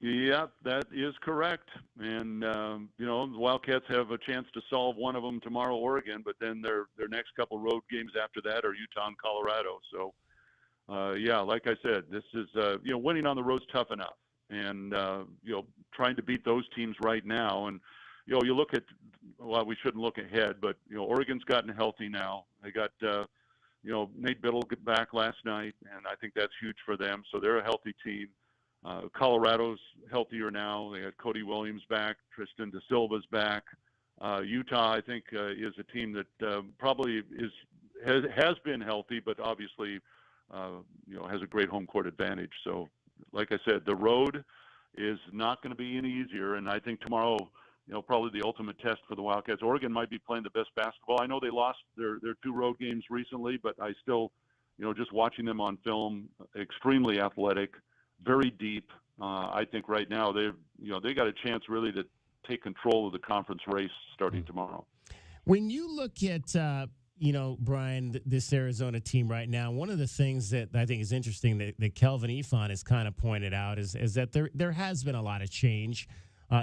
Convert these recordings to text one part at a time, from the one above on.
Yeah, that is correct. And the Wildcats have a chance to solve one of them tomorrow, Oregon, but then their next couple road games after that are Utah and Colorado. So yeah, like I said, this is winning on the road's tough enough, and trying to beat those teams right now. And you look at, well, we shouldn't look ahead, but Oregon's gotten healthy now. They got Nate Biddle back last night, and I think that's huge for them. So they're a healthy team. Colorado's healthier now. They had Cody Williams back, Tristan Da Silva's back. Utah, I think, is a team that probably has been healthy, but obviously has a great home court advantage. So, like I said, the road is not going to be any easier, and I think tomorrow, probably the ultimate test for the Wildcats. Oregon might be playing the best basketball. I know they lost their two road games recently, but I still, just watching them on film, extremely athletic, very deep. I think right now they got a chance really to take control of the conference race starting tomorrow. When you look at Brian, this Arizona team right now, one of the things that I think is interesting that Kelvin Ifan has kind of pointed out is that there has been a lot of change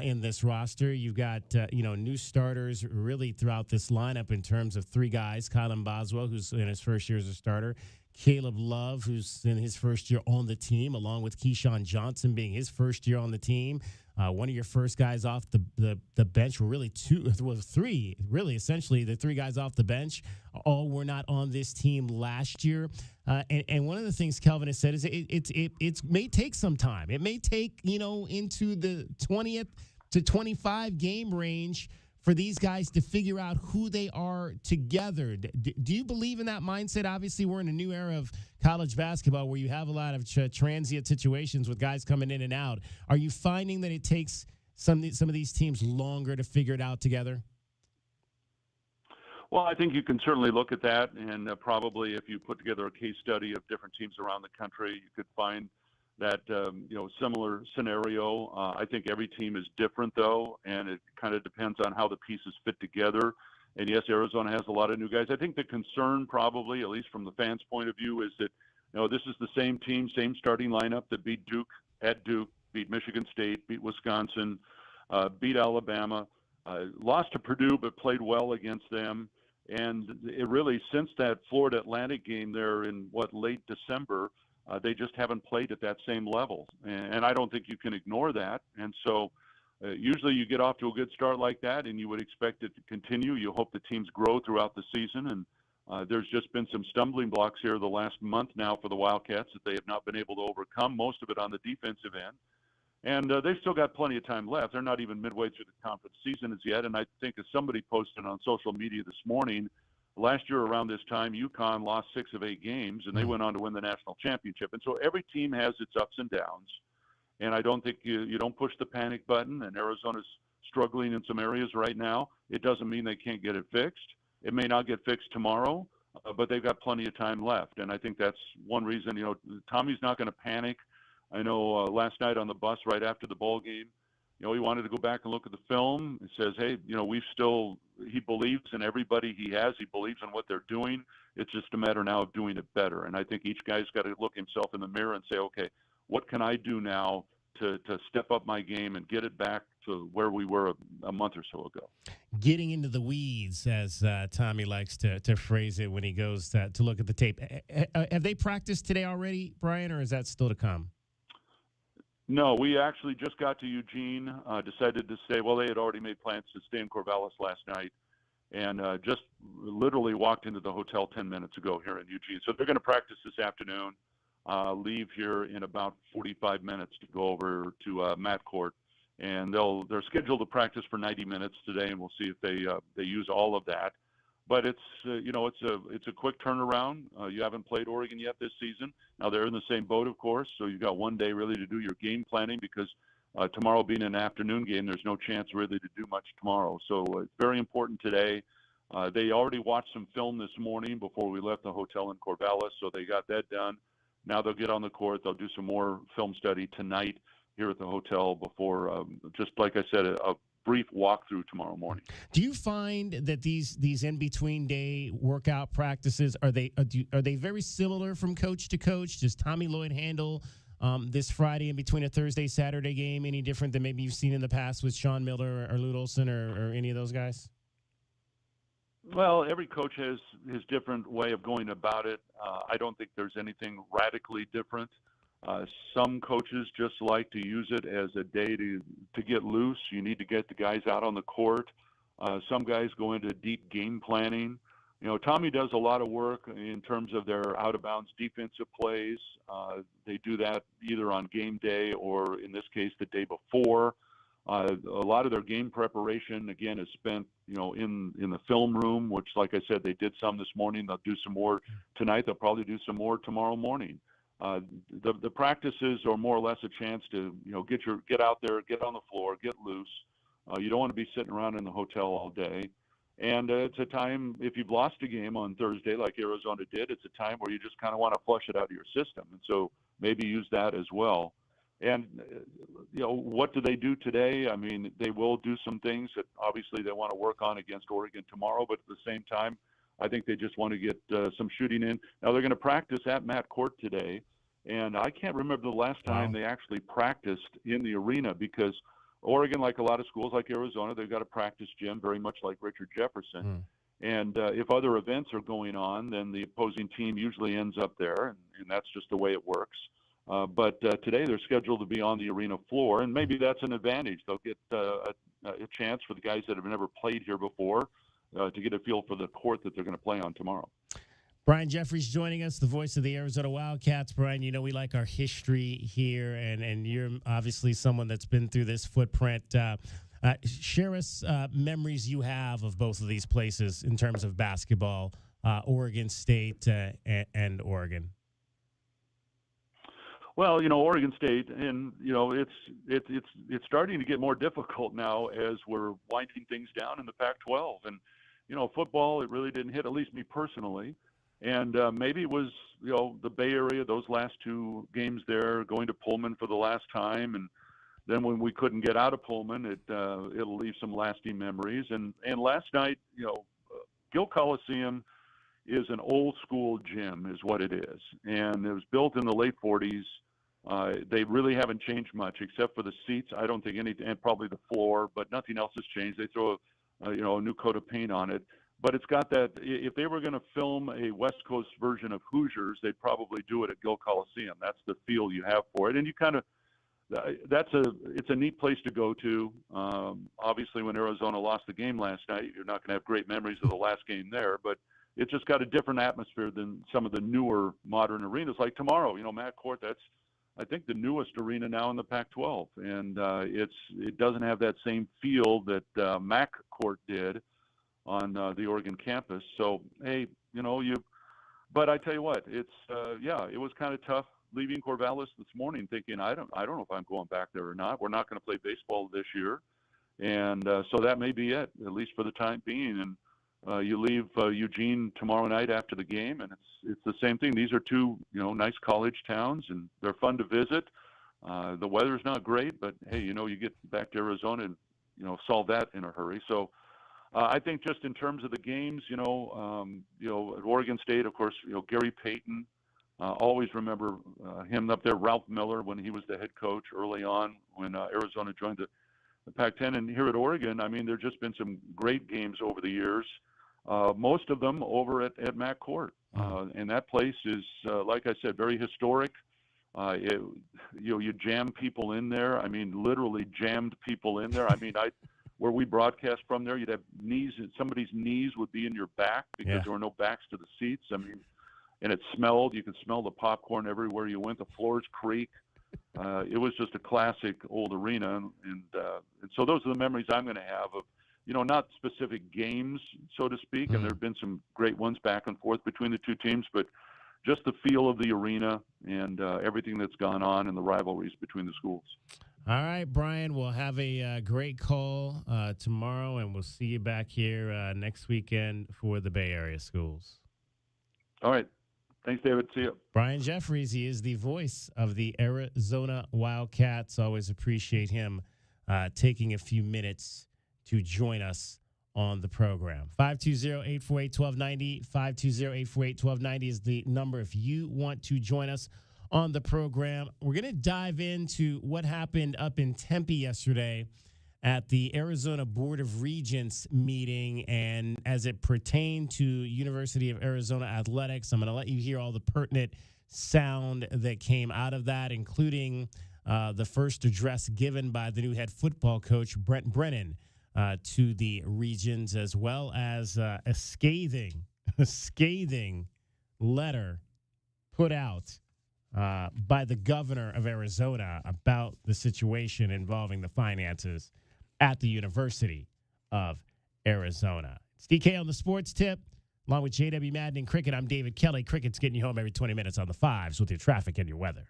in this roster. You've got new starters really throughout this lineup in terms of three guys: Kylan Boswell, who's in his first year as a starter; Caleb Love, who's in his first year on the team, along with Keyshawn Johnson being his first year on the team. One of your first guys off the bench were really three, really essentially the three guys off the bench. All were not on this team last year. And one of the things Kelvin has said is it may take some time. It may take, into the 20th to 25 game range for these guys to figure out who they are together. Do you believe in that mindset? Obviously, we're in a new era of college basketball where you have a lot of transient situations with guys coming in and out. Are you finding that it takes some of these teams longer to figure it out together? Well, I think you can certainly look at that, and probably if you put together a case study of different teams around the country, you could find that similar scenario. I think every team is different, though, and it kind of depends on how the pieces fit together. And yes, Arizona has a lot of new guys. I think the concern, probably, at least from the fans' point of view, is that this is the same team, same starting lineup that beat Duke at Duke, beat Michigan State, beat Wisconsin, beat Alabama, lost to Purdue, but played well against them. And it really, since that Florida Atlantic game there in late December, they just haven't played at that same level. And I don't think you can ignore that. And so usually you get off to a good start like that, and you would expect it to continue. You hope the teams grow throughout the season. And there's just been some stumbling blocks here the last month now for the Wildcats that they have not been able to overcome, most of it on the defensive end. And they've still got plenty of time left. They're not even midway through the conference season as yet. And I think as somebody posted on social media this morning, last year around this time, UConn lost 6 of 8 games, and they went on to win the national championship. And so every team has its ups and downs. And I don't think you don't push the panic button, and Arizona's struggling in some areas right now. It doesn't mean they can't get it fixed. It may not get fixed tomorrow, but they've got plenty of time left. And I think that's one reason, Tommy's not going to panic. I know last night on the bus right after the ball game, he wanted to go back and look at the film. He says, hey, he believes in everybody he has. He believes in what they're doing. It's just a matter now of doing it better. And I think each guy's got to look himself in the mirror and say, okay, what can I do now to step up my game and get it back to where we were a month or so ago? Getting into the weeds, as Tommy likes to phrase it when he goes to look at the tape. Have they practiced today already, Brian, or is that still to come? No, we actually just got to Eugene, decided to stay. Well, they had already made plans to stay in Corvallis last night, and just literally walked into the hotel 10 minutes ago here in Eugene. So they're going to practice this afternoon, leave here in about 45 minutes to go over to Matt Court. And they're scheduled to practice for 90 minutes today, and we'll see if they use all of that. But it's a quick turnaround. You haven't played Oregon yet this season. Now they're in the same boat, of course. So you've got one day really to do your game planning, because tomorrow being an afternoon game, there's no chance really to do much tomorrow. So it's very important today. They already watched some film this morning before we left the hotel in Corvallis, so they got that done. Now they'll get on the court. They'll do some more film study tonight here at the hotel before, just like I said, a brief walkthrough tomorrow morning. Do you find that these in between day workout practices are they very similar from coach to coach? Does Tommy Lloyd handle this Friday in between a Thursday, Saturday game, any different than maybe you've seen in the past with Sean Miller or Lute Olson or any of those guys? Well, every coach has his different way of going about it. I don't think there's anything radically different. Some coaches just like to use it as a day to get loose. You need to get the guys out on the court. Some guys go into deep game planning. Tommy does a lot of work in terms of their out-of-bounds defensive plays. They do that either on game day or, in this case, the day before. A lot of their game preparation, again, is spent, in the film room, which, like I said, they did some this morning. They'll do some more tonight. They'll probably do some more tomorrow morning. The practices are more or less a chance to, get out there, get on the floor, get loose. You don't want to be sitting around in the hotel all day. And it's a time, if you've lost a game on Thursday, like Arizona did, it's a time where you just kind of want to flush it out of your system. And so maybe use that as well. And, what do they do today? I mean, they will do some things that obviously they want to work on against Oregon tomorrow, but at the same time, I think they just want to get some shooting in. Now, they're going to practice at Matt Court today, and I can't remember the last time they actually practiced in the arena, because Oregon, like a lot of schools like Arizona, they've got a practice gym very much like Richard Jefferson. And if other events are going on, then the opposing team usually ends up there, and that's just the way it works. But today they're scheduled to be on the arena floor, and maybe that's an advantage. They'll get a chance for the guys that have never played here before to get a feel for the court that they're going to play on tomorrow. Brian Jeffries joining us, the voice of the Arizona Wildcats. Brian, we like our history here, and you're obviously someone that's been through this footprint. Share us memories you have of both of these places in terms of basketball, Oregon State and Oregon. Well, Oregon State, and it's starting to get more difficult now as we're winding things down in the Pac-12. And football, it really didn't hit, at least me personally. And maybe it was the Bay Area, those last two games there, going to Pullman for the last time, and then when we couldn't get out of Pullman, it'll leave some lasting memories. And last night, Gile Coliseum is an old school gym, is what it is, and it was built in the late 40s. They really haven't changed much except for the seats. I don't think and probably the floor, but nothing else has changed. They throw a new coat of paint on it, but it's got that. If they were going to film a West Coast version of Hoosiers, they'd probably do it at Gile Coliseum. That's the feel you have for it, and you kind of. It's a neat place to go to. Obviously, when Arizona lost the game last night, you're not going to have great memories of the last game there, but it's just got a different atmosphere than some of the newer modern arenas. Like tomorrow, Matt Court, that's, I think, the newest arena now in the Pac-12, and it doesn't have that same feel that Mac Court did on the Oregon campus. So, hey, but I tell you what, it was kind of tough leaving Corvallis this morning, thinking I don't know if I'm going back there or not. We're not going to play baseball this year, and so that may be it, at least for the time being. And you leave Eugene tomorrow night after the game, and it's the same thing. These are two nice college towns, and they're fun to visit. The weather's not great, but hey, you get back to Arizona and solve that in a hurry. So I think just in terms of the games, at Oregon State, of course, Gary Payton. Always remember him up there, Ralph Miller, when he was the head coach early on when Arizona joined the Pac-10. And here at Oregon, I mean, there have just been some great games over the years, most of them over at Mac Court. And that place is, like I said, very historic. You jam people in there. I mean, literally jammed people in there. I mean, where we broadcast from there, you'd have somebody's knees would be in your back because there were no backs to the seats. I mean, and it smelled. You could smell the popcorn everywhere you went. The floors creak. It was just a classic old arena, and so those are the memories I'm going to have of, not specific games, so to speak. And there have been some great ones back and forth between the two teams, but just the feel of the arena and everything that's gone on and the rivalries between the schools. All right, Brian, we'll have a great call tomorrow, and we'll see you back here next weekend for the Bay Area schools. All right. Thanks, David. See you. Brian Jeffries, he is the voice of the Arizona Wildcats. Always appreciate him taking a few minutes to join us on the program. 520-848-1290. 520-848-1290 is the number if you want to join us on the program. We're going to dive into what happened up in Tempe yesterday at the Arizona Board of Regents meeting, and as it pertained to University of Arizona athletics. I'm going to let you hear all the pertinent sound that came out of that, including the first address given by the new head football coach, Brent Brennan, to the regions, as well as a scathing letter put out by the governor of Arizona about the situation involving the finances at the University of Arizona. It's DK on the Sports Tip, along with JW Madden and Cricket. I'm David Kelly. Cricket's getting you home every 20 minutes on the fives with your traffic and your weather.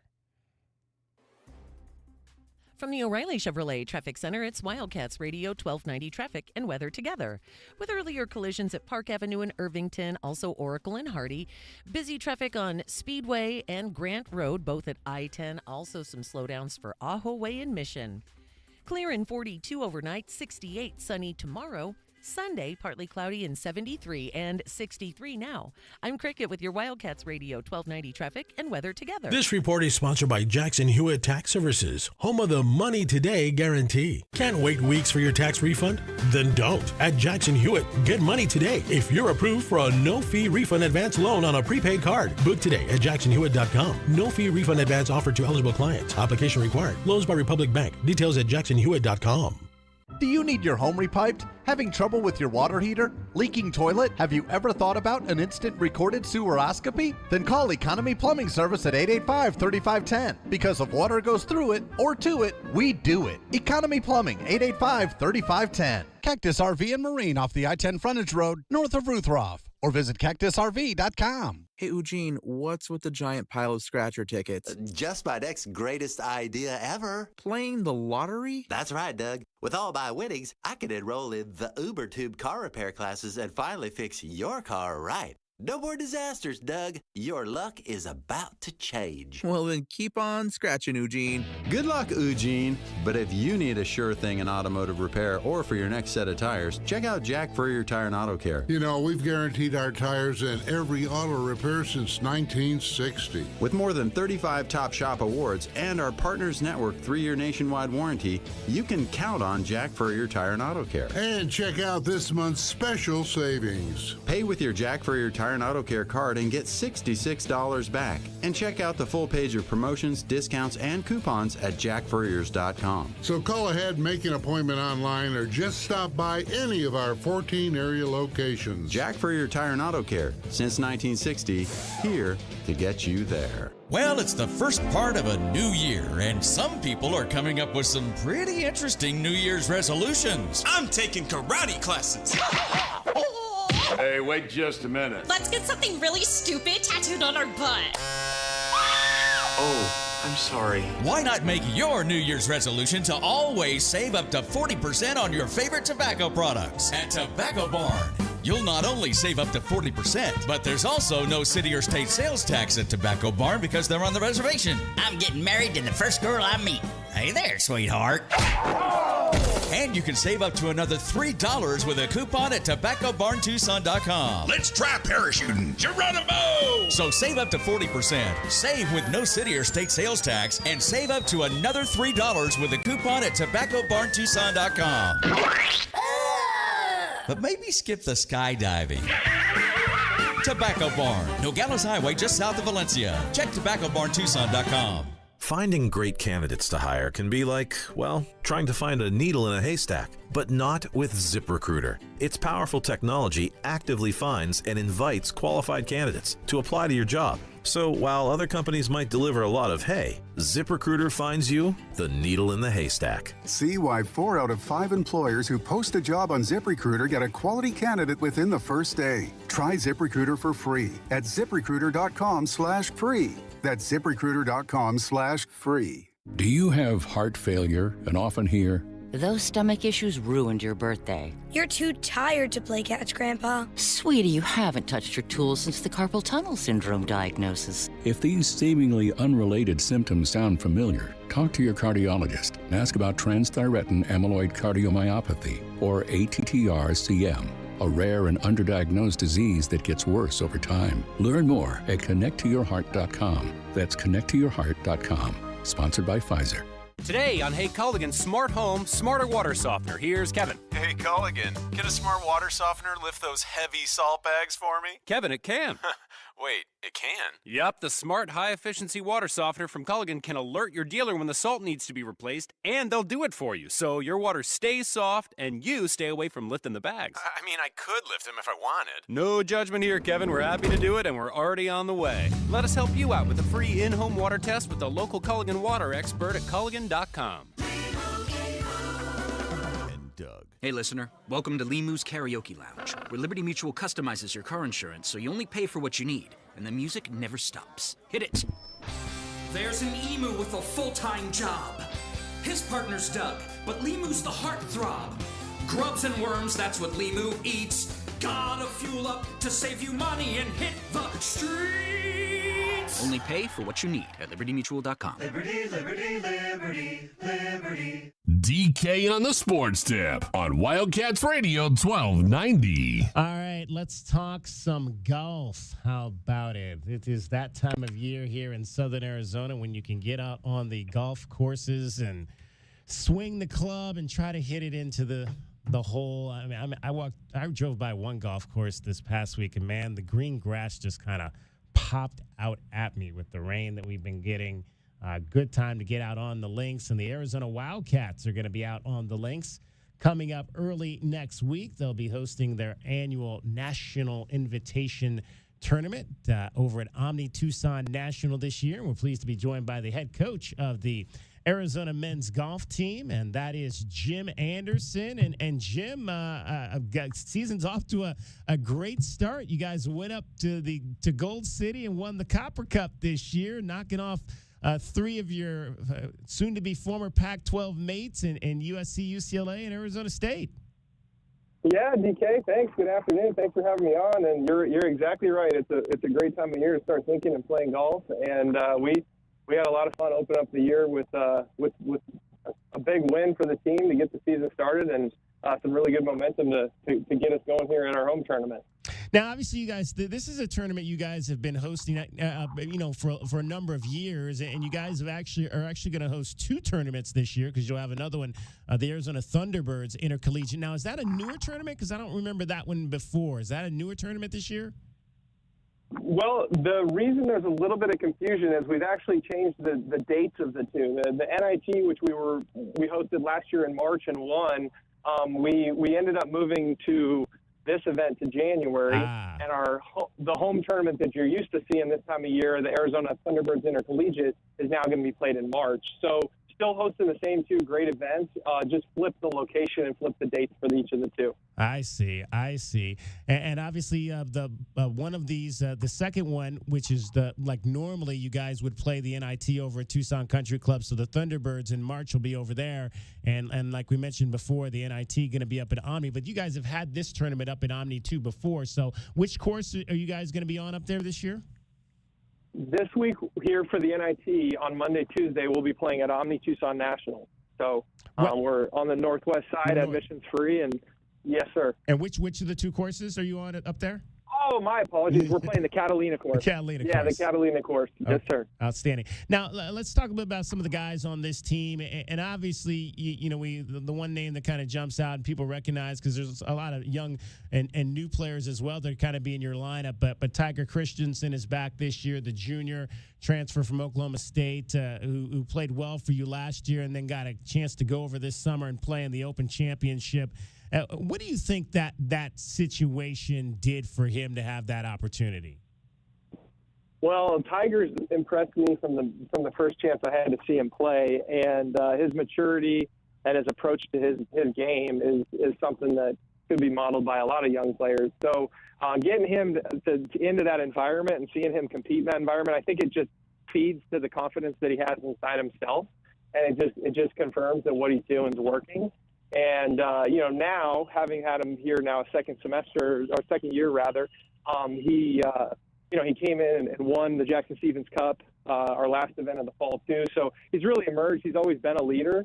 From the O'Reilly Chevrolet Traffic Center, it's Wildcats Radio 1290 traffic and weather together. With earlier collisions at Park Avenue in Irvington, also Oracle and Hardy. Busy traffic on Speedway and Grant Road, both at I-10. Also some slowdowns for Ajo Way and Mission. Clear in 42 overnight, 68 sunny tomorrow. Sunday, partly cloudy and 73 and 63 now. I'm Cricket with your Wildcats Radio 1290 traffic and weather together. This report is sponsored by Jackson Hewitt Tax Services, home of the Money Today guarantee. Can't wait weeks for your tax refund? Then don't. At Jackson Hewitt, get money today if you're approved for a no-fee refund advance loan on a prepaid card. Book today at jacksonhewitt.com. No-fee refund advance offered to eligible clients. Application required. Loans by Republic Bank. Details at jacksonhewitt.com. Do you need your home repiped? Having trouble with your water heater? Leaking toilet? Have you ever thought about an instant recorded seweroscopy? Then call Economy Plumbing Service at 885-3510. Because if water goes through it or to it, we do it. Economy Plumbing, 885-3510. Cactus RV and Marine off the I-10 frontage road north of Ruthroff. Or visit cactusrv.com. Hey, Eugene, what's with the giant pile of scratcher tickets? Just my next greatest idea ever. Playing the lottery? That's right, Doug. With all my winnings, I could enroll in the UberTube car repair classes and finally fix your car right. No more disasters, Doug. Your luck is about to change. Well, then keep on scratching, Eugene. Good luck, Eugene. But if you need a sure thing in automotive repair or for your next set of tires, check out Jack Furrier Tire and Auto Care. You know, we've guaranteed our tires in every auto repair since 1960. With more than 35 Top Shop awards and our Partners Network 3-year nationwide warranty, you can count on Jack Furrier Tire and Auto Care. And check out this month's special savings. Pay with your Jack Furrier Tire and Auto Care card and get $66 back. And check out the full page of promotions, discounts, and coupons at jackfurriers.com. So call ahead, make an appointment online, or just stop by any of our 14 area locations. Jack Furrier Tire and Auto Care, since 1960, here to get you there. Well, it's the first part of a new year, and some people are coming up with some pretty interesting New Year's resolutions. I'm taking karate classes. Hey, wait just a minute. Let's get something really stupid tattooed on our butt. Oh, I'm sorry. Why not make your New Year's resolution to always save up to 40% on your favorite tobacco products? At Tobacco Barn, you'll not only save up to 40%, but there's also no city or state sales tax at Tobacco Barn because they're on the reservation. I'm getting married to the first girl I meet. Hey there, sweetheart. And you can save up to another $3 with a coupon at tobaccobarntucson.com. Let's try parachuting. Geronimo! So save up to 40%, save with no city or state sales tax, and save up to another $3 with a coupon at tobaccobarntucson.com. But maybe skip the skydiving. Tobacco Barn, Nogales Highway, just south of Valencia. Check tobaccobarntucson.com. Finding great candidates to hire can be like, well, trying to find a needle in a haystack, but not with ZipRecruiter. Its powerful technology actively finds and invites qualified candidates to apply to your job. So while other companies might deliver a lot of hay, ZipRecruiter finds you the needle in the haystack. See why 4 out of 5 employers who post a job on ZipRecruiter get a quality candidate within the first day. Try ZipRecruiter for free at ZipRecruiter.com/free. That's ZipRecruiter.com/free. Do you have heart failure and often hear, "Those stomach issues ruined your birthday"? "You're too tired to play catch, Grandpa." Sweetie, you haven't touched your tools since the carpal tunnel syndrome diagnosis. If these seemingly unrelated symptoms sound familiar, talk to your cardiologist and ask about transthyretin amyloid cardiomyopathy, or ATTR-CM. a rare and underdiagnosed disease that gets worse over time. Learn more at connecttoyourheart.com. That's connecttoyourheart.com. Sponsored by Pfizer. Today on Hey Culligan's Smart Home, Smarter Water Softener, here's Kevin. Hey Culligan, can a smart water softener lift those heavy salt bags for me? Kevin, it can. Wait, it can? Yep, the smart high-efficiency water softener from Culligan can alert your dealer when the salt needs to be replaced, and they'll do it for you, so your water stays soft and you stay away from lifting the bags. I mean, I could lift them if I wanted. No judgment here, Kevin. We're happy to do it, and we're already on the way. Let us help you out with a free in-home water test with the local Culligan water expert at Culligan.com. Hey listener, welcome to Limu's Karaoke Lounge, where Liberty Mutual customizes your car insurance so you only pay for what you need, and the music never stops. Hit it! There's an emu with a full-time job. His partner's Doug, but Limu's the heartthrob. Grubs and worms, that's what Limu eats. Gotta fuel up to save you money and hit the streets. Only pay for what you need at libertymutual.com. Liberty, liberty, liberty, liberty. DK on the Sports Tip on Wildcats Radio 1290. All right, let's talk some golf. How about it? It is that time of year here in Southern Arizona when you can get out on the golf courses and swing the club and try to hit it into the hole. I drove by one golf course this past week, and man, the green grass just kind of popped out at me with the rain that we've been getting. Good time to get out on the links, and the Arizona Wildcats are going to be out on the links coming up early next week. They'll be hosting their annual National Invitation Tournament over at Omni Tucson National this year. We're pleased to be joined by the head coach of the Arizona men's golf team, and that is Jim Anderson. And Jim, season's off to a great start. You guys went up to Gold City and won the Copper Cup this year, knocking off three of your soon-to-be former Pac-12 mates in USC, UCLA, and Arizona State. Yeah, DK, thanks. Good afternoon. Thanks for having me on. And you're exactly right. It's a great time of year to start thinking and playing golf. And we had a lot of fun opening up the year with a big win for the team to get the season started, and some really good momentum to get us going here in our home tournament. Now, obviously, you guys, this is a tournament you guys have been hosting, for a number of years, and you guys are actually going to host two tournaments this year because you'll have another one, the Arizona Thunderbirds Intercollegiate. Now, is that a newer tournament? Because I don't remember that one before. Is that a newer tournament this year? Well, the reason there's a little bit of confusion is we've actually changed the dates of the two. The N.I.T, which we hosted last year in March and won, we ended up moving to this event to January, and the home tournament that you're used to seeing this time of year, the Arizona Thunderbirds Intercollegiate, is now going to be played in March. So still hosting the same two great events, just flip the location and flip the dates for each of the two. I see. And obviously, the one of these, the second one, which is normally you guys would play the NIT over at Tucson Country Club, so the Thunderbirds in March will be over there. And like we mentioned before, the NIT going to be up at Omni. But you guys have had this tournament up at Omni too before. So which course are you guys going to be on up there this year? This week here for the NIT on Monday, Tuesday, we'll be playing at Omni Tucson National. So we're on the northwest side, admissions free, and yes, sir. And which of the two courses are you on up there? Oh, my apologies. We're playing the Catalina course. The Catalina course. Yeah, the Catalina course. Yes, sir. Outstanding. Now, let's talk a bit about some of the guys on this team. And obviously, the one name that kind of jumps out and people recognize, because there's a lot of young and new players as well that kind of be in your lineup. But Tiger Christensen is back this year, the junior transfer from Oklahoma State, who played well for you last year and then got a chance to go over this summer and play in the Open Championship. What do you think that situation did for him to have that opportunity? Well, Tiger's impressed me from the first chance I had to see him play, and his maturity and his approach to his game is something that could be modeled by a lot of young players. So getting him to into that environment and seeing him compete in that environment, I think it just feeds to the confidence that he has inside himself, and it just confirms that what he's doing is working. And, now having had him here now a second year rather, he came in and won the Jackson Stevens Cup, our last event of the fall too. So he's really emerged. He's always been a leader,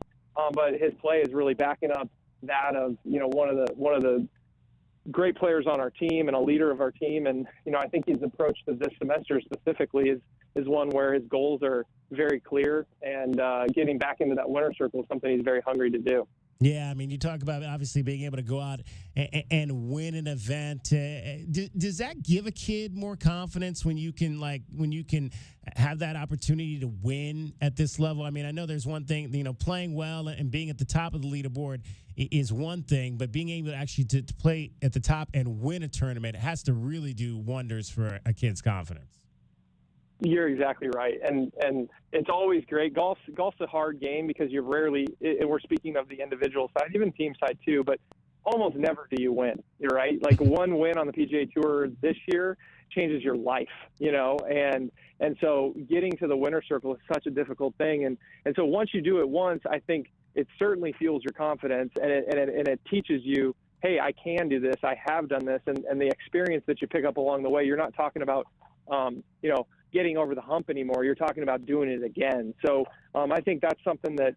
but his play is really backing up that of, one of the great players on our team and a leader of our team. And, I think his approach to this semester specifically is one where his goals are very clear, and getting back into that winner circle is something he's very hungry to do. Yeah, I mean, you talk about obviously being able to go out and win an event. Does that give a kid more confidence when you can have that opportunity to win at this level? I mean, I know there's one thing, playing well and being at the top of the leaderboard is one thing, but being able to actually to play at the top and win a tournament has to really do wonders for a kid's confidence. You're exactly right, and it's always great. Golf's a hard game because you're rarely. And we're speaking of the individual side, even team side too. But almost never do you win. You're right. Like one win on the PGA Tour this year changes your life, And so getting to the winner circle is such a difficult thing. And so once you do it once, I think it certainly fuels your confidence, and it teaches you, hey, I can do this. I have done this, and the experience that you pick up along the way. You're not talking about, getting over the hump anymore. You're talking about doing it again. So I think that's something that,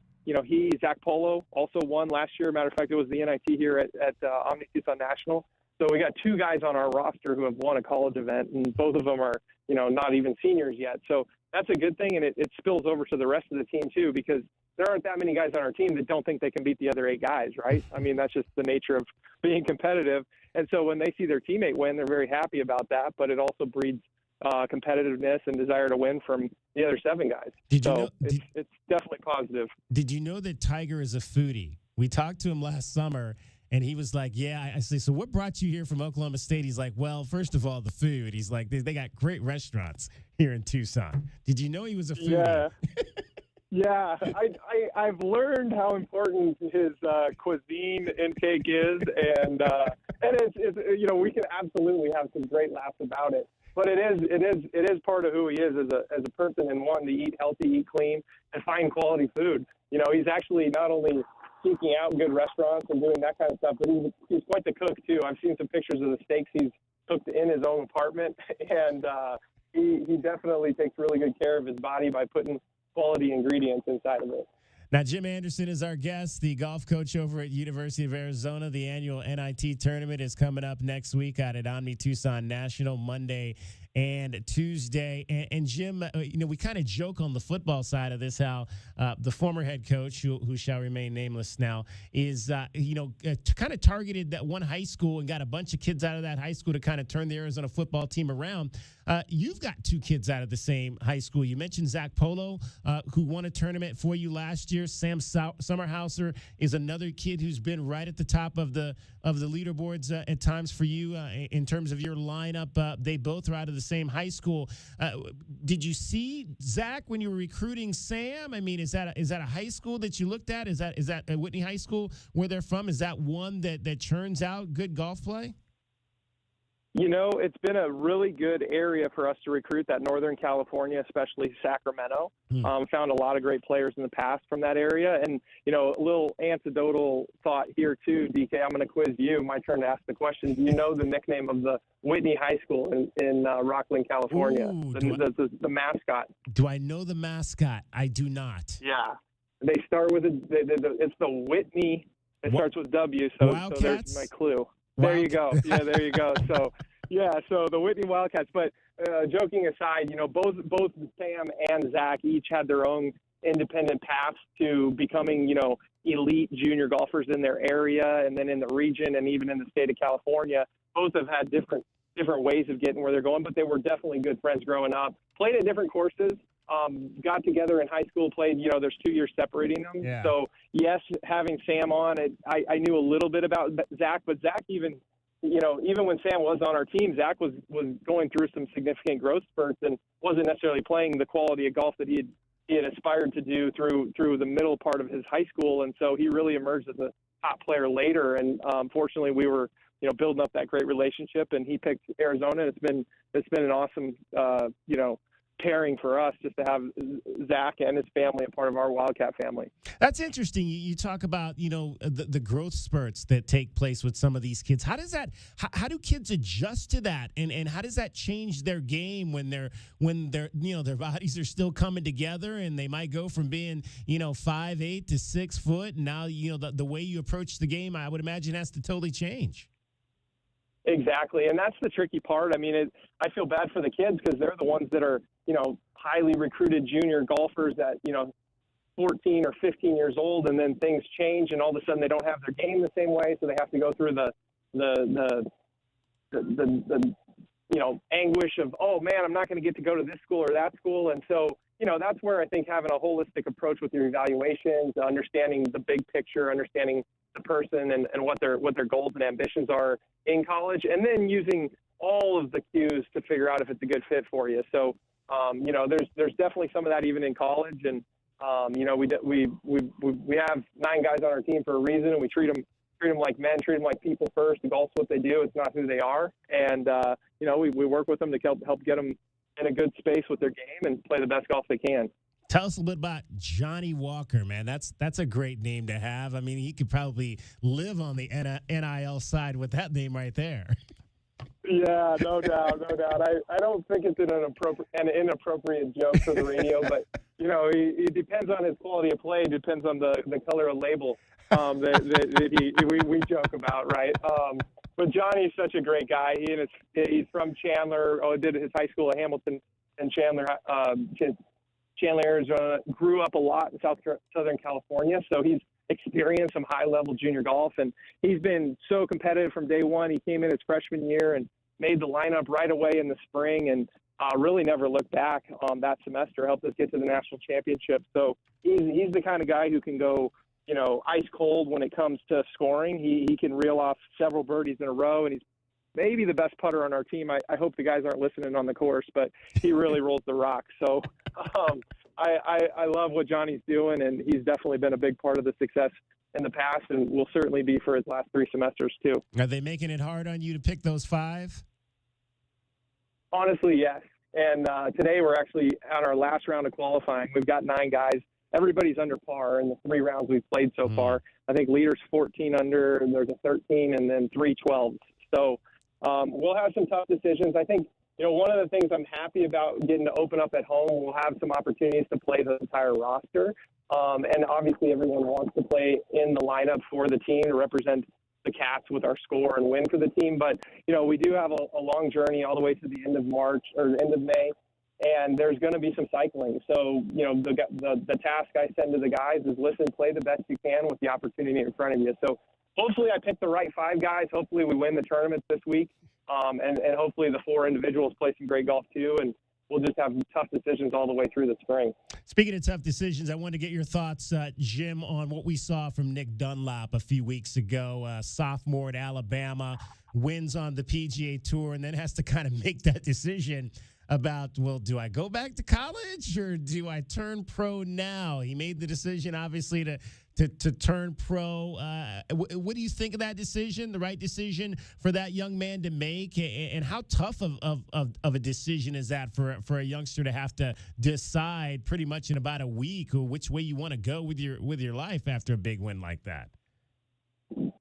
Zach Polo also won last year. Matter of fact, it was the N.I.T. here at Omni-Tucson National. So we got two guys on our roster who have won a college event, and both of them are, not even seniors yet. So that's a good thing, and it spills over to the rest of the team too, because there aren't that many guys on our team that don't think they can beat the other 8 guys, right? I mean, that's just the nature of being competitive. And so when they see their teammate win, they're very happy about that, but it also breeds competitiveness and desire to win from the other 7 guys. It's definitely positive. Did you know that Tiger is a foodie? We talked to him last summer, and he was like, yeah. I say, so what brought you here from Oklahoma State? He's like, well, first of all, the food. He's like, they got great restaurants here in Tucson. Did you know he was a foodie? Yeah. Yeah, I've learned how important his cuisine intake is, and it's we can absolutely have some great laughs about it. But it is part of who he is as a person, and wanting to eat healthy, eat clean, and find quality food. He's actually not only seeking out good restaurants and doing that kind of stuff, but he's quite the cook too. I've seen some pictures of the steaks he's cooked in his own apartment, and he definitely takes really good care of his body by putting quality ingredients inside of it. Now, Jim Anderson is our guest, the golf coach over at University of Arizona. The annual N.I.T. tournament is coming up next week out at Omni-Tucson National, Monday and Tuesday. And Jim, we kind of joke on the football side of this how the former head coach, who shall remain nameless now, is, kind of targeted that one high school and got a bunch of kids out of that high school to kind of turn the Arizona football team around. You've got 2 kids out of the same high school. You mentioned Zach Polo, who won a tournament for you last year. Sam Summerhauser is another kid who's been right at the top of the leaderboards at times for you in terms of your lineup. They both are out of the same high school. Did you see Zach when you were recruiting Sam? I mean, is that a high school that you looked at? Is that Whitney High School where they're from? Is that one that churns out good golf play? It's been a really good area for us to recruit, that Northern California, especially Sacramento. Found a lot of great players in the past from that area. And, a little anecdotal thought here too, DK, I'm going to quiz you. My turn to ask the question. Do you know the nickname of the Whitney High School in Rockland, California? Ooh, the mascot. Do I know the mascot? I do not. Yeah. They start with it's the Whitney. It starts with W, so there's my clue. There you go. Yeah, there you go. So, so the Whitney Wildcats. But joking aside, both Sam and Zach each had their own independent paths to becoming, elite junior golfers in their area, and then in the region, and even in the state of California. Both have had different ways of getting where they're going, but they were definitely good friends growing up. Played at different courses. Got together in high school, played, there's 2 years separating them. Yeah. So, yes, having Sam on, I knew a little bit about Zach, but Zach even when Sam was on our team, Zach was going through some significant growth spurts and wasn't necessarily playing the quality of golf that he had aspired to do through the middle part of his high school. And so he really emerged as a top player later. And fortunately, we were, building up that great relationship, and he picked Arizona. It's been an awesome, pairing for us just to have Zach and his family a part of our Wildcat family. That's interesting. You talk about, the growth spurts that take place with some of these kids. How do kids adjust to that? And how does that change their game when their bodies are still coming together, and they might go from being, 5'8" to 6 foot. And now, the way you approach the game, I would imagine, has to totally change. Exactly, and that's the tricky part. I mean, I feel bad for the kids because they're the ones that are, highly recruited junior golfers at, 14 or 15 years old, and then things change, and all of a sudden they don't have their game the same way, so they have to go through the anguish of, oh man, I'm not going to get to go to this school or that school, and so that's where I think having a holistic approach with your evaluations, understanding the big picture, understanding the person and what their goals and ambitions are in college, and then using all of the cues to figure out if it's a good fit for you. So, there's definitely some of that even in college, and we have 9 guys on our team for a reason, and we treat them like men, treat them like people first. Golf's what they do; it's not who they are, and we work with them to help get them in a good space with their game and play the best golf they can. Tell us a little bit about Johnny Walker, man. That's a great name to have. I mean, he could probably live on the NIL side with that name right there. Yeah, no doubt. I don't think it's an inappropriate joke for the radio, but it depends on his quality of play. It depends on the color of label that we joke about, right? But Johnny's such a great guy. He's from Chandler. Did his high school at Hamilton and Chandler, Arizona. Grew up a lot in Southern California, so he's experienced some high-level junior golf, and he's been so competitive from day one. He came in his freshman year and made the lineup right away in the spring, and really never looked back that semester. Helped us get to the national championship. So he's the kind of guy who can go, ice cold when it comes to scoring. He can reel off several birdies in a row, and he's maybe the best putter on our team. I hope the guys aren't listening on the course, but he really rolls the rock. So I love what Johnny's doing, and he's definitely been a big part of the success in the past, and will certainly be for his last 3 semesters too. Are they making it hard on you to pick those 5? Honestly, yes. And today we're actually on our last round of qualifying. We've got 9 guys. Everybody's under par in the 3 rounds we've played so far. I think leader's 14 under, and there's a 13, and then 3 12s. So we'll have some tough decisions. I think, one of the things I'm happy about getting to open up at home, we'll have some opportunities to play the entire roster. And obviously everyone wants to play in the lineup for the team to represent the Cats with our score and win for the team. But, we do have a long journey all the way to the end of March or end of May, and there's going to be some cycling. So, the task I send to the guys is listen, play the best you can with the opportunity in front of you. So hopefully I picked the right 5 guys. Hopefully we win the tournament this week. And hopefully the 4 individuals play some great golf too, and we'll just have tough decisions all the way through the spring. Speaking of tough decisions, I wanted to get your thoughts, Jim, on what we saw from Nick Dunlap a few weeks ago. Sophomore at Alabama, wins on the PGA Tour, and then has to kind of make that decision about, well, do I go back to college or do I turn pro now? He made the decision, obviously, to turn pro. What do you think of that decision, the right decision for that young man to make? And how tough of a decision is that for a youngster to have to decide pretty much in about a week or which way you want to go with your life after a big win like that?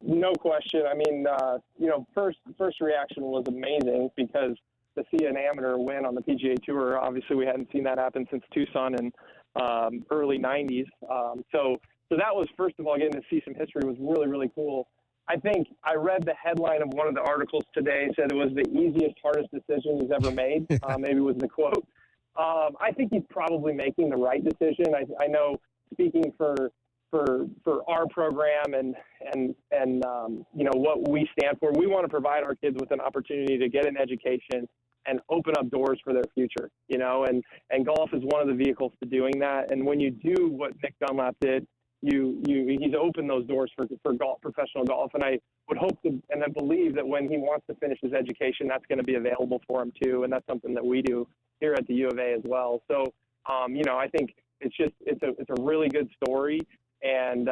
No question. I mean, first reaction was amazing because to see an amateur win on the PGA Tour, obviously we hadn't seen that happen since Tucson in early 90s. So that was, first of all, getting to see some history was really, really cool. I think I read the headline of one of the articles today, said it was the easiest, hardest decision he's ever made. Maybe was the quote. I think he's probably making the right decision. I know, speaking for our program and what we stand for, we want to provide our kids with an opportunity to get an education and open up doors for their future, and golf is one of the vehicles to doing that. And when you do what Nick Dunlap did, he's opened those doors for golf, professional golf. And I would hope and then believe that when he wants to finish his education, that's going to be available for him too. And that's something that we do here at the U of A as well. So, I think it's a really good story. And,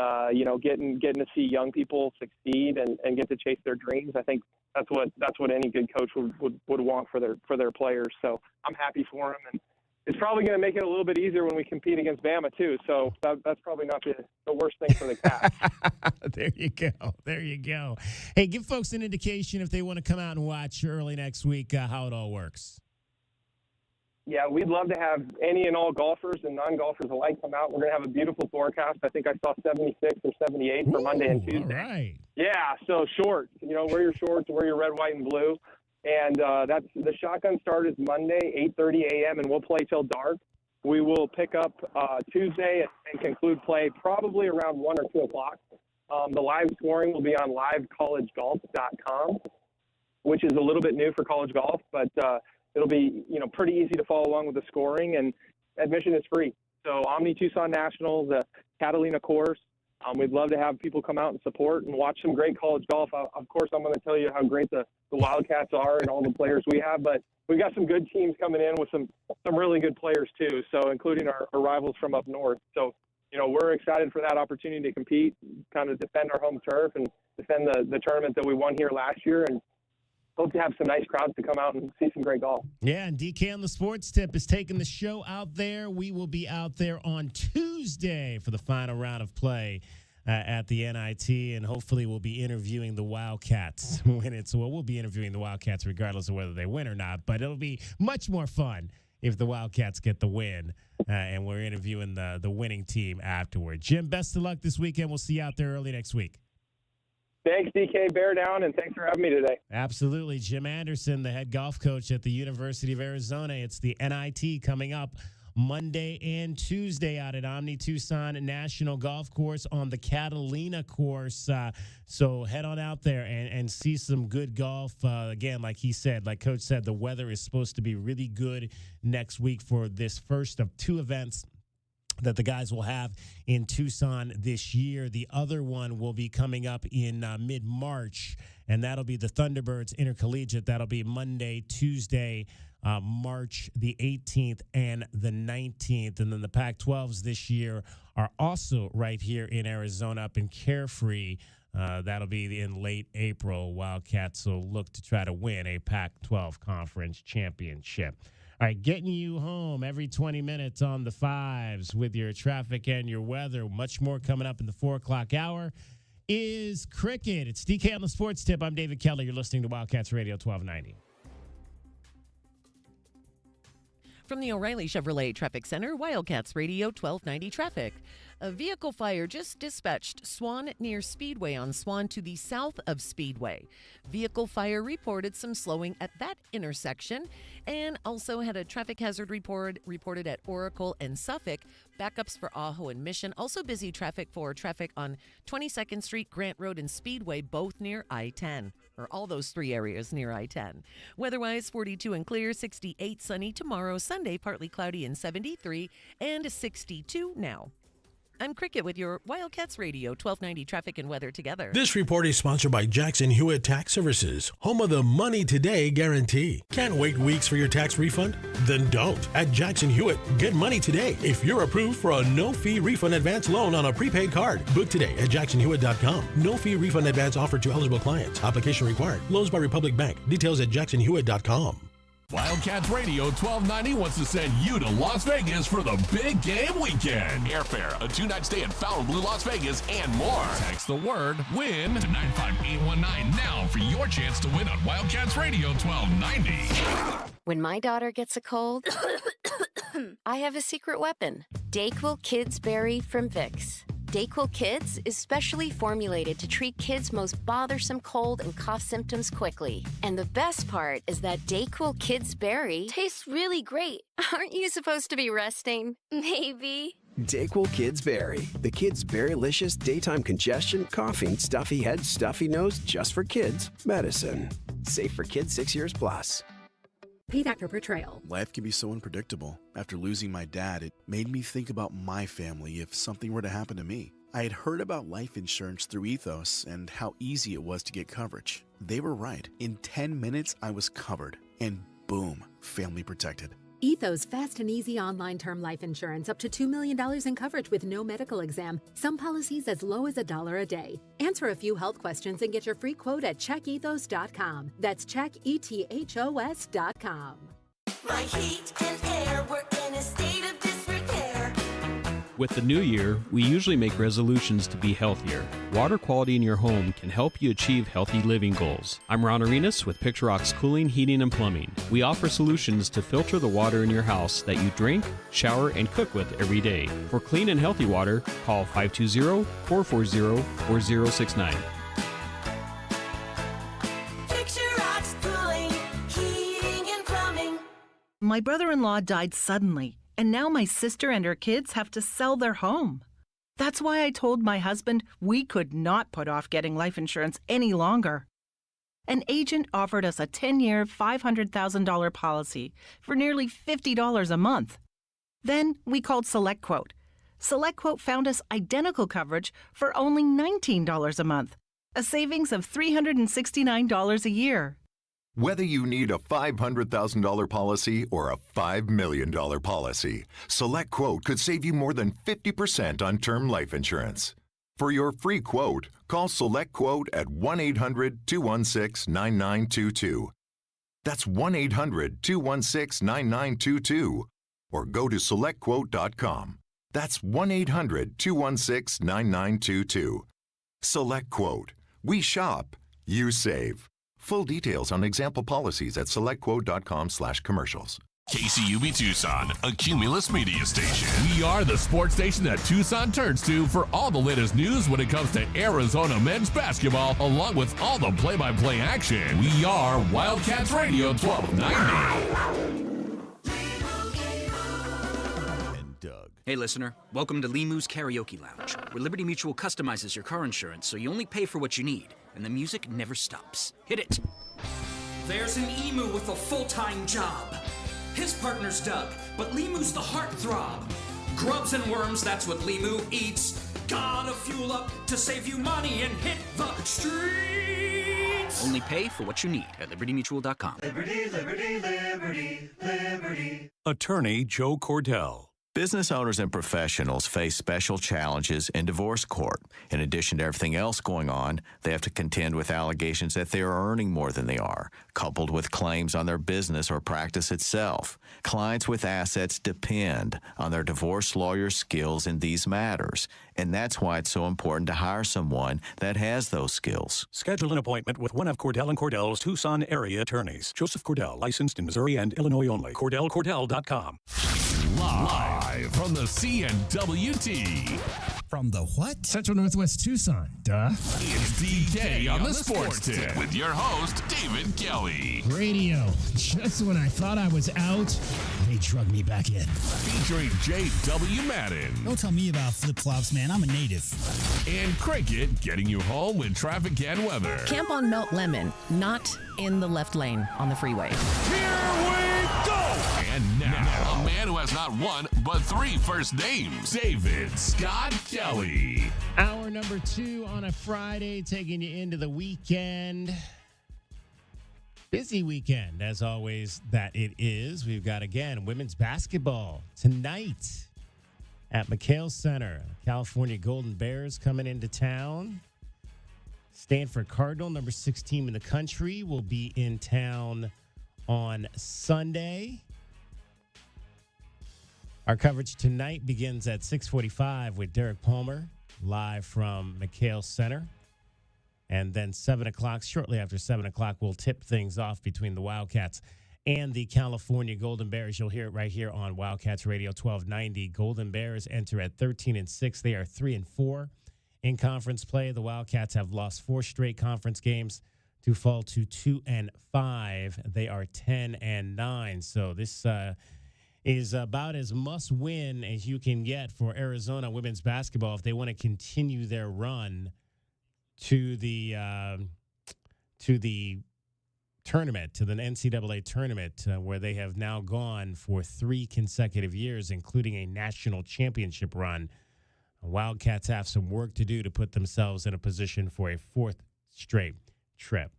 getting to see young people succeed and get to chase their dreams. I think that's what any good coach would want for their players. So I'm happy for him, and it's probably going to make it a little bit easier when we compete against Bama too. So that's probably not the worst thing for the Cats. There you go. Hey, give folks an indication if they want to come out and watch early next week, how it all works. Yeah, we'd love to have any and all golfers and non-golfers alike come out. We're going to have a beautiful forecast. I think I saw 76 or 78 for Monday and Tuesday. All right. Yeah, so shorts. Wear your shorts, wear your red, white, and blue. And that's the shotgun start is Monday, 8:30 a.m., and we'll play till dark. We will pick up Tuesday and conclude play probably around 1 or 2 o'clock. The live scoring will be on livecollegegolf.com, which is a little bit new for college golf, but it'll be pretty easy to follow along with the scoring, and admission is free. So Omni Tucson Nationals, the Catalina course. We'd love to have people come out and support and watch some great college golf. Of course, I'm going to tell you how great the Wildcats are and all the players we have, but we've got some good teams coming in with some really good players too, so including our rivals from up north. So, we're excited for that opportunity to compete, kind of defend our home turf and defend the tournament that we won here last year, and hope to have some nice crowds to come out and see some great golf. Yeah, and DK on the Sports Tip is taking the show out there. We will be out there on Tuesday for the final round of play at the N.I.T, and hopefully we'll be interviewing the Wildcats we'll be interviewing the Wildcats regardless of whether they win or not, but it'll be much more fun if the Wildcats get the win, and we're interviewing the winning team afterward. Jim, best of luck this weekend. We'll see you out there early next week. Thanks, DK. Bear down, and thanks for having me today. Absolutely. Jim Anderson, the head golf coach at the University of Arizona. It's the N.I.T coming up Monday and Tuesday out at Omni Tucson National Golf Course on the Catalina course. So head on out there and see some good golf. Again, like Coach said, the weather is supposed to be really good next week for this first of 2 events that the guys will have in Tucson this year. The other one will be coming up in mid-March, and that'll be the Thunderbirds Intercollegiate. That'll be Monday, Tuesday, March the 18th and the 19th. And then the Pac-12s this year are also right here in Arizona up in Carefree. That'll be in late April. Wildcats will look to try to win a Pac-12 conference championship. All right, getting you home every 20 minutes on the 5s with your traffic and your weather. Much more coming up in the 4 o'clock hour is cricket. It's DK on the Sports Tip. I'm David Keller. You're listening to Wildcats Radio 1290. From the O'Reilly Chevrolet Traffic Center, Wildcats Radio 1290 traffic. A vehicle fire just dispatched Swan near Speedway on Swan to the south of Speedway. Vehicle fire reported some slowing at that intersection, and also had a traffic hazard reported at Oracle and Suffolk. Backups for Ajo and Mission. Also busy traffic on 22nd Street, Grant Road, and Speedway, both near I-10. Or all those 3 areas near I-10. Weather-wise, 42 and clear, 68 sunny tomorrow, Sunday partly cloudy and 73, and 62 now. I'm Cricket with your Wildcats Radio 1290 traffic and weather together. This report is sponsored by Jackson Hewitt Tax Services, home of the Money Today guarantee. Can't wait weeks for your tax refund? Then don't. At Jackson Hewitt, get money today if you're approved for a no-fee refund advance loan on a prepaid card. Book today at jacksonhewitt.com. No-fee refund advance offered to eligible clients. Application required. Loans by Republic Bank. Details at jacksonhewitt.com. Wildcats Radio 1290 wants to send you to Las Vegas for the big game weekend. Airfare, a 2-night stay in Fontainebleau, Las Vegas, and more. Text the word WIN to 95819 now for your chance to win on Wildcats Radio 1290. When my daughter gets a cold, I have a secret weapon. DayQuil Kids Berry from Vicks. DayQuil Kids is specially formulated to treat kids' most bothersome cold and cough symptoms quickly. And the best part is that DayQuil Kids Berry tastes really great. Aren't you supposed to be resting? Maybe. DayQuil Kids Berry. The kids' berrylicious daytime congestion, coughing, stuffy head, stuffy nose, just for kids medicine. Safe for kids 6 years plus. Paid actor portrayal. Life can be so unpredictable. After losing my dad, it made me think about my family if something were to happen to me. I had heard about life insurance through Ethos and how easy it was to get coverage. They were right. In 10 minutes, I was covered. And boom, family protected. Ethos fast and easy online term life insurance up to $2 million in coverage with no medical exam. Some policies as low as $1 a day. Answer a few health questions and get your free quote at checkethos.com. That's checkethos.com. My heat and air were in a state of disrepair. With the new year, we usually make resolutions to be healthier. Water quality in your home can help you achieve healthy living goals. I'm Ron Arenas with Picturox Cooling, Heating, and Plumbing. We offer solutions to filter the water in your house that you drink, shower, and cook with every day. For clean and healthy water, call 520-440-4069. Picturox Cooling, Heating, and Plumbing. My brother-in-law died suddenly, and now my sister and her kids have to sell their home. That's why I told my husband we could not put off getting life insurance any longer. An agent offered us a 10-year, $500,000 policy for nearly $50 a month. Then we called SelectQuote. SelectQuote found us identical coverage for only $19 a month, a savings of $369 a year. Whether you need a $500,000 policy or a $5 million policy, SelectQuote could save you more than 50% on term life insurance. For your free quote, call SelectQuote at 1-800-216-9922. That's 1-800-216-9922. Or go to SelectQuote.com. That's 1-800-216-9922. SelectQuote. We shop. You save. Full details on example policies at SelectQuote.com/commercials. KCUB Tucson, a Cumulus media station. We are the sports station that Tucson turns to for all the latest news when it comes to Arizona men's basketball, along with all the play-by-play action. We are Wildcats Radio 1290. Hey, listener. Welcome to Limu's Karaoke Lounge, where Liberty Mutual customizes your car insurance so you only pay for what you need, and the music never stops. Hit it. There's an emu with a full-time job. His partner's Doug, but Limu's the heartthrob. Grubs and worms, that's what Limu eats. Gotta fuel up to save you money and hit the streets. Only pay for what you need at libertymutual.com. Liberty, liberty, liberty, liberty. Attorney Joe Cordell. Business owners and professionals face special challenges in divorce court. In addition to everything else going on, they have to contend with allegations that they are earning more than they are, coupled with claims on their business or practice itself. Clients with assets depend on their divorce lawyer's skills in these matters, and that's why it's so important to hire someone that has those skills. Schedule an appointment with one of Cordell and Cordell's Tucson area attorneys. Joseph Cordell, licensed in Missouri and Illinois only. CordellCordell.com. Live from the CNWT. From the what? Central Northwest Tucson. Duh. It's DK on the Sports Tip with your host, David Kelly. Radio. Just when I thought I was out, they drug me back in. Featuring J.W. Madden. Don't tell me about flip-flops, man. I'm a native. And Cricket, getting you home with traffic and weather. Camp on Melt Lemon, not in the left lane on the freeway. Here we go! And now, a man who has not one, but three first names, David Scott Kelly. Hour number 2 on a Friday, taking you into the weekend. Busy weekend, as always, that it is. We've got, again, women's basketball tonight at McHale Center. California Golden Bears coming into town. Stanford Cardinal, number 6 team in the country, will be in town on Sunday. Our coverage tonight begins at 6:45 with Derek Palmer, live from McHale Center. And then 7 o'clock, shortly after 7 o'clock, we'll tip things off between the Wildcats and the California Golden Bears. You'll hear it right here on Wildcats Radio 1290. Golden Bears enter at 13-6. They are 3-4 in conference play. The Wildcats have lost 4 straight conference games to fall to 2-5. They are 10-9. So this is about as must-win as you can get for Arizona women's basketball if they want to continue their run to the tournament, to the NCAA tournament, where they have now gone for 3 consecutive years, including a national championship run. Wildcats have some work to do to put themselves in a position for a 4th straight trip.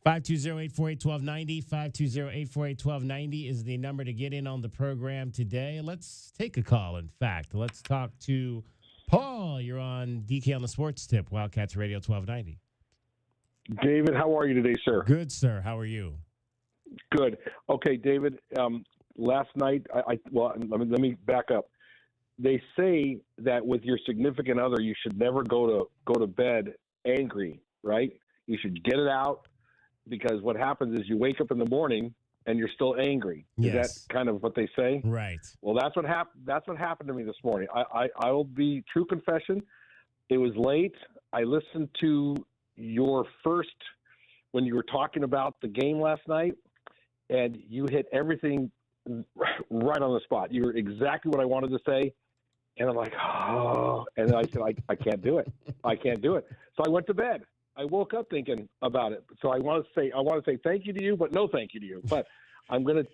520-848-1290, 520-848-1290 is the number to get in on the program today. Let's take a call, in fact. Let's talk to Paul. You're on DK on the Sports Tip, Wildcats Radio 1290. David, how are you today, sir? Good, sir. How are you? Good. Okay, David, last night, let me back up. they say that with your significant other, you should never go to bed angry, right? You should get it out, because what happens is you wake up in the morning and you're still angry. Is that kind of what they say? Right. Well, that's what happened. That's what happened to me this morning. I will be true confession. It was late. I listened to your first when you were talking about the game last night, and you hit everything right on the spot. You were exactly what I wanted to say. And I'm like, oh, and then I said, I can't do it. I can't do it. So I went to bed. I woke up thinking about it. So I want to say thank you to you, but no thank you to you. But I'm gonna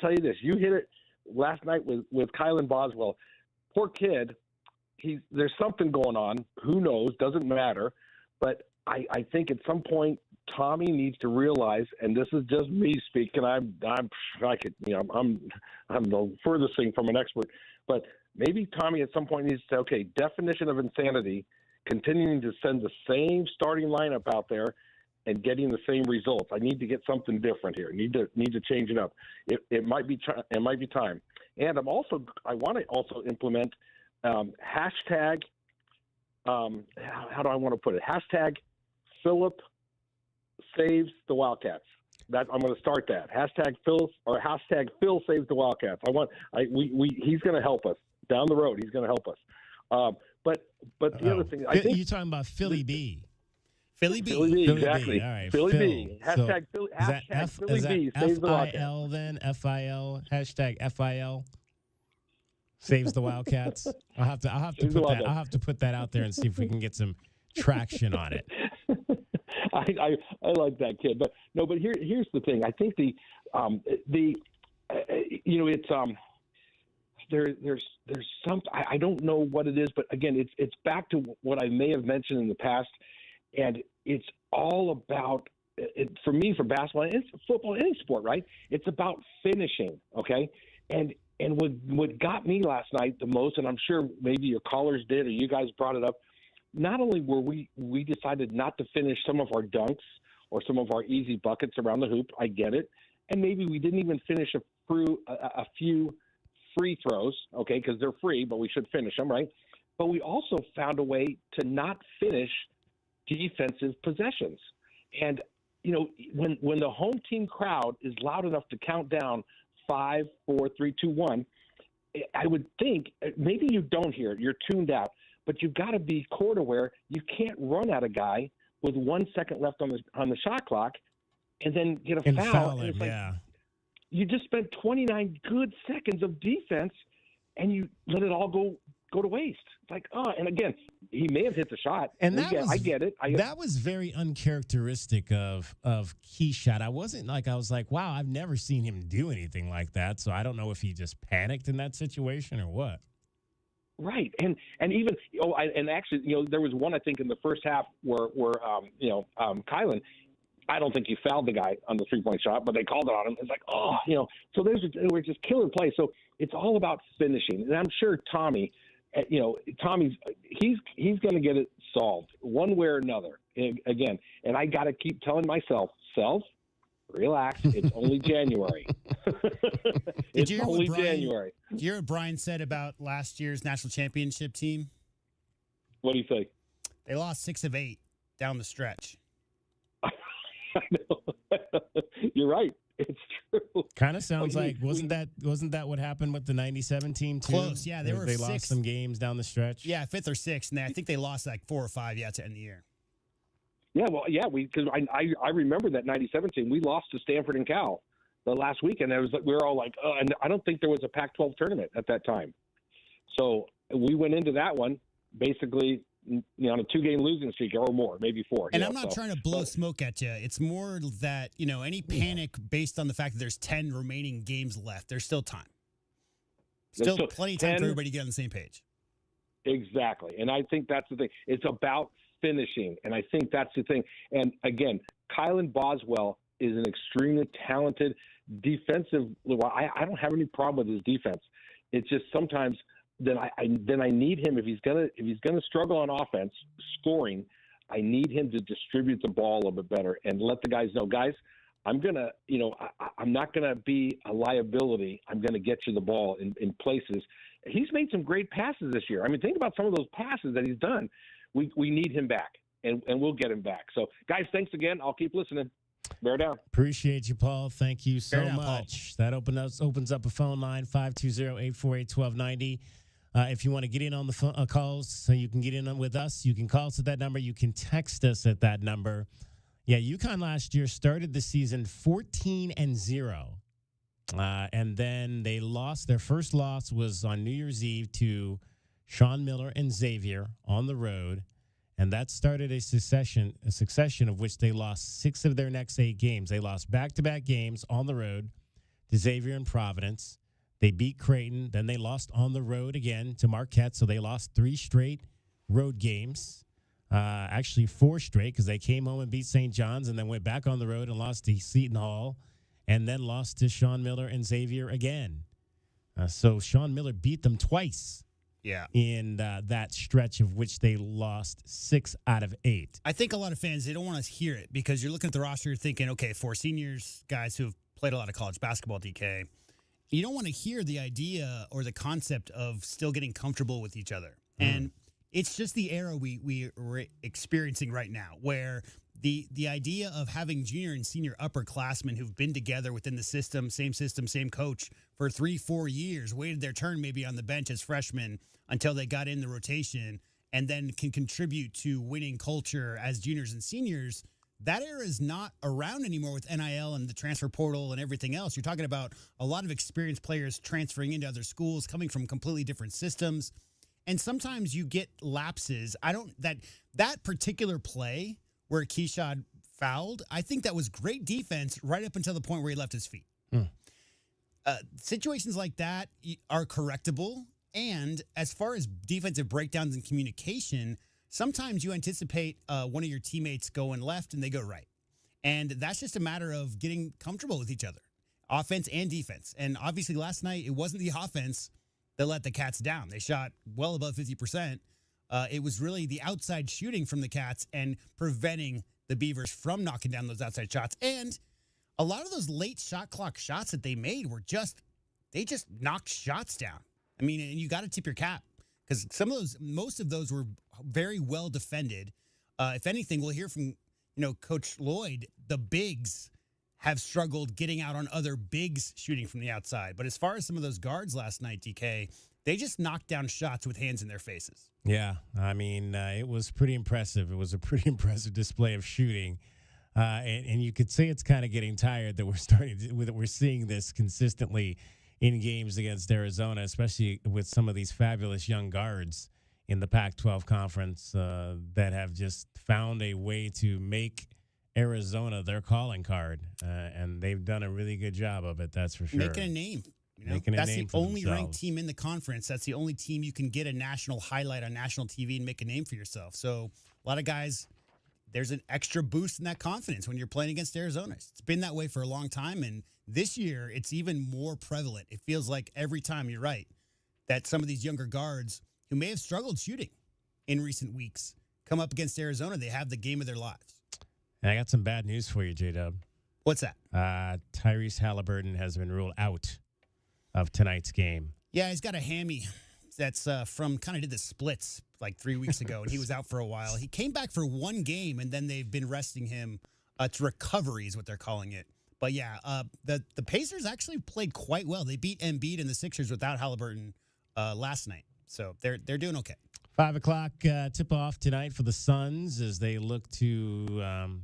tell you this. You hit it last night with Kylan Boswell. Poor kid. There's something going on. Who knows? Doesn't matter. But I think at some point Tommy needs to realize, and this is just me speaking. I'm the furthest thing from an expert, but maybe Tommy at some point needs to say, okay, definition of insanity, continuing to send the same starting lineup out there and getting the same results. I need to get something different here. Need to change it up. It might be time. And I want to also implement hashtag. How do I want to put it? Hashtag Philip saves the Wildcats. That I'm going to start that. Hashtag Phil saves the Wildcats. He's going to help us down the road. He's going to help us. But the other thing, I think you're talking about Philly B. Philly B, exactly. B. All right, Philly Phil. B. Hashtag Philly B saves the Wildcats. FIL then? FIL? Hashtag FIL saves the Wildcats. I'll have to put that out there and see if we can get some traction on it. I like that kid, but here's the thing. I think there's some, I don't know what it is, but again, it's back to what I may have mentioned in the past, and it's all about it for me, for basketball and football, any sport, right? It's about finishing, okay? And what got me last night the most, and I'm sure maybe your callers did or you guys brought it up, not only were we decided not to finish some of our dunks or some of our easy buckets around the hoop, I get it, and maybe we didn't even finish a few free throws, okay, because they're free, but we should finish them, right? But we also found a way to not finish defensive possessions. And, when the home team crowd is loud enough to count down 5, 4, 3, 2, 1, I would think maybe you don't hear it. You're tuned out. But you've got to be court aware. You can't run at a guy with 1 second left on the shot clock and then get a foul. And it's like, you just spent 29 good seconds of defense and you let it all go to waste. It's like, and again, he may have hit the shot. And I get it. That was very uncharacteristic of Keyshot. I was like, wow, I've never seen him do anything like that. So I don't know if he just panicked in that situation or what. Right, and even actually, there was one I think in the first half where Kylan, I don't think he fouled the guy on the 3-point shot, but they called it on him. It's like, so they were just killer plays. So it's all about finishing, and I'm sure Tommy's he's going to get it solved one way or another. Again, and I got to keep telling myself, relax. It's only January. It's only January. Did you hear what Brian said about last year's national championship team? What do you say? They lost 6 of 8 down the stretch. I know. You're right. It's true. Kind of sounds like wasn't that what happened with the 97 team too? Close, yeah. They lost some games down the stretch. Yeah, 5th or 6th, and I think they lost like 4 or 5 to end the year. Yeah, well, yeah, because I remember that 97 team. We lost to Stanford and Cal the last weekend. We were all like, and I don't think there was a Pac-12 tournament at that time. So we went into that one basically on a 2-game losing streak or more, maybe 4. And I'm not trying to blow smoke at you. It's more that, any panic based on the fact that there's 10 remaining games left. There's still time. Still plenty of time for everybody to get on the same page. Exactly. And I think that's the thing. It's about finishing, and I think that's the thing. And again, Kylan Boswell is an extremely talented defensive. I don't have any problem with his defense. It's just sometimes then I need him if he's gonna struggle on offense scoring. I need him to distribute the ball a little bit better and let the guys know, guys, I'm not gonna be a liability. I'm gonna get you the ball in places. he's made some great passes this year. I mean, think about some of those passes that he's done. We need him back, and we'll get him back. So, guys, thanks again. I'll keep listening. Bear down. Appreciate you, Paul. Thank you so Bear down, much. That opens up a phone line, 520-848-1290. If you want to get in on the phone, calls, so you can get in with us, you can call us at that number. You can text us at that number. Yeah, UConn last year started the season 14-0. And then they lost. Their first loss was on New Year's Eve to Sean Miller and Xavier on the road. And that started a succession of which they lost 6 of their next 8 games. They lost back-to-back games on the road to Xavier and Providence. They beat Creighton. Then they lost on the road again to Marquette. So they lost 3 straight road games. Actually 4 straight, because they came home and beat St. John's and then went back on the road and lost to Seton Hall and then lost to Sean Miller and Xavier again. So Sean Miller beat them twice. Yeah. In that stretch of which they lost 6 out of 8. I think a lot of fans, they don't want to hear it because you're looking at the roster, you're thinking, okay, 4 seniors, guys who have played a lot of college basketball, DK. You don't want to hear the idea or the concept of still getting comfortable with each other. And it's just the era we're experiencing right now, where the idea of having junior and senior upperclassmen who've been together within the system, same coach for 3-4 years, waited their turn maybe on the bench as freshmen until they got in the rotation, and then can contribute to winning culture as juniors and seniors. That era is not around anymore with NIL and the transfer portal and everything else. You're talking about a lot of experienced players transferring into other schools, coming from completely different systems. And sometimes you get lapses. That particular play where Keyshawn fouled, I think that was great defense right up until the point where he left his feet. Situations like that are correctable. And as far as defensive breakdowns and communication, sometimes you anticipate one of your teammates going left and they go right. And that's just a matter of getting comfortable with each other, offense and defense. And obviously last night, it wasn't the offense that let the Cats down. They shot well above 50%. It was really the outside shooting from the Cats and preventing the Beavers from knocking down those outside shots. And a lot of those late shot clock shots that they made were they just knocked shots down. I mean, and you got to tip your cap because most of those were very well defended. If anything, we'll hear from, Coach Lloyd, the bigs have struggled getting out on other bigs shooting from the outside. But as far as some of those guards last night, DK, they just knocked down shots with hands in their faces. Yeah, I mean, it was pretty impressive. It was a pretty impressive display of shooting. And you could say it's kind of getting tired that we're seeing this consistently in games against Arizona, especially with some of these fabulous young guards in the Pac-12 conference that have just found a way to make Arizona their calling card. And they've done a really good job of it, that's for sure. Making a name. That's the only ranked team in the conference. That's the only team you can get a national highlight on national TV and make a name for yourself. So a lot of guys, there's an extra boost in that confidence when you're playing against Arizona. It's been that way for a long time, and this year it's even more prevalent. It feels like every time, you're right, that some of these younger guards who may have struggled shooting in recent weeks come up against Arizona. They have the game of their lives. And I got some bad news for you, J-Dub. What's that? Tyrese Halliburton has been ruled out of tonight's game. Yeah, he's got a hammy that's did the splits like 3 weeks ago, and he was out for a while. He came back for one game, and then they've been resting him. It's recovery is what they're calling it. But yeah, the Pacers actually played quite well. They beat Embiid and the Sixers without Halliburton last night, so they're doing okay. 5 o'clock tip-off tonight for the Suns as they look to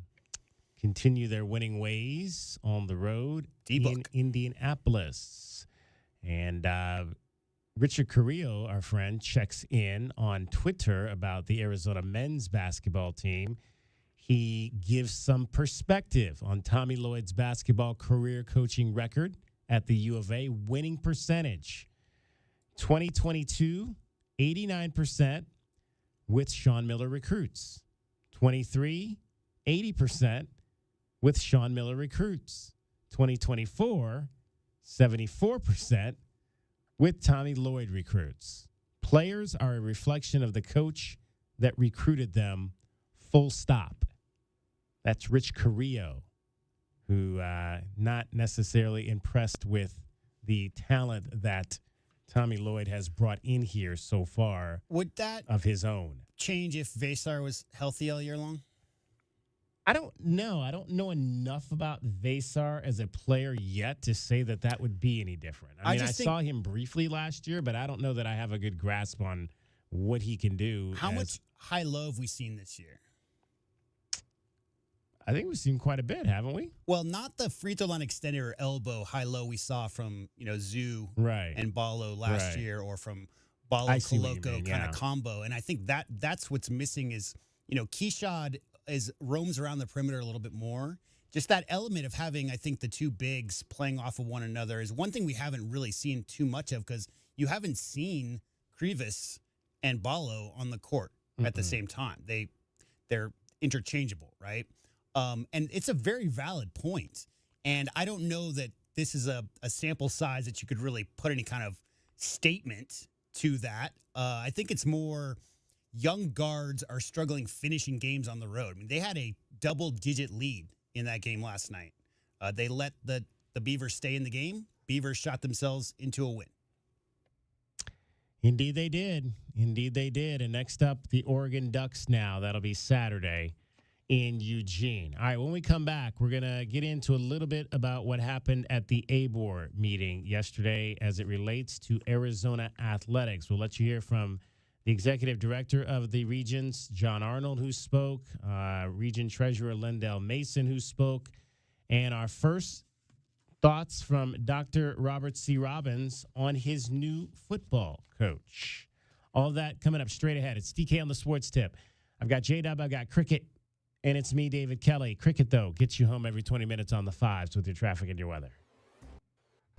continue their winning ways on the road in Indianapolis. And Richard Carrillo, our friend, checks in on Twitter about the Arizona men's basketball team. He gives some perspective on Tommy Lloyd's basketball career coaching record at the U of A winning percentage. 2022, 89% with Sean Miller recruits. 23, 80% with Sean Miller recruits. 2024, 74% with Tommy Lloyd recruits. Players are a reflection of the coach that recruited them, full stop. That's Rich Carrillo, who not necessarily impressed with the talent that Tommy Lloyd has brought in here so far. Would that of his own change if Vesar was healthy all year long? I don't know. I don't know enough about Vesar as a player yet to say that would be any different. I mean, I saw him briefly last year, but I don't know that I have a good grasp on what he can do. How much high-low have we seen this year? I think we've seen quite a bit, haven't we? Well, not the free throw line extended or elbow high-low we saw from Zoo and Ballo last year, or from Ballo Koloko kind of combo. And I think that's what's missing is Keshad roams around the perimeter a little bit more. Just that element of having, I think, the two bigs playing off of one another is one thing we haven't really seen too much of, because you haven't seen Krivas and Ballo on the court at the same time. They're interchangeable, right? And it's a very valid point. And I don't know that this is a sample size that you could really put any kind of statement to that. I think it's more young guards are struggling finishing games on the road. I mean, they had a double-digit lead in that game last night. They let the Beavers stay in the game. Beavers shot themselves into a win. Indeed they did. Indeed they did. And next up, the Oregon Ducks now. That'll be Saturday in Eugene. All right, when we come back, we're going to get into a little bit about what happened at the ABOR meeting yesterday as it relates to Arizona athletics. We'll let you hear from the executive director of the Regions, John Arnold, who spoke, Region Treasurer Lindell Mason, who spoke, and our first thoughts from Dr. Robert C. Robbins on his new football coach. All that coming up straight ahead. It's DK on the Sports Tip. I've got J-Dub, I've got Cricket, and it's me, David Kelly. Cricket, though, gets you home every 20 minutes on the fives with your traffic and your weather.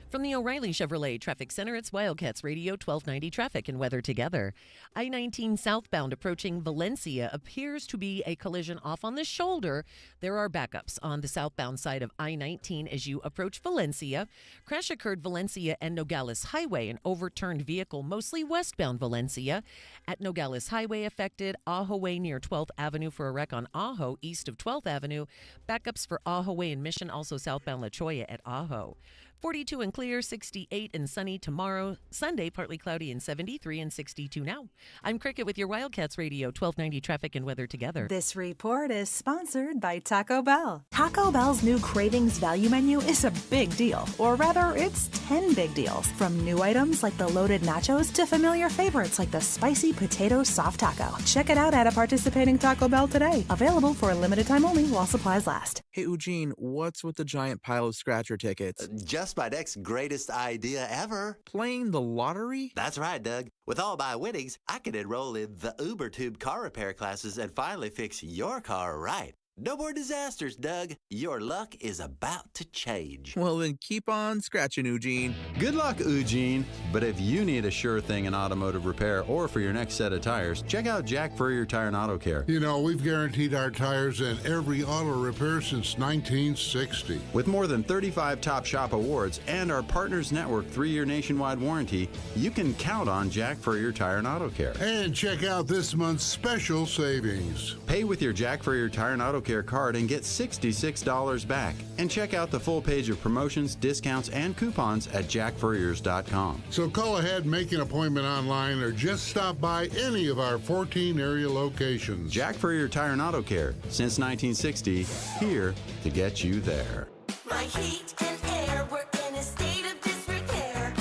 From the O'Reilly Chevrolet Traffic Center, it's Wildcats Radio 1290 traffic and weather together. I-19 southbound approaching Valencia appears to be a collision off on the shoulder. There are backups on the southbound side of I-19 as you approach Valencia. Crash occurred Valencia and Nogales Highway, an overturned vehicle, mostly westbound Valencia. At Nogales Highway affected, Ajo Way near 12th Avenue for a wreck on Ajo, east of 12th Avenue. Backups for Ajo Way and Mission, also southbound La Choya at Ajo. 42 and clear, 68 and sunny tomorrow. Sunday, partly cloudy and 73 and 62 now. I'm Cricket with your Wildcats Radio 1290 traffic and weather together. This report is sponsored by Taco Bell. Taco Bell's new Cravings Value Menu is a big deal. Or rather, it's 10 big deals. From new items like the loaded nachos to familiar favorites like the spicy potato soft taco. Check it out at a participating Taco Bell today. Available for a limited time only while supplies last. Hey, Eugene, what's with the giant pile of scratcher tickets? Just my next greatest idea ever. Playing the lottery? That's right, Doug. With all my winnings, I can enroll in the UberTube car repair classes and finally fix your car right. No more disasters, Doug. Your luck is about to change. Well, then keep on scratching, Eugene. Good luck, Eugene. But if you need a sure thing in automotive repair or for your next set of tires, check out Jack Furrier Tire and Auto Care. You know, we've guaranteed our tires in every auto repair since 1960. With more than 35 Top Shop awards and our Partners Network 3-year nationwide warranty, you can count on Jack Furrier Tire and Auto Care. And check out this month's special savings. Pay with your Jack Furrier Tire and Auto Care card and get $66 back. And check out the full page of promotions, discounts, and coupons at jackfurriers.com. So call ahead, make an appointment online, or just stop by any of our 14 area locations. Jack Furrier Tire and Auto Care, since 1960, here to get you there. My heat and air were in a state of disrepair.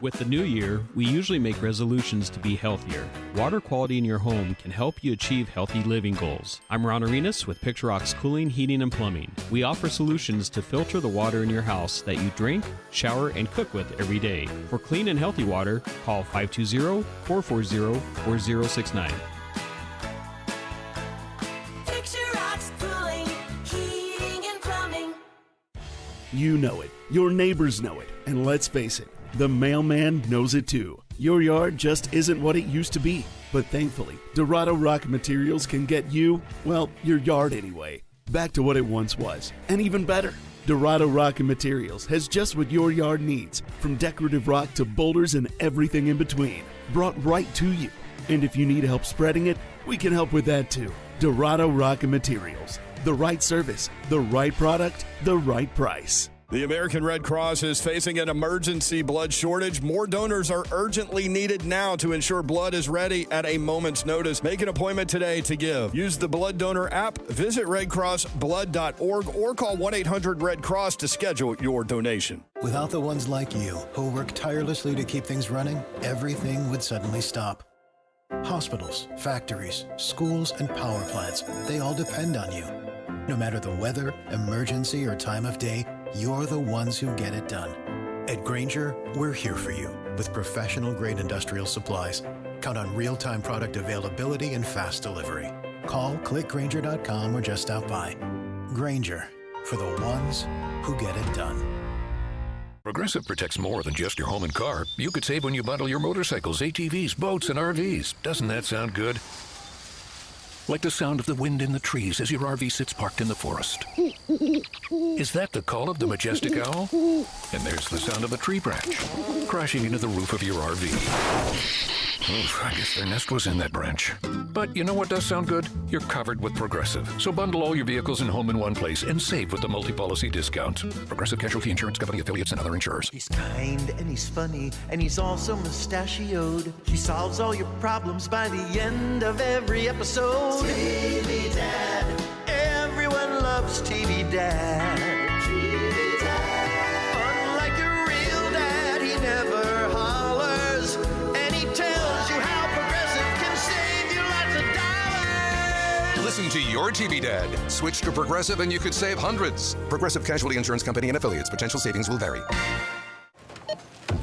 With the new year, we usually make resolutions to be healthier. Water quality in your home can help you achieve healthy living goals. I'm Ron Arenas with Picturox Cooling, Heating, and Plumbing. We offer solutions to filter the water in your house that you drink, shower, and cook with every day. For clean and healthy water, call 520-440-4069. Picturox Cooling, Heating, and Plumbing. You know it. Your neighbors know it. And let's face it, the mailman knows it too. Your yard just isn't what it used to be. But thankfully, Dorado Rock Materials can get you, well, your yard anyway, back to what it once was, and even better. Dorado Rock Materials has just what your yard needs, from decorative rock to boulders and everything in between, brought right to you. And if you need help spreading it, we can help with that too. Dorado Rock Materials. The right service, the right product, the right price. The American Red Cross is facing an emergency blood shortage. More donors are urgently needed now to ensure blood is ready at a moment's notice. Make an appointment today to give. Use the Blood Donor app, visit redcrossblood.org, or call 1-800-RED-CROSS to schedule your donation. Without the ones like you, who work tirelessly to keep things running, everything would suddenly stop. Hospitals, factories, schools, and power plants, they all depend on you. No matter the weather, emergency, or time of day, you're the ones who get it done. At Grainger, we're here for you with professional-grade industrial supplies. Count on real-time product availability and fast delivery. Call, clickgrainger.com, or just stop by. Grainger, for the ones who get it done. Progressive protects more than just your home and car. You could save when you bundle your motorcycles, ATVs, boats, and RVs. Doesn't that sound good? Like the sound of the wind in the trees as your RV sits parked in the forest. Is that the call of the majestic owl? And there's the sound of a tree branch crashing into the roof of your RV. Oof, I guess their nest was in that branch. But you know what does sound good? You're covered with Progressive. So bundle all your vehicles and home in one place and save with the multi-policy discounts. Progressive Casualty Insurance Company, affiliates, and other insurers. He's kind and he's funny and he's also mustachioed. He solves all your problems by the end of every episode. TV Dad. Everyone loves TV Dad. TV Dad. Unlike your real dad, he never hollers. And he tells you how Progressive can save you lots of dollars. Listen to your TV Dad. Switch to Progressive and you could save hundreds. Progressive Casualty Insurance Company and affiliates. Potential savings will vary.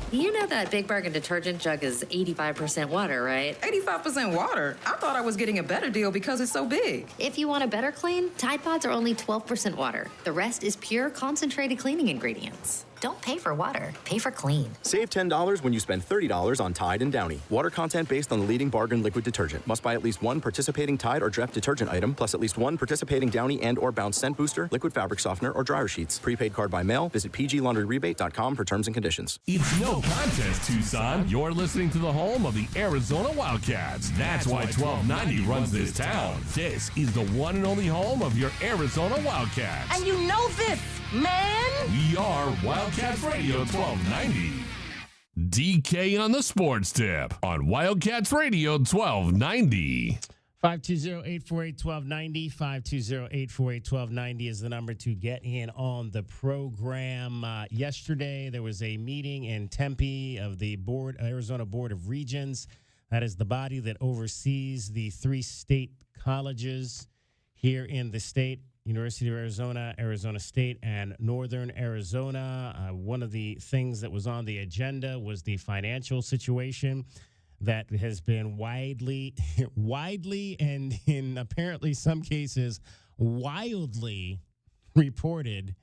You know that Big Bargain detergent jug is 85% water, right? 85% water? I thought I was getting a better deal because it's so big. If you want a better clean, Tide Pods are only 12% water. The rest is pure concentrated cleaning ingredients. Don't pay for water, pay for clean. Save $10 when you spend $30 on Tide and Downy. Water content based on the leading Bargain liquid detergent. Must buy at least one participating Tide or Dreft detergent item, plus at least one participating Downy and or Bounce scent booster, liquid fabric softener, or dryer sheets. Prepaid card by mail. Visit pglaundryrebate.com for terms and conditions. It's no contest, Tucson. You're listening to the home of the Arizona Wildcats. That's why 1290 runs this town. This is the one and only home of your Arizona Wildcats. And you know this, man. We are Wildcats Radio 1290. DK on the sports tip on Wildcats Radio 1290. 520-848-1290. 520-848-1290 is the number to get in on the program. Yesterday, there was a meeting in Tempe of the Arizona Board of Regents. That is the body that oversees the 3 state colleges here in the state. University of Arizona, Arizona State, and Northern Arizona. One of the things that was on the agenda was the financial situation that has been widely and in apparently some cases wildly reported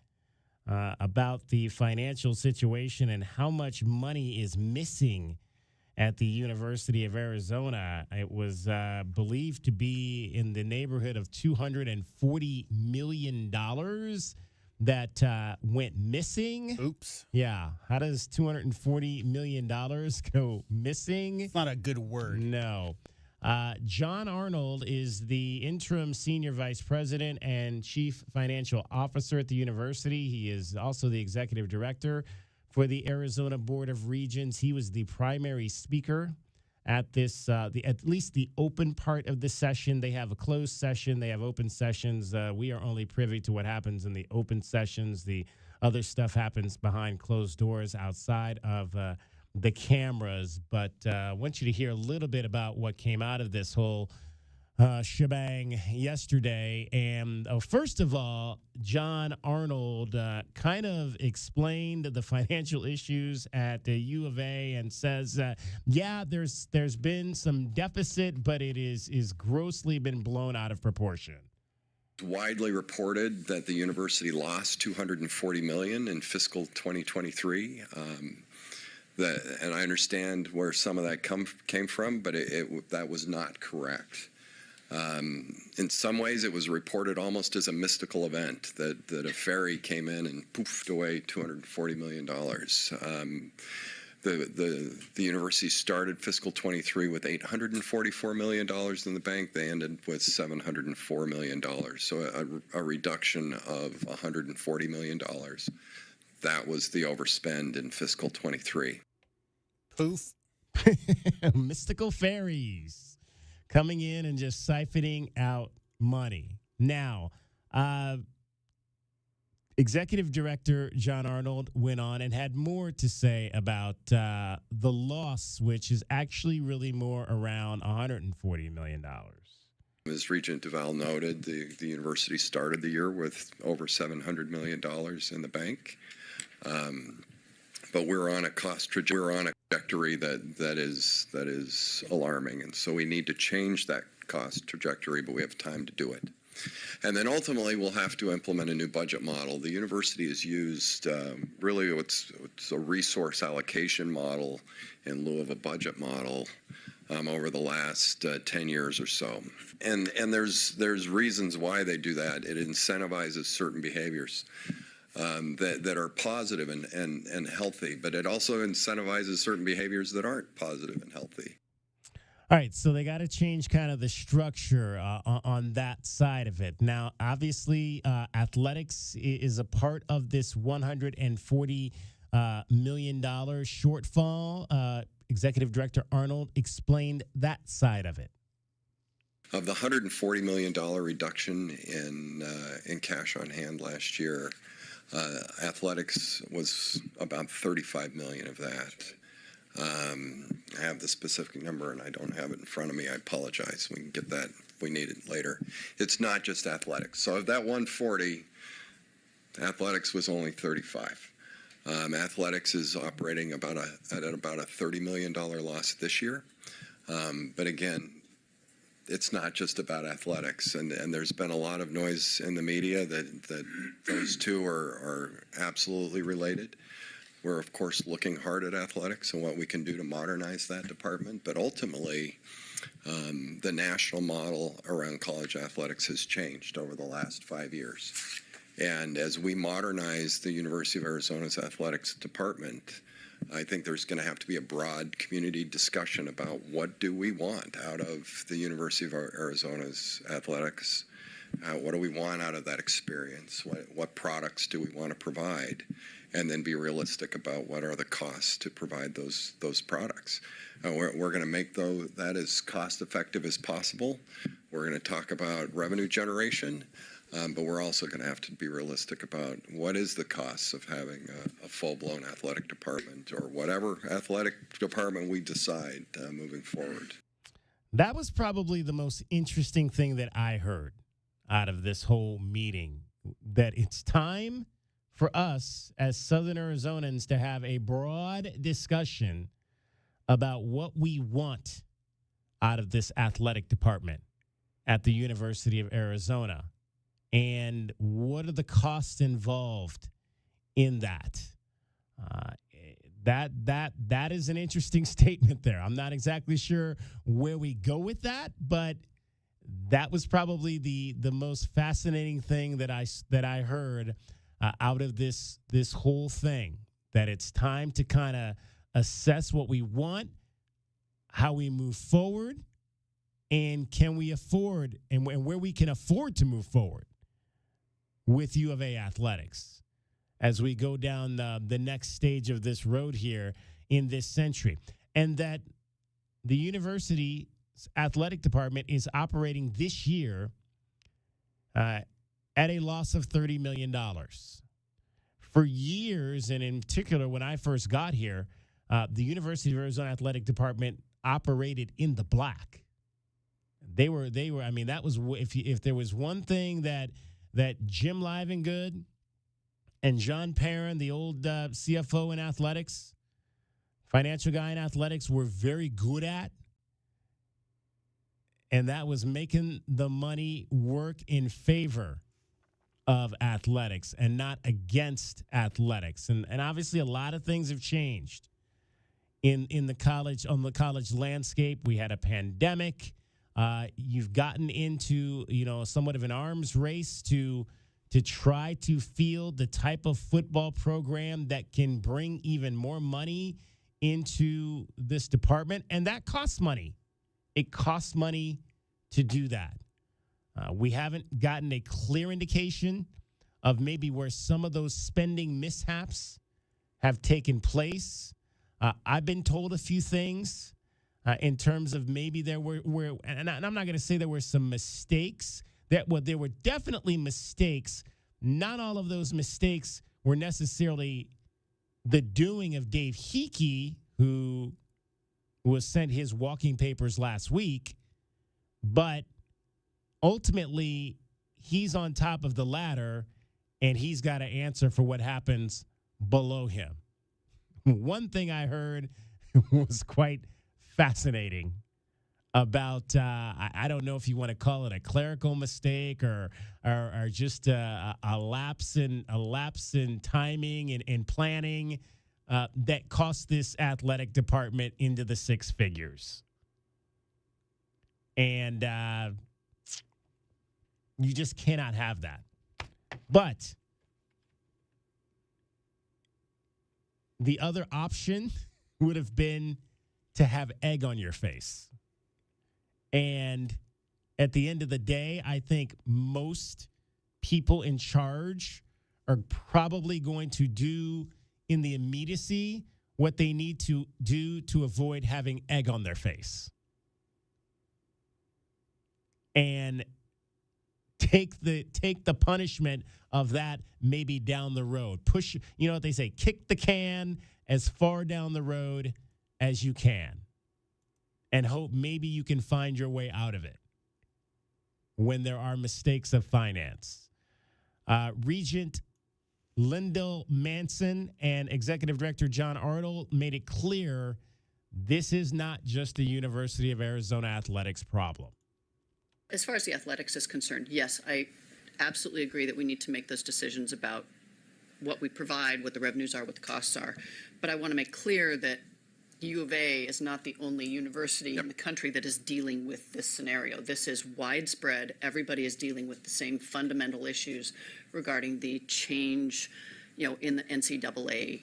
about the financial situation and how much money is missing at the University of Arizona. It was believed to be in the neighborhood of $240 million that went missing. Oops. Yeah. How does $240 million go missing? It's not a good word. No. John Arnold is the interim senior vice president and chief financial officer at the university. He is also the executive director for the Arizona Board of Regents. He was the primary speaker at this, at least the open part of the session. They have a closed session. They have open sessions. We are only privy to what happens in the open sessions. The other stuff happens behind closed doors outside of the cameras. But I want you to hear a little bit about what came out of this whole shebang yesterday. And first of all, John Arnold kind of explained the financial issues at the U of A and says, yeah, there's been some deficit, but it is grossly been blown out of proportion. It's widely reported that the university lost $240 million in fiscal 2023. And I understand where some of that came from, but that was not correct. In some ways, it was reported almost as a mystical event that a ferry came in and poofed away $240 million. The university started fiscal 23 with $844 million in the bank. They ended with $704 million, so a reduction of $140 million. that was the overspend in fiscal 23. Poof. Mystical fairies coming in and just siphoning out money. Now, Executive Director John Arnold went on and had more to say about the loss, which is actually really more around $140 million. As Regent Duval noted, the university started the year with over $700 million in the bank. But we're on a trajectory that is alarming, and so we need to change that cost trajectory, but we have time to do it. And then ultimately, we'll have to implement a new budget model. The university has used really it's a resource allocation model in lieu of a budget model over the last 10 years or so. And there's reasons why they do that. It incentivizes certain behaviors that are positive and healthy, but it also incentivizes certain behaviors that aren't positive and healthy. All right, so they got to change kind of the structure on that side of it. Now, obviously, athletics is a part of this $140 million shortfall. Executive Director Arnold explained that side of it. Of the $140 million reduction in cash on hand last year, athletics was about $35 million of that. I have the specific number and I don't have it in front of me. I apologize. We can get that if we need it later. It's not just athletics. So of that 140, athletics was only 35. Athletics is operating at about a $30 million loss this year. But again, it's not just about athletics, and there's been a lot of noise in the media that those two are absolutely related. We're, of course, looking hard at athletics and what we can do to modernize that department, but ultimately, the national model around college athletics has changed over the last 5 years. And as we modernize the University of Arizona's athletics department, I think there's going to have to be a broad community discussion about what do we want out of the University of Arizona's athletics. What do we want out of that experience? What products do we want to provide? And then be realistic about what are the costs to provide those products. We're going to make that as cost effective as possible. We're going to talk about revenue generation. But we're also going to have to be realistic about what is the cost of having a full-blown athletic department or whatever athletic department we decide moving forward. That was probably the most interesting thing that I heard out of this whole meeting, that it's time for us as Southern Arizonans to have a broad discussion about what we want out of this athletic department at the University of Arizona. And what are the costs involved in that? That is an interesting statement there. I'm not exactly sure where we go with that, but that was probably the most fascinating thing that I heard out of this whole thing. That it's time to kind of assess what we want, how we move forward, and can we afford and where we can afford to move forward with U of A athletics as we go down the next stage of this road here in this century. And that the university's athletic department is operating this year at a loss of $30 million. For years, and in particular when I first got here, the University of Arizona athletic department operated in the black. They were. I mean, that was if there was one thing that Jim Livengood and John Perrin, the old CFO in athletics, financial guy in athletics, were very good at, and that was making the money work in favor of athletics and not against athletics. And obviously a lot of things have changed on the college landscape. We had a pandemic. You've gotten into, somewhat of an arms race to try to field the type of football program that can bring even more money into this department. And that costs money. It costs money to do that. We haven't gotten a clear indication of maybe where some of those spending mishaps have taken place. I've been told a few things in terms of maybe there were and I'm not going to say there were some mistakes. There were definitely mistakes. Not all of those mistakes were necessarily the doing of Dave Hickey, who was sent his walking papers last week, but ultimately he's on top of the ladder and he's got to answer for what happens below him. One thing I heard was quite fascinating about, I don't know if you want to call it a clerical mistake or just a lapse in timing and planning that cost this athletic department into the six figures. And you just cannot have that. But the other option would have been to have egg on your face. And at the end of the day, I think most people in charge are probably going to do in the immediacy what they need to do to avoid having egg on their face. And take the punishment of that maybe down the road. Push, you know what they say, kick the can as far down the road as you can. And hope maybe you can find your way out of it when there are mistakes of finance. Regent Lyndall Manson and Executive Director John Arnold made it clear this is not just a University of Arizona athletics problem. As far as the athletics is concerned, yes, I absolutely agree that we need to make those decisions about what we provide, what the revenues are, what the costs are. But I want to make clear that U of A is not the only university in the country that is dealing with this scenario. This is widespread. Everybody is dealing with the same fundamental issues regarding the change, in the NCAA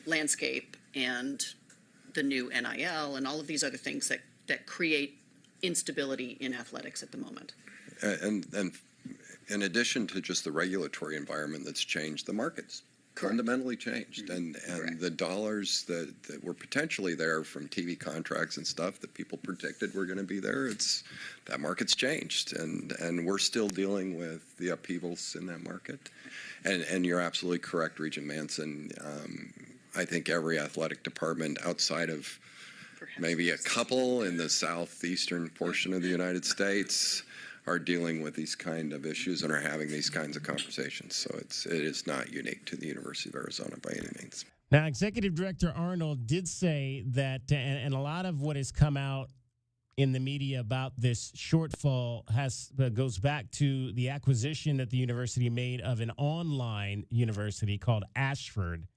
landscape and the new NIL and all of these other things that create instability in athletics at the moment. And in addition to just the regulatory environment that's changed, the markets fundamentally changed. And the dollars that were potentially there from TV contracts and stuff that people predicted were going to be there, that market's changed. And we're still dealing with the upheavals in that market. And you're absolutely correct, Regent Manson. I think every athletic department outside of maybe a couple in the southeastern portion of the United States are dealing with these kind of issues and are having these kinds of conversations. So it is not unique to the University of Arizona by any means. Now, Executive Director Arnold did say that, and a lot of what has come out in the media about this shortfall goes back to the acquisition that the university made of an online university called Ashford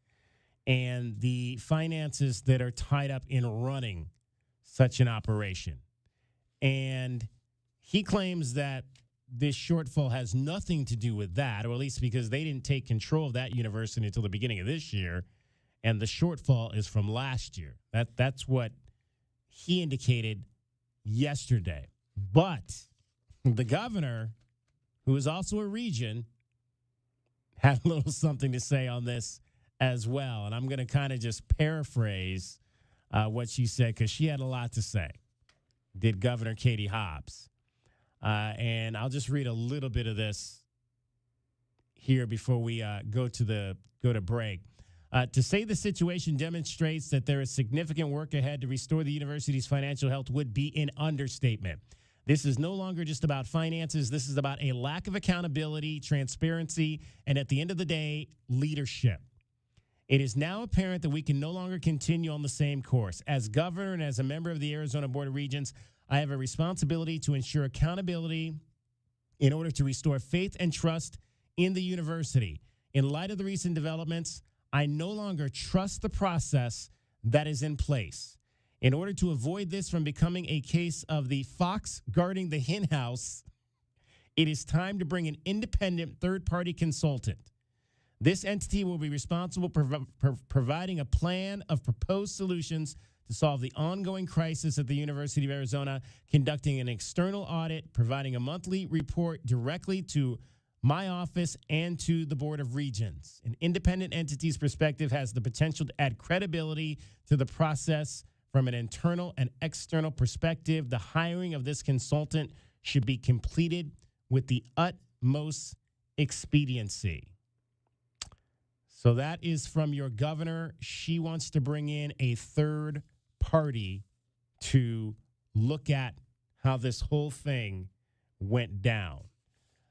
and the finances that are tied up in running such an operation. And he claims that this shortfall has nothing to do with that, or at least because they didn't take control of that university until the beginning of this year, and the shortfall is from last year. That's what he indicated yesterday. But the governor, who is also a region, had a little something to say on this as well. And I'm going to kind of just paraphrase what she said because she had a lot to say, did Governor Katie Hobbs. And I'll just read a little bit of this here before we go to break. To say the situation demonstrates that there is significant work ahead to restore the university's financial health would be an understatement. This is no longer just about finances. This is about a lack of accountability, transparency, and at the end of the day, leadership. It is now apparent that we can no longer continue on the same course. As governor and as a member of the Arizona Board of Regents, I have a responsibility to ensure accountability in order to restore faith and trust in the university. In light of the recent developments, I no longer trust the process that is in place. In order to avoid this from becoming a case of the fox guarding the hen house, it is time to bring an independent third-party consultant. This entity will be responsible for providing a plan of proposed solutions to solve the ongoing crisis at the University of Arizona, conducting an external audit, providing a monthly report directly to my office and to the Board of Regents. An independent entity's perspective has the potential to add credibility to the process from an internal and external perspective. The hiring of this consultant should be completed with the utmost expediency. So that is from your governor. She wants to bring in a third party to look at how this whole thing went down.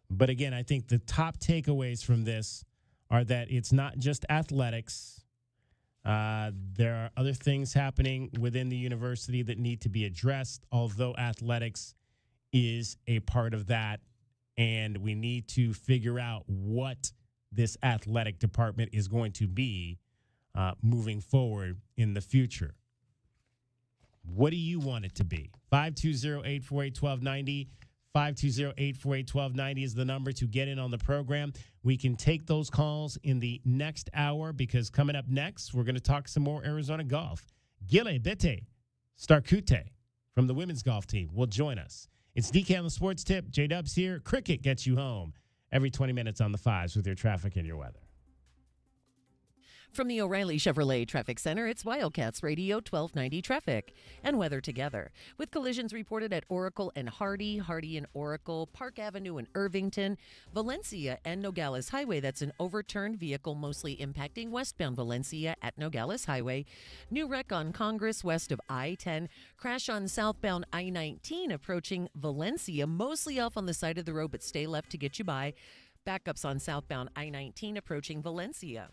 But again, I think the top takeaways from this are that it's not just athletics. There are other things happening within the university that need to be addressed, although athletics is a part of that. And we need to figure out what this athletic department is going to be moving forward in the future. What do you want it to be? 520-848-1290. 520-848-1290 is the number to get in on the program. We can take those calls in the next hour because coming up next, we're going to talk some more Arizona golf. Gile Starkute from the women's golf team will join us. It's DK on the Sports Tip. J-Dubs here. Cricket gets you home every 20 minutes on the fives with your traffic and your weather. From the O'Reilly Chevrolet Traffic Center, it's Wildcats Radio 1290 traffic and weather together. With collisions reported at Oracle and Hardy and Oracle, Park Avenue and Irvington, Valencia and Nogales Highway. That's an overturned vehicle mostly impacting westbound Valencia at Nogales Highway. New wreck on Congress west of I-10. Crash on southbound I-19 approaching Valencia, mostly off on the side of the road, but stay left to get you by. Backups on southbound I-19 approaching Valencia.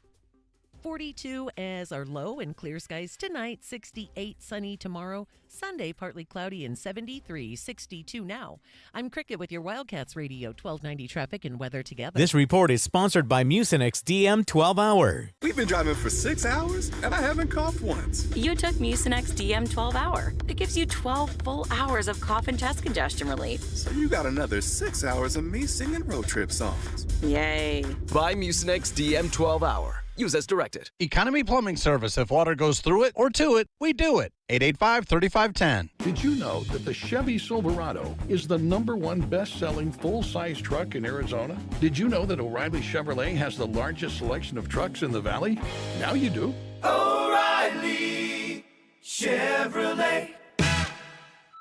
42 as our low and clear skies tonight, 68 sunny tomorrow, Sunday partly cloudy and 73, 62 now. I'm Cricket with your Wildcats Radio 1290 traffic and weather together. This report is sponsored by Mucinex DM 12 Hour. We've been driving for 6 hours and I haven't coughed once. You took Mucinex DM 12 Hour. It gives you 12 full hours of cough and chest congestion relief. So you got another 6 hours of me singing road trip songs. Yay. Buy Mucinex DM 12 Hour. Use as directed. Economy Plumbing Service. If water goes through it or to it, we do it. 885-3510. Did you know that the Chevy Silverado is the #1 best-selling full-size truck in Arizona? Did you know that O'Reilly Chevrolet has the largest selection of trucks in the valley? Now you do. O'Reilly Chevrolet.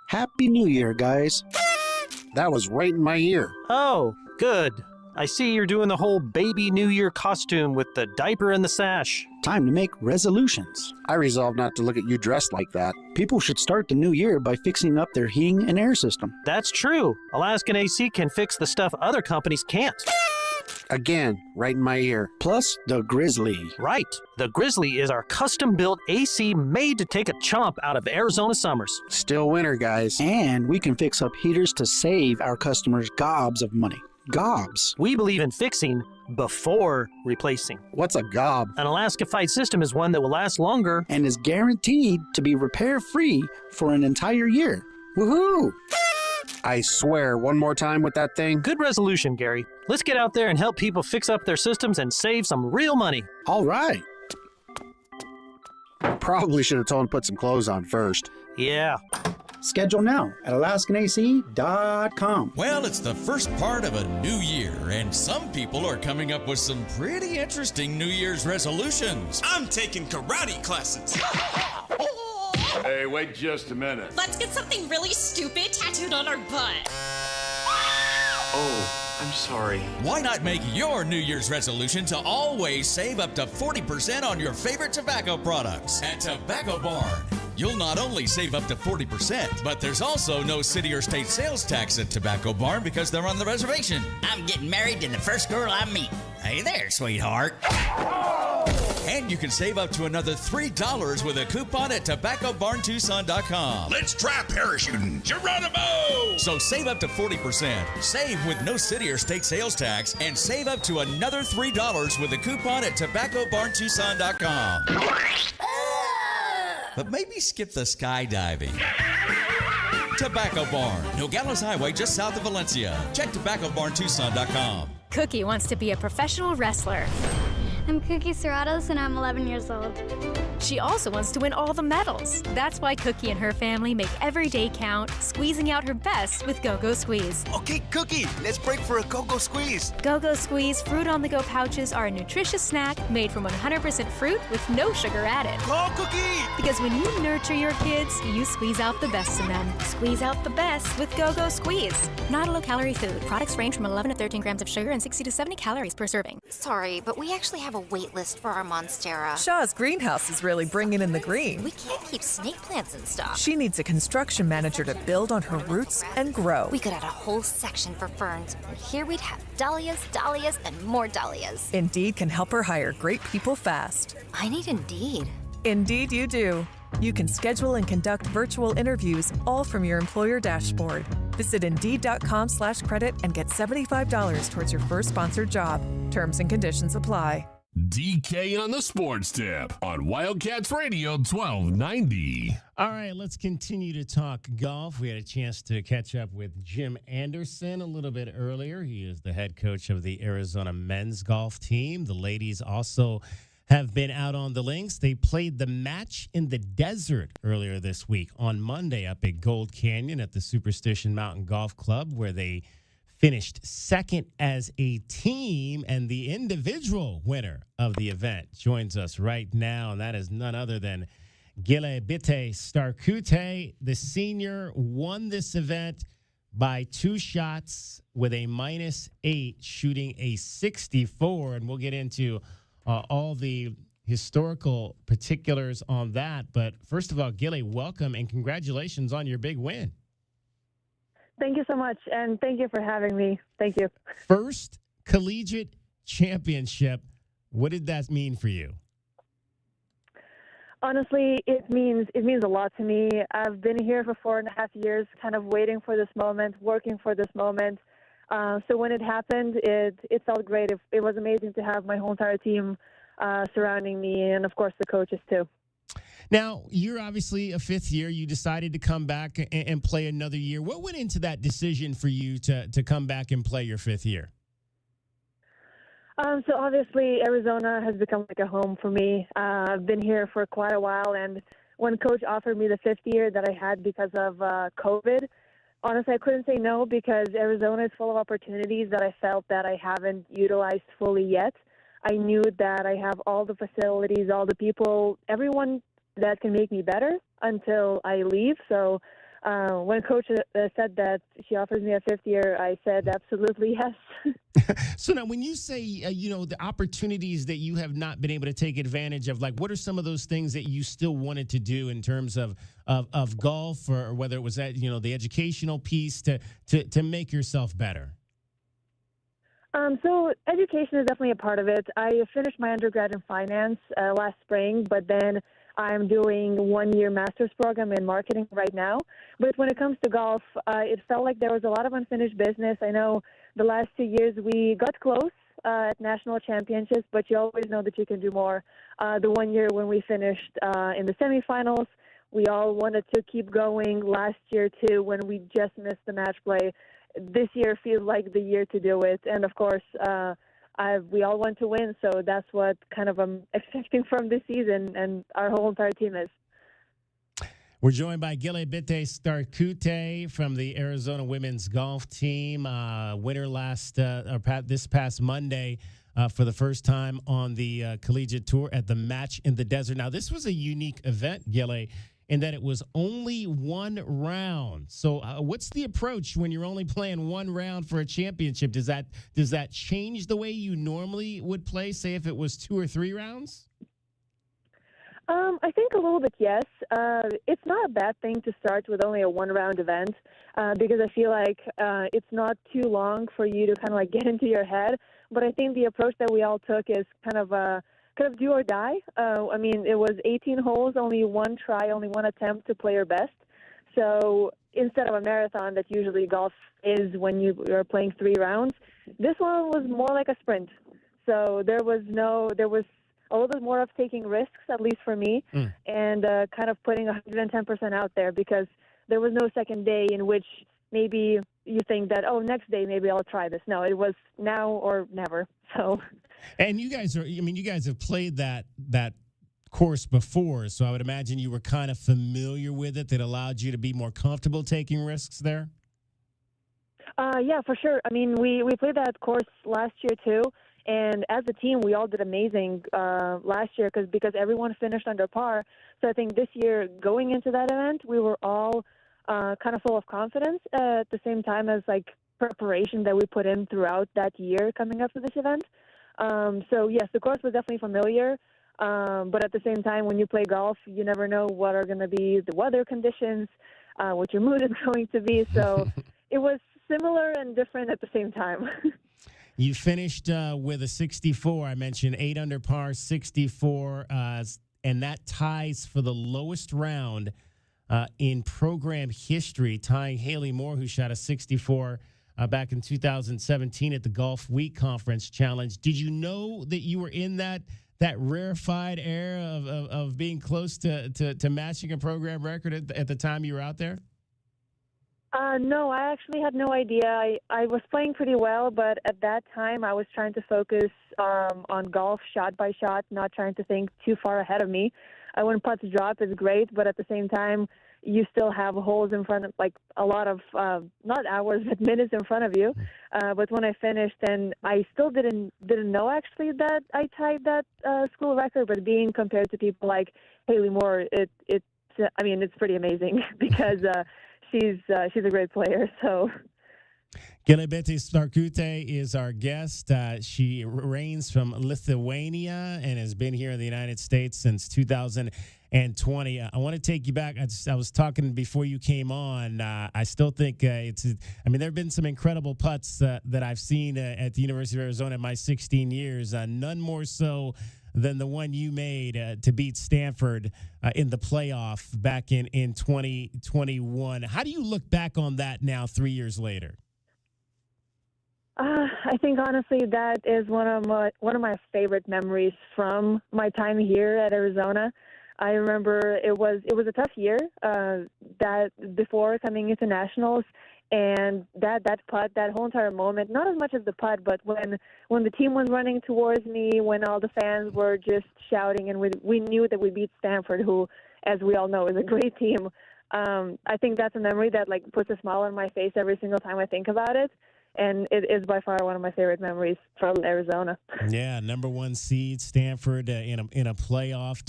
Happy New Year, guys. That was right in my ear. Oh, good. I see you're doing the whole baby New Year costume with the diaper and the sash. Time to make resolutions. I resolved not to look at you dressed like that. People should start the new year by fixing up their heating and air system. That's true. Alaskan AC can fix the stuff other companies can't. Again, right in my ear. Plus, the Grizzly. Right. The Grizzly is our custom-built AC made to take a chomp out of Arizona summers. Still winter, guys. And we can fix up heaters to save our customers gobs of money. Gobs. We believe in fixing before replacing. What's a gob? An Alaska-fied system is one that will last longer and is guaranteed to be repair-free for an entire year. Woohoo! I swear, one more time with that thing. Good resolution, Gary. Let's get out there and help people fix up their systems and save some real money. All right. Probably should have told him to put some clothes on first. Yeah. Schedule now at AlaskanAC.com. Well, it's the first part of a new year, and some people are coming up with some pretty interesting New Year's resolutions. I'm taking karate classes. Hey, wait just a minute. Let's get something really stupid tattooed on our butt. Oh, I'm sorry. Why not make your New Year's resolution to always save up to 40% on your favorite tobacco products at Tobacco Barn? You'll not only save up to 40%, but there's also no city or state sales tax at Tobacco Barn because they're on the reservation. I'm getting married to the first girl I meet. Hey there, sweetheart. And you can save up to another $3 with a coupon at tobaccobarntucson.com. Let's try parachuting. Geronimo! So save up to 40%, save with no city or state sales tax, and save up to another $3 with a coupon at tobaccobarntucson.com. But maybe skip the skydiving. Tobacco Barn, Nogales Highway, just south of Valencia. Check tobaccobarntucson.com. Cookie wants to be a professional wrestler. I'm Cookie Serratos and I'm 11 years old. She also wants to win all the medals. That's why Cookie and her family make every day count, squeezing out her best with Go-Go Squeeze. Okay, Cookie, let's break for a Go-Go Squeeze. Go-Go Squeeze fruit on the go pouches are a nutritious snack made from 100% fruit with no sugar added. Go, Cookie! Because when you nurture your kids, you squeeze out the best in them. Squeeze out the best with Go-Go Squeeze. Not a low-calorie food. Products range from 11 to 13 grams of sugar and 60 to 70 calories per serving. Sorry, but we actually have a wait list for our Monstera. Shaw's greenhouse is really bringing in the green. We can't keep snake plants in stock. She needs a construction manager to build on her roots and grow. We could add a whole section for ferns. And here we'd have dahlias, dahlias, and more dahlias. Indeed can help her hire great people fast. I need Indeed. Indeed you do. You can schedule and conduct virtual interviews all from your employer dashboard. Visit Indeed.com/credit and get $75 towards your first sponsored job. Terms and conditions apply. DK on the Sports Tip on Wildcats Radio 1290. All right, let's continue to talk golf. We had a chance to catch up with Jim Anderson a little bit earlier. He is the head coach of the Arizona men's golf team. The ladies also have been out on the links. They played the match in the desert earlier this week on Monday up at Gold Canyon at the Superstition Mountain Golf Club, where they finished second as a team, and the individual winner of the event joins us right now, and that is none other than Gile Starkute. The senior won this event by 2 shots with a -8, shooting a 64, and we'll get into all the historical particulars on that. But first of all, Gile, welcome and congratulations on your big win. Thank you so much, and thank you for having me. Thank you. First collegiate championship. What did that mean for you? Honestly, it means a lot to me. I've been here for 4.5 years, kind of waiting for this moment, working for this moment. So when it happened, it felt great. It was amazing to have my whole entire team surrounding me, and of course the coaches too. Now, you're obviously a fifth year. You decided to come back and play another year. What went into that decision for you to come back and play your fifth year? So obviously, Arizona has become like a home for me. I've been here for quite a while, and when Coach offered me the fifth year that I had because of COVID, honestly, I couldn't say no because Arizona is full of opportunities that I felt that I haven't utilized fully yet. I knew that I have all the facilities, all the people, everyone that can make me better until I leave. So when Coach said that she offers me a fifth year, I said absolutely yes. So now when you say, the opportunities that you have not been able to take advantage of, like what are some of those things that you still wanted to do in terms of golf or whether it was that, the educational piece to make yourself better? So education is definitely a part of it. I finished my undergrad in finance last spring, but then I'm doing 1-year master's program in marketing right now. But when it comes to golf, it felt like there was a lot of unfinished business. I know the last 2 years we got close at national championships, but you always know that you can do more. The 1 year when we finished in the semifinals, we all wanted to keep going. Last year, too, when we just missed the match play. This year feels like the year to do it. And, of course, we all want to win, so that's what kind of I'm expecting from this season, and our whole entire team is. We're joined by Gile Starkute from the Arizona women's golf team, winner this past Monday for the first time on the collegiate tour at the Match in the Desert. Now, this was a unique event, Gile, in that it was only 1 round. So what's the approach when you're only playing 1 round for a championship? Does that change the way you normally would play, say if it was 2 or 3 rounds? I think a little bit, yes. It's not a bad thing to start with only a 1-round event because I feel like it's not too long for you to kind of like get into your head. But I think the approach that we all took is kind of do or die. I mean, it was 18 holes, only 1 try, only 1 attempt to play your best. So instead of a marathon that usually golf is when you are playing 3 rounds, this one was more like a sprint. So there was a little bit more of taking risks, at least for me, and kind of putting 110% out there because there was no second day in which maybe you think that, next day maybe I'll try this. No, it was now or never. So, and you guys have played that course before, so I would imagine you were kind of familiar with it that allowed you to be more comfortable taking risks there? Yeah, for sure. I mean, we played that course last year too, and as a team, we all did amazing last year because everyone finished under par. So I think this year, going into that event, we were all kind of full of confidence at the same time as like preparation that we put in throughout that year coming up to this event. So yes, the course was definitely familiar. But at the same time, when you play golf, you never know what are going to be the weather conditions, what your mood is going to be. So it was similar and different at the same time. You finished with a 64. I mentioned 8 under par, 64, and that ties for the lowest round in program history, tying Haley Moore, who shot a 64 back in 2017 at the Golf Week Conference Challenge. Did you know that you were in that rarefied era of being close to matching a program record at the time you were out there? No, I actually had no idea. I was playing pretty well, but at that time I was trying to focus on golf shot by shot, not trying to think too far ahead of me. When putts drop is great, but at the same time, you still have holes in front of, like a lot of, not hours, but minutes in front of you. But when I finished, and I still didn't know actually that I tied that school record, but being compared to people like Haley Moore, it's pretty amazing because she's a great player. So. Gile Starkute is our guest. She reigns from Lithuania and has been here in the United States since 2020. I want to take you back. I was talking before you came on. I still think there have been some incredible putts that I've seen at the University of Arizona in my 16 years. None more so than the one you made to beat Stanford in the playoff back in 2021. How do you look back on that now, 3 years later? I think honestly that is one of my favorite memories from my time here at Arizona. I remember it was a tough year that before coming into nationals, and that putt, that whole entire moment, not as much as the putt, but when the team was running towards me, when all the fans were just shouting, and we knew that we beat Stanford, who, as we all know, is a great team. I think that's a memory that like puts a smile on my face every single time I think about it. And it is by far one of my favorite memories from Arizona. Yeah, number 1 seed, Stanford in a playoff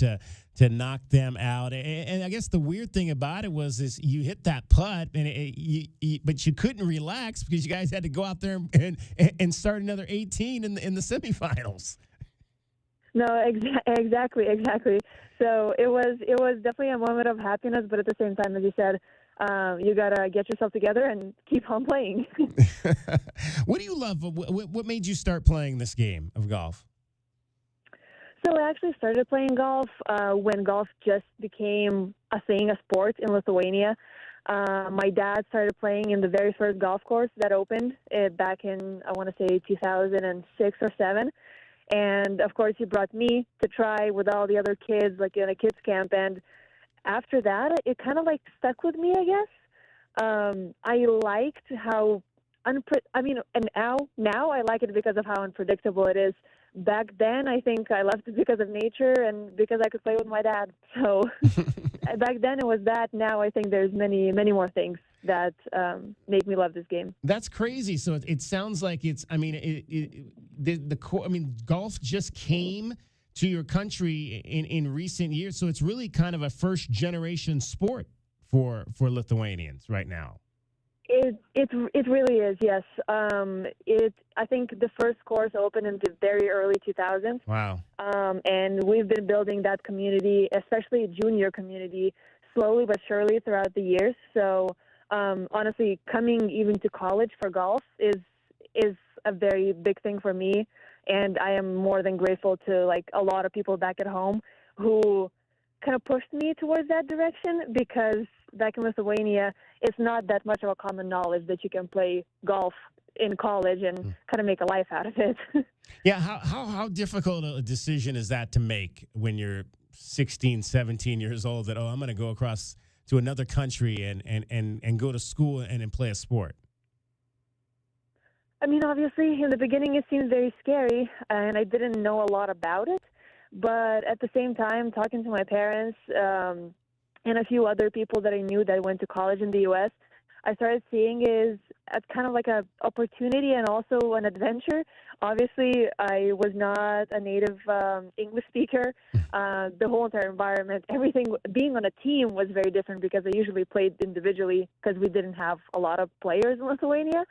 to knock them out. And I guess the weird thing about it is you hit that putt, but you couldn't relax because you guys had to go out there and start another 18 in the semifinals. No, exactly. So it was definitely a moment of happiness, but at the same time, as you said, you gotta get yourself together and keep on playing. What do you love? What made you start playing this game of golf? So I actually started playing golf when golf just became a thing, a sport in Lithuania. My dad started playing in the very first golf course that opened back in, I want to say, 2006 or 7. And of course, he brought me to try with all the other kids, like in a kids camp. And after that, it kind of like stuck with me, I guess. I liked how and now I like it because of how unpredictable it is. Back then, I think I left it because of nature and because I could play with my dad. So back then it was that. Now I think there's many, many more things that make me love this game. That's crazy. So it sounds like it's. Golf just came to your country in recent years, so it's really kind of a first generation sport for Lithuanians right now. It really is, yes. I think the first course opened in the very early 2000s. Wow. And we've been building that community, especially junior community, slowly but surely throughout the years. So honestly, coming even to college for golf is a very big thing for me. And I am more than grateful to like a lot of people back at home who kind of pushed me towards that direction, because back in Lithuania, it's not that much of a common knowledge that you can play golf in college and kind of make a life out of it. Yeah, how difficult a decision is that to make when you're 16, 17 years old that, I'm going to go across to another country and go to school and play a sport? I mean, obviously, in the beginning, it seemed very scary, and I didn't know a lot about it. But at the same time, talking to my parents and a few other people that I knew that went to college in the U.S., I started seeing is as kind of like a opportunity and also an adventure. Obviously, I was not a native English speaker. The whole entire environment, everything, being on a team was very different because I usually played individually because we didn't have a lot of players in Lithuania.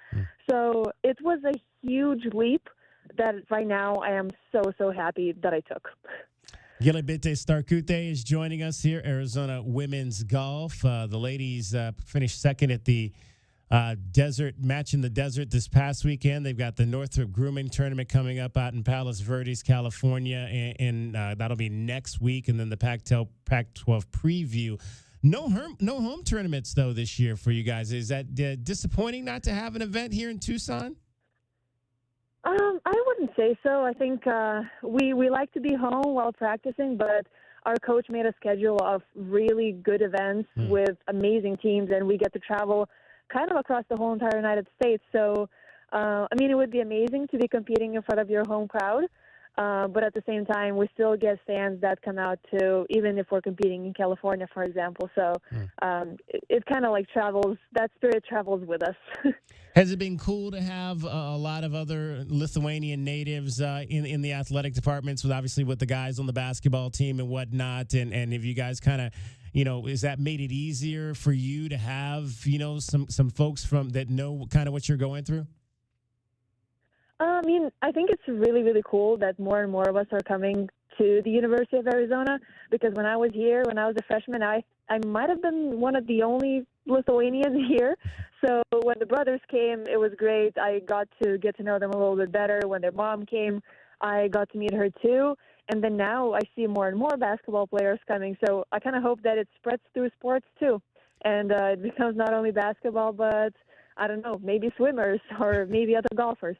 So it was a huge leap that right now I am so happy that I took. Gile Starkute is joining us here, Arizona Women's Golf. The ladies finished second at the desert match in the desert this past weekend. They've got the Northrop Grooming Tournament coming up out in Palos Verdes, California, and that'll be next week. And then the Pac-12 preview. No home tournaments, though, this year for you guys. Is that disappointing not to have an event here in Tucson? I wouldn't say so. I think we like to be home while practicing, but our coach made a schedule of really good events with amazing teams, and we get to travel kind of across the whole entire United States. So, I mean, it would be amazing to be competing in front of your home crowd, but at the same time, we still get fans that come out to, even if we're competing in California, for example. So it kind of like travels, that spirit travels with us. Has it been cool to have a lot of other Lithuanian natives in the athletic departments, with the guys on the basketball team and whatnot? And have you guys kind of, is that made it easier for you to have, some folks that know kind of what you're going through? I mean, I think it's really cool that more and more of us are coming to the University of Arizona, because when I was here, when I was a freshman, I might have been one of the only Lithuanians here. So when the brothers came, it was great. I got to get to know them a little bit better. When their mom came, I got to meet her too. And then now I see more and more basketball players coming. So I kind of hope that it spreads through sports too. And it becomes not only basketball, but I don't know, maybe swimmers or maybe other golfers.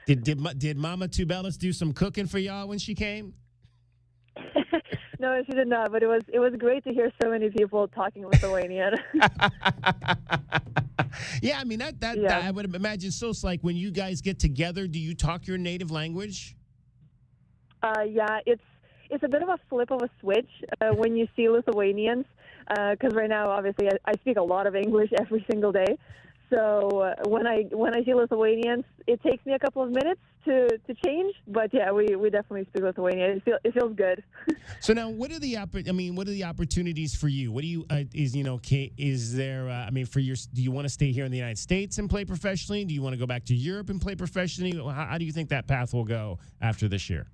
Did Mama Tubelis do some cooking for y'all when she came? No, she did not, but it was great to hear so many people talking Lithuanian. Yeah, I mean, that I would imagine. So it's like when you guys get together, do you talk your native language? Yeah, it's a bit of a flip of a switch when you see Lithuanians, because right now, obviously, I speak a lot of English every single day. So when I see Lithuanians, it takes me a couple of minutes to change. But yeah, we definitely speak Lithuanian. It feels good. So now, what are the opportunities for you? What do you is there? For do you want to stay here in the United States and play professionally? Do you want to go back to Europe and play professionally? How do you think that path will go after this year?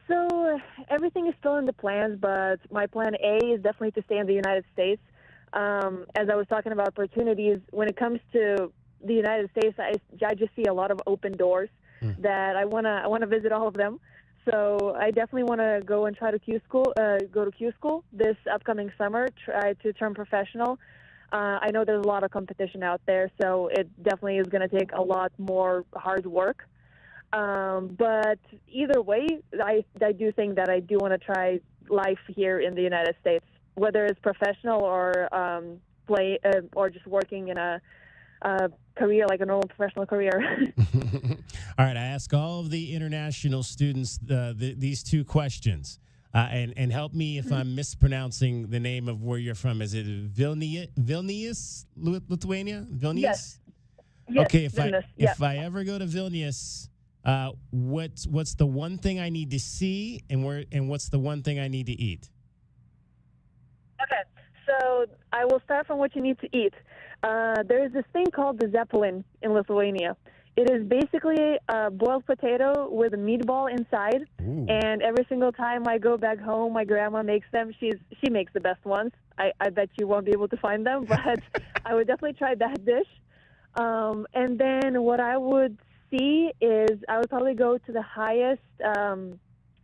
So everything is still in the plans, but my plan A is definitely to stay in the United States. As I was talking about opportunities, when it comes to the United States, I just see a lot of open doors that I wanna visit all of them. So I definitely want to go and try to go to Q school this upcoming summer. Try to turn professional. I know there's a lot of competition out there, so it definitely is going to take a lot more hard work. But either way, I do think that I do want to try life here in the United States, whether it's professional or play or just working in a career, like a normal professional career. All right, I ask all of the international students these two questions, and help me if I'm mispronouncing the name of where you're from. Is it Vilnius, Lithuania? Vilnius? Yes. Okay, Vilnius, if I ever go to Vilnius, what's the one thing I need to see, and what's the one thing I need to eat? Okay, so I will start from what you need to eat. There is this thing called the Zeppelin in Lithuania. It is basically a boiled potato with a meatball inside. Ooh. And every single time I go back home, my grandma makes them. She makes the best ones. I bet you won't be able to find them, but I would definitely try that dish. And then what I would see is I would probably go to the highest kind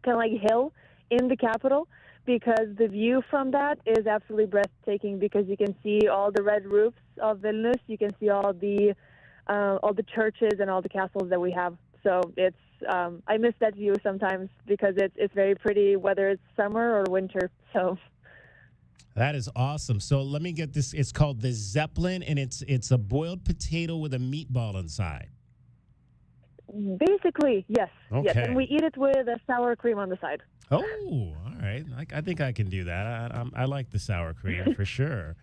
of like hill in the capital, because the view from that is absolutely breathtaking, because you can see all the red roofs of Vilnius. You can see all the churches and all the castles that we have. So it's I miss that view sometimes because it's very pretty, whether it's summer or winter. So that is awesome. So let me get this. It's called the Zeppelin, and it's a boiled potato with a meatball inside. Basically, yes. Yes, Okay. and we eat it with a sour cream on the side. Oh, all right. I think I can do that. I like the sour cream for sure.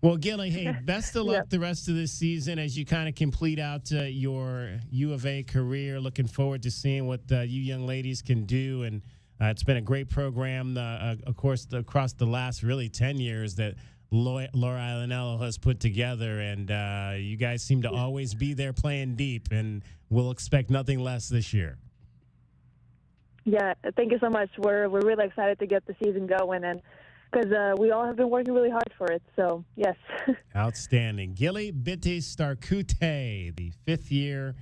Well, Gile, hey, best of luck the rest of this season as you kind of complete out your U of A career. Looking forward to seeing what you young ladies can do. And it's been a great program, of course, across the last really 10 years that Laura Iannello has put together. And you guys seem to always be there playing deep, and we'll expect nothing less this year. Yeah, thank you so much. We're really excited to get the season going, and because we all have been working really hard for it. So, yes. Outstanding. Gile Starkute, the fifth-year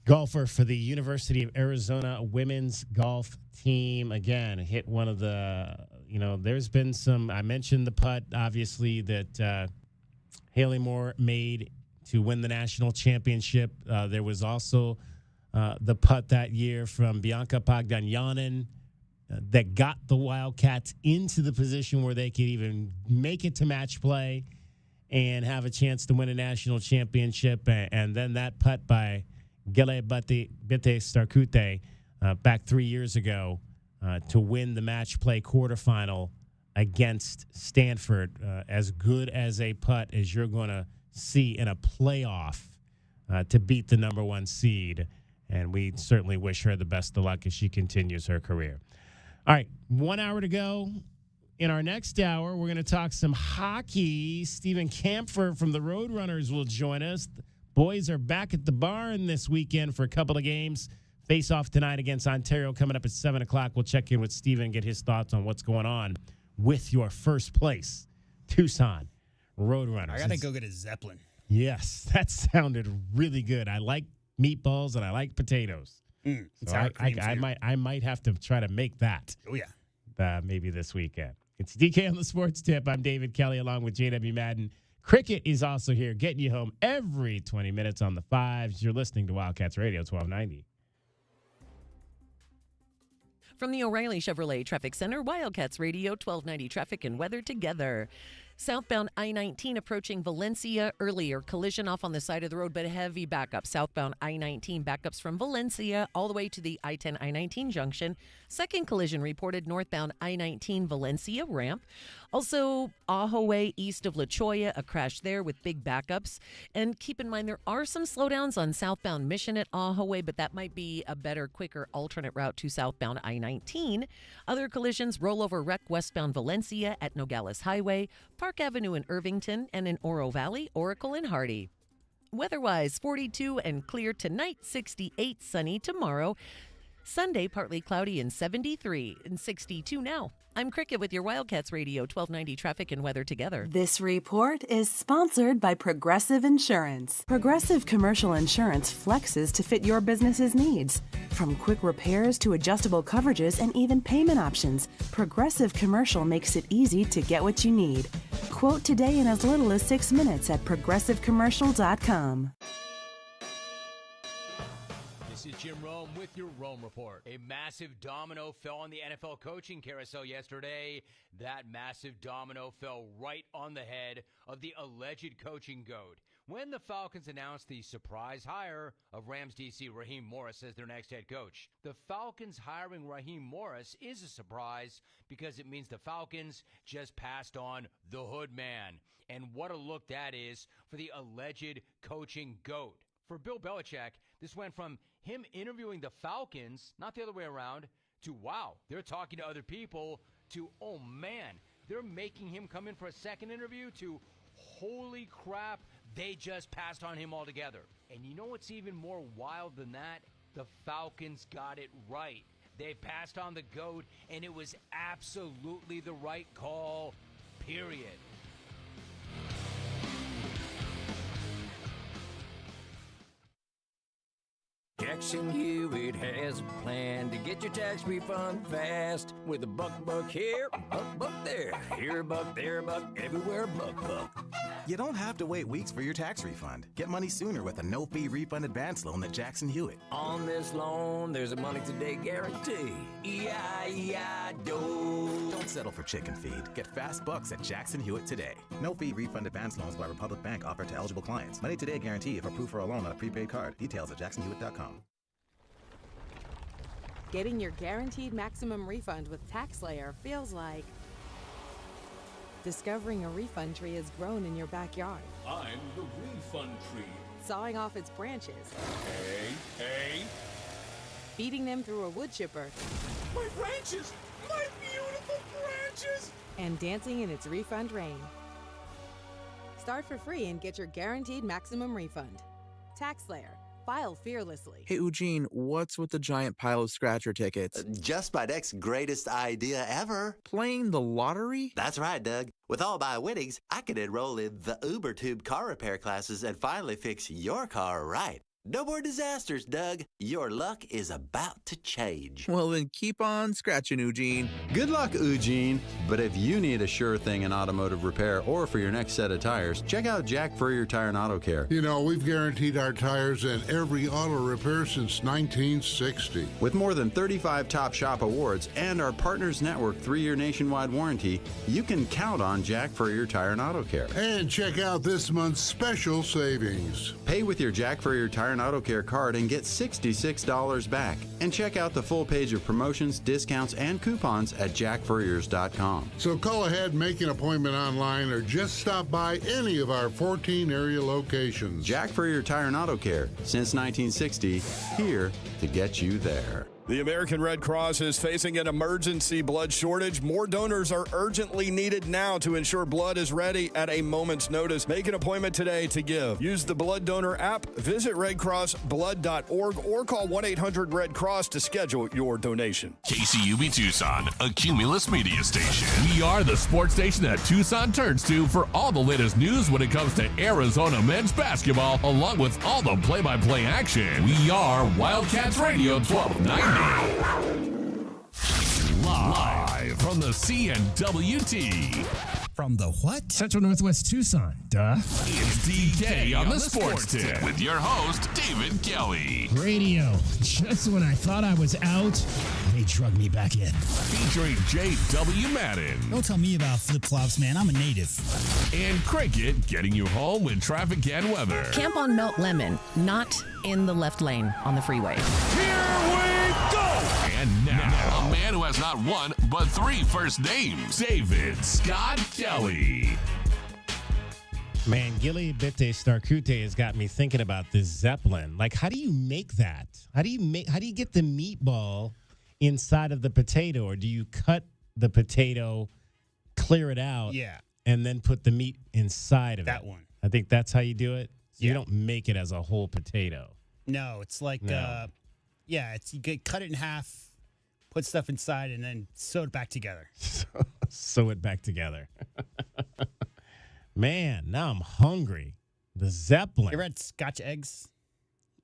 golfer for the University of Arizona women's golf team. Again, hit one of the, there's been some, I mentioned the putt, obviously, that Haley Moore made to win the national championship. There was also the putt that year from Bianca Pagdanyanen that got the Wildcats into the position where they could even make it to match play and have a chance to win a national championship. And then that putt by Gile Starkute back 3 years ago to win the match play quarterfinal against Stanford. As good as a putt as you're going to see in a playoff to beat the number one seed. And we certainly wish her the best of luck as she continues her career. All right, 1 hour to go. In our next hour, we're going to talk some hockey. Stephen Kampfer from the Roadrunners will join us. The boys are back at the barn this weekend for a couple of games. Face off tonight against Ontario coming up at 7 o'clock. We'll check in with Stephen and get his thoughts on what's going on with your first place, Tucson Roadrunners. I got to go get a Zeppelin. Yes, that sounded really good. I like meatballs and I like potatoes. So I might have to try to make that. Oh, yeah. Maybe this weekend. It's DK on the Sports Tip. I'm David Kelly along with JW Madden. Cricket is also here getting you home every 20 minutes on the fives. You're listening to Wildcats Radio 1290. From the O'Reilly Chevrolet Traffic Center, Wildcats Radio 1290 traffic and weather together. Southbound I-19 approaching Valencia earlier. Collision off on the side of the road, but heavy backup. Southbound I-19 backups from Valencia all the way to the I-10 I-19 junction. Second collision reported northbound I-19 Valencia ramp. Also, Ahoway east of La Choya, a crash there with big backups. And keep in mind, there are some slowdowns on southbound Mission at Ahoway, but that might be a better, quicker alternate route to southbound I-19. Other collisions, rollover wreck westbound Valencia at Nogales Highway, Park Avenue in Irvington, and in Oro Valley, Oracle, and Hardy. Weather-wise, 42 and clear tonight, 68 sunny tomorrow. Sunday, partly cloudy and 73 and 62 now. I'm Cricket with your Wildcats Radio 1290 traffic and weather together. This report is sponsored by Progressive Insurance. Progressive Commercial Insurance flexes to fit your business's needs. From quick repairs to adjustable coverages and even payment options, Progressive Commercial makes it easy to get what you need. Quote today in as little as 6 minutes at progressivecommercial.com. This is Jim Rome with your Rome Report. A massive domino fell on the NFL coaching carousel yesterday. That massive domino fell right on the head of the alleged coaching goat when the Falcons announced the surprise hire of Rams DC Raheem Morris as their next head coach. The Falcons hiring Raheem Morris is a surprise because it means the Falcons just passed on the hood man. And what a look that is for the alleged coaching goat. For Bill Belichick, this went from him interviewing the Falcons, not the other way around, to wow, they're talking to other people, to oh man, they're making him come in for a second interview, to holy crap, they just passed on him altogether. And you know what's even more wild than that? The Falcons got it right. They passed on the GOAT, and it was absolutely the right call, period. Jackson Hewitt has a plan to get your tax refund fast with a buck here, buck there. Here a buck, there a buck, everywhere a buck. You don't have to wait weeks for your tax refund. Get money sooner with a no-fee refund advance loan at Jackson Hewitt. On this loan, there's a money today guarantee. E-I-E-I-Do. Don't settle for chicken feed. Get fast bucks at Jackson Hewitt today. No-fee refund advance loans by Republic Bank offered to eligible clients. Money today guarantee if approved for a loan on a prepaid card. Details at jacksonhewitt.com. Getting your guaranteed maximum refund with TaxSlayer feels like discovering a refund tree has grown in your backyard. I'm the refund tree. Sawing off its branches. Hey. Feeding them through a wood chipper. My branches! My beautiful branches! And dancing in its refund rain. Start for free and get your guaranteed maximum refund. TaxSlayer. File fearlessly. Hey, Eugene, what's with the giant pile of scratcher tickets? Just my next greatest idea ever. Playing the lottery? That's right, Doug. With all my winnings, I could enroll in the UberTube car repair classes and finally fix your car right. No more disasters, Doug. Your luck is about to change. Well, then keep on scratching, Eugene. Good luck, Eugene. But if you need a sure thing in automotive repair or for your next set of tires, check out Jack Furrier Tire and Auto Care. You know, we've guaranteed our tires in every auto repair since 1960. With more than 35 Top Shop awards and our Partners Network 3-year nationwide warranty, you can count on Jack Furrier Tire and Auto Care. And check out this month's special savings. Pay with your Jack Furrier Tire and Auto Care card and get $66 back. And check out the full page of promotions, discounts, and coupons at jackfurriers.com. So call ahead, make an appointment online, or just stop by any of our 14 area locations. Jack Furrier Tire and Auto Care, since 1960, here to get you there. The American Red Cross is facing an emergency blood shortage. More donors are urgently needed now to ensure blood is ready at a moment's notice. Make an appointment today to give. Use the Blood Donor app, visit redcrossblood.org, or call 1-800-RED-CROSS to schedule your donation. KCUB Tucson, a Cumulus media station. We are the sports station that Tucson turns to for all the latest news when it comes to Arizona men's basketball, along with all the play-by-play action. We are Wildcats Radio 1290. Live from the CNWT. From the what? Central Northwest Tucson. Duh. It's DK on the Sports Tip with your host, David Kelly. Radio. Just when I thought I was out, they drug me back in. Featuring J.W. Madden. Don't tell me about flip-flops, man. I'm a native. And Cricket getting you home with traffic and weather. Camp on Melt Lemon, not in the left lane on the freeway. Here we go! And now, a man who has not one, but 3 first names, David Scott Kelly. Man, Gile Bitte Starkute has got me thinking about this Zeppelin. Like, how do you make that? How do you get the meatball inside of the potato? Or do you cut the potato, clear it out, and then put the meat inside of That it? one. I think that's how you do it. So you don't make it as a whole potato. No, it's like, it's you cut it in half, put stuff inside, and then sew it back together. Sew it back together. Man, now I'm hungry. The Zeppelin. You ever had Scotch eggs?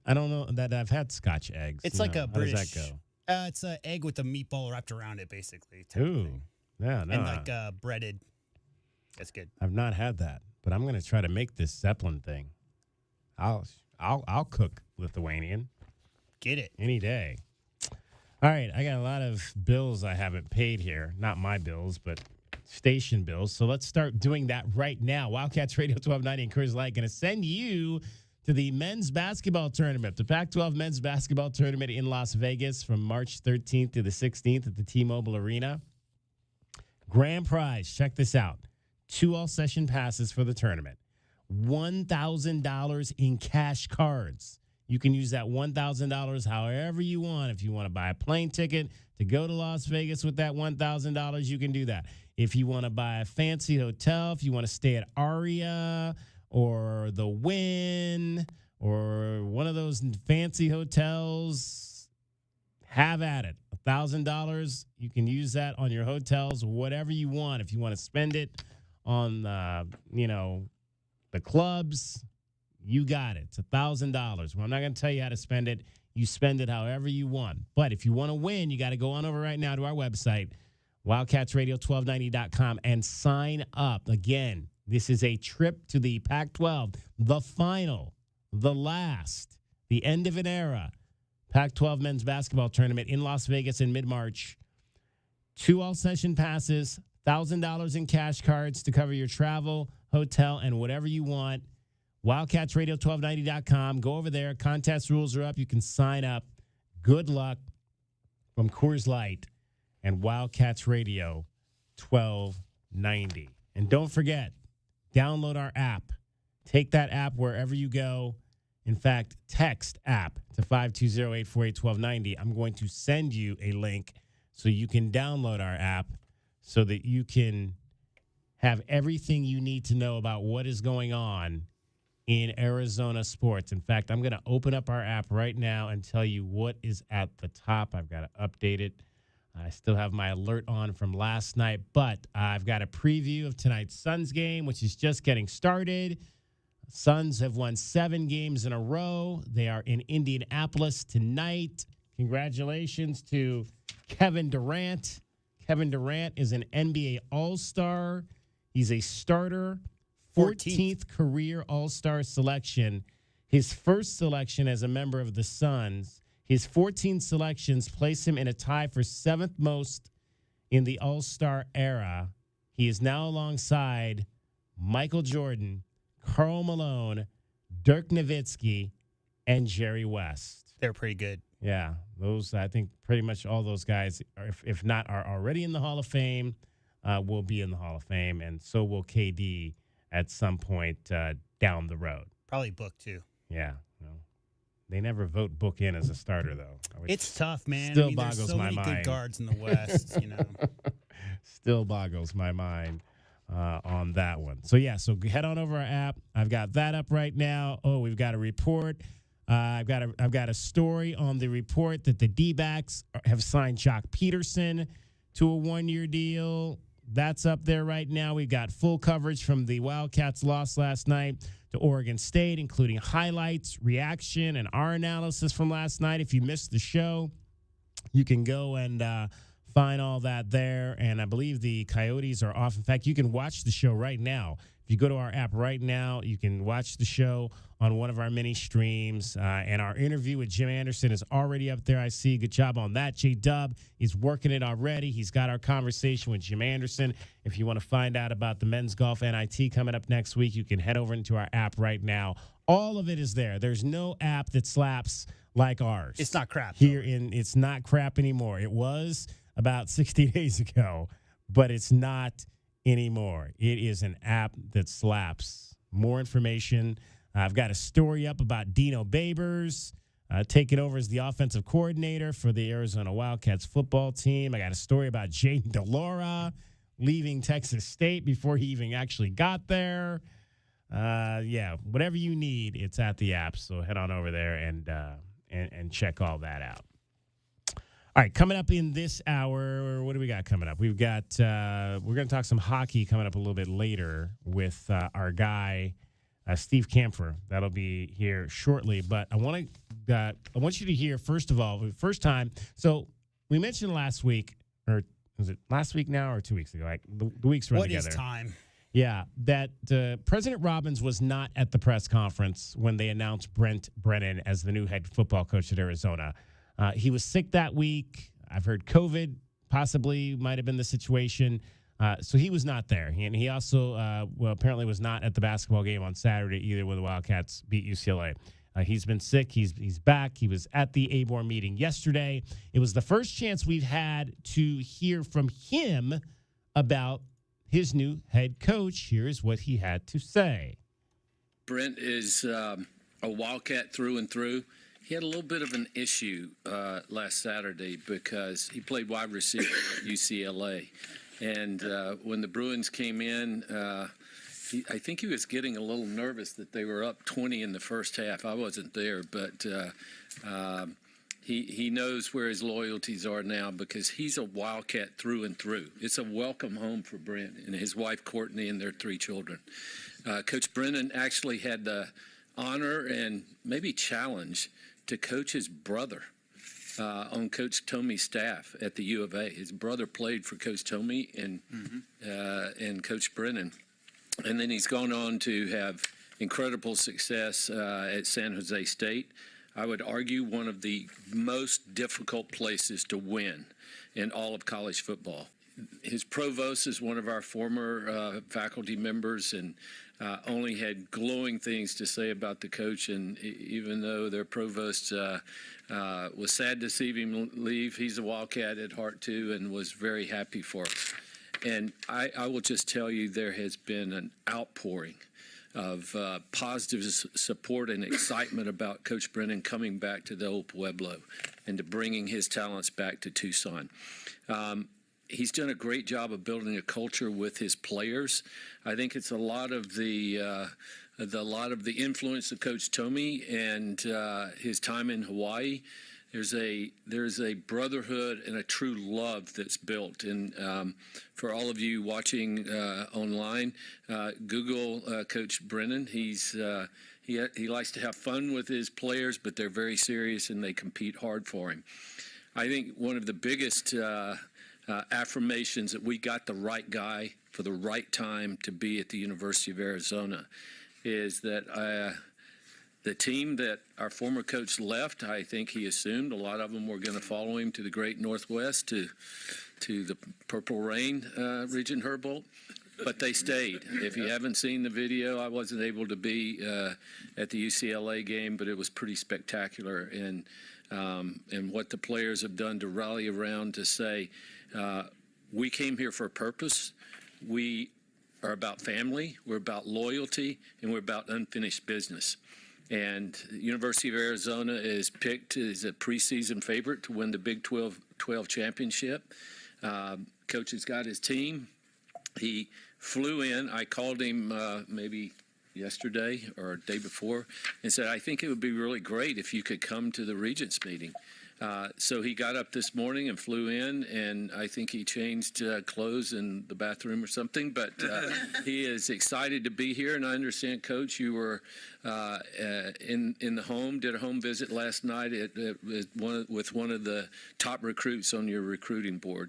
I don't know that I've had Scotch eggs. It's like a British. How does that go? It's an egg with a meatball wrapped around it, basically. Ooh, yeah, no. And like breaded. That's good. I've not had that, but I'm gonna try to make this Zeppelin thing. I'll cook Lithuanian. Get it any day. All right, I got a lot of bills I haven't paid here. Not my bills, but station bills. So let's start doing that right now. Wildcats Radio 1290 and Coors Light going to send you to the men's basketball tournament, the Pac-12 men's basketball tournament in Las Vegas from March 13th to the 16th at the T-Mobile Arena. Grand prize, check this out. 2 all-session passes for the tournament. $1,000 in cash cards. You can use that $1,000 however you want. If you want to buy a plane ticket to go to Las Vegas with that $1,000, you can do that. If you want to buy a fancy hotel, if you want to stay at Aria or the Wynn or one of those fancy hotels, have at it. $1,000, you can use that on your hotels, whatever you want. If you want to spend it on, the clubs, you got it. It's $1,000. Well, I'm not going to tell you how to spend it. You spend it however you want. But if you want to win, you got to go on over right now to our website, wildcatsradio1290.com, and sign up. Again, this is a trip to the Pac-12, the final, the last, the end of an era Pac-12 men's basketball tournament in Las Vegas in mid-March. 2 all-session passes, $1,000 in cash cards to cover your travel, hotel, and whatever you want. WildcatsRadio1290.com. Go over there. Contest rules are up. You can sign up. Good luck. from Coors Light and Wildcats Radio 1290. And don't forget, download our app. Take that app wherever you go. In fact, text app to 520-848-1290. I'm going to send you a link so you can download our app so that you can have everything you need to know about what is going on in Arizona sports. In fact, I'm going to open up our app right now and tell you what is at the top. I've got to update it. I still have my alert on from last night, but I've got a preview of tonight's Suns game, which is just getting started. Suns have won 7 games in a row. They are in Indianapolis tonight. Congratulations to Kevin Durant. Kevin Durant is an NBA All-Star. He's a starter, 14th career All-Star selection. His first selection as a member of the Suns. His 14 selections place him in a tie for 7th most in the All-Star era. He is now alongside Michael Jordan, Karl Malone, Dirk Nowitzki, and Jerry West. They're pretty good. Yeah, those, I think pretty much all those guys, if not are already in the Hall of Fame, will be in the Hall of Fame, and so will KD at some point down the road. Probably Book, too. Yeah. Well, they never vote Book in as a starter, though. It's tough, man. Still I mean, boggles there's so my many mind. good guards in the West, you know. Still boggles my mind on that one. So, yeah, so head on over our app. I've got that up right now. Oh, we've got a report. I've got a story on the report that the D-backs have signed Jock Peterson to a 1-year deal. That's up there right now. We've got full coverage from the Wildcats' loss last night to Oregon State, including highlights, reaction, and our analysis from last night. If you missed the show, you can go and find all that there. And I believe the Coyotes are off. In fact, you can watch the show right now. If you go to our app right now, you can watch the show on one of our mini streams. And our interview with Jim Anderson is already up there. I see. Good job on that. J-Dub is working it already. He's got our conversation with Jim Anderson. If you want to find out about the men's golf N.I.T. coming up next week, you can head over into our app right now. All of it is there. There's no app that slaps like ours. It's not crap. It's not crap anymore. It was about 60 days ago, but it's not anymore. It is an app that slaps. More information. I've got a story up about Dino Babers taking over as the offensive coordinator for the Arizona Wildcats football team. I got a story about Jaden DeLaura leaving Texas State before he even actually got there. Yeah, whatever you need, it's at the app. So head on over there and check all that out. All right, coming up in this hour, what do we got coming up? We've got we're going to talk some hockey coming up a little bit later with our guy Steve Kampfer. That'll be here shortly. But I want you to hear first of all, first time. So we mentioned last week, or was it last week now or 2 weeks ago? Like the weeks run together. What is time? Yeah, that President Robbins was not at the press conference when they announced Brent Brennan as the new head football coach at Arizona. He was sick that week. I've heard COVID possibly might have been the situation. So he was not there. And he also, apparently was not at the basketball game on Saturday either when the Wildcats beat UCLA. He's been sick. He's back. He was at the ABOR meeting yesterday. It was the first chance we've had to hear from him about his new head coach. Here's what he had to say. Brent is a Wildcat through and through. He had a little bit of an issue last Saturday because he played wide receiver at UCLA. And when the Bruins came in, I think he was getting a little nervous that they were up 20 in the first half. I wasn't there, but he knows where his loyalties are now because he's a Wildcat through and through. It's a welcome home for Brent and his wife Courtney and their 3 children. Coach Brennan actually had the honor and maybe challenge to coach his brother on Coach Tomey's staff at the U of A. His brother played for Coach Tomey and Coach Brennan. And then he's gone on to have incredible success at San Jose State. I would argue one of the most difficult places to win in all of college football. His provost is one of our former faculty members, and only had glowing things to say about the coach. And even though their provost was sad to see him leave, he's a Wildcat at heart too, and was very happy for us. And I will just tell you, there has been an outpouring of positive support and excitement about Coach Brennan coming back to the old Pueblo and to bringing his talents back to Tucson. He's done a great job of building a culture with his players. I think it's a lot of the influence of Coach Tomey and his time in Hawaii. There's a brotherhood and a true love that's built. And for all of you watching online, Google Coach Brennan. He likes to have fun with his players, but they're very serious and they compete hard for him. I think one of the biggest affirmations that we got the right guy for the right time to be at the University of Arizona is that the team that our former coach left, I think he assumed a lot of them were going to follow him to the great Northwest, to the Purple Rain, Regent Herbold, but they stayed. If you haven't seen the video, I wasn't able to be at the UCLA game, but it was pretty spectacular. And what the players have done to rally around to say, we came here for a purpose. We are about family, we're about loyalty, and we're about unfinished business. And the University of Arizona is picked as a preseason favorite to win the Big 12 championship. Coach has got his team. He flew in. I called him maybe yesterday or a day before and said, I think it would be really great if you could come to the Regents meeting. So he got up this morning and flew in, and I think he changed clothes in the bathroom or something, but he is excited to be here. And I understand, Coach, you were in the home, did a home visit last night with one of the top recruits on your recruiting board.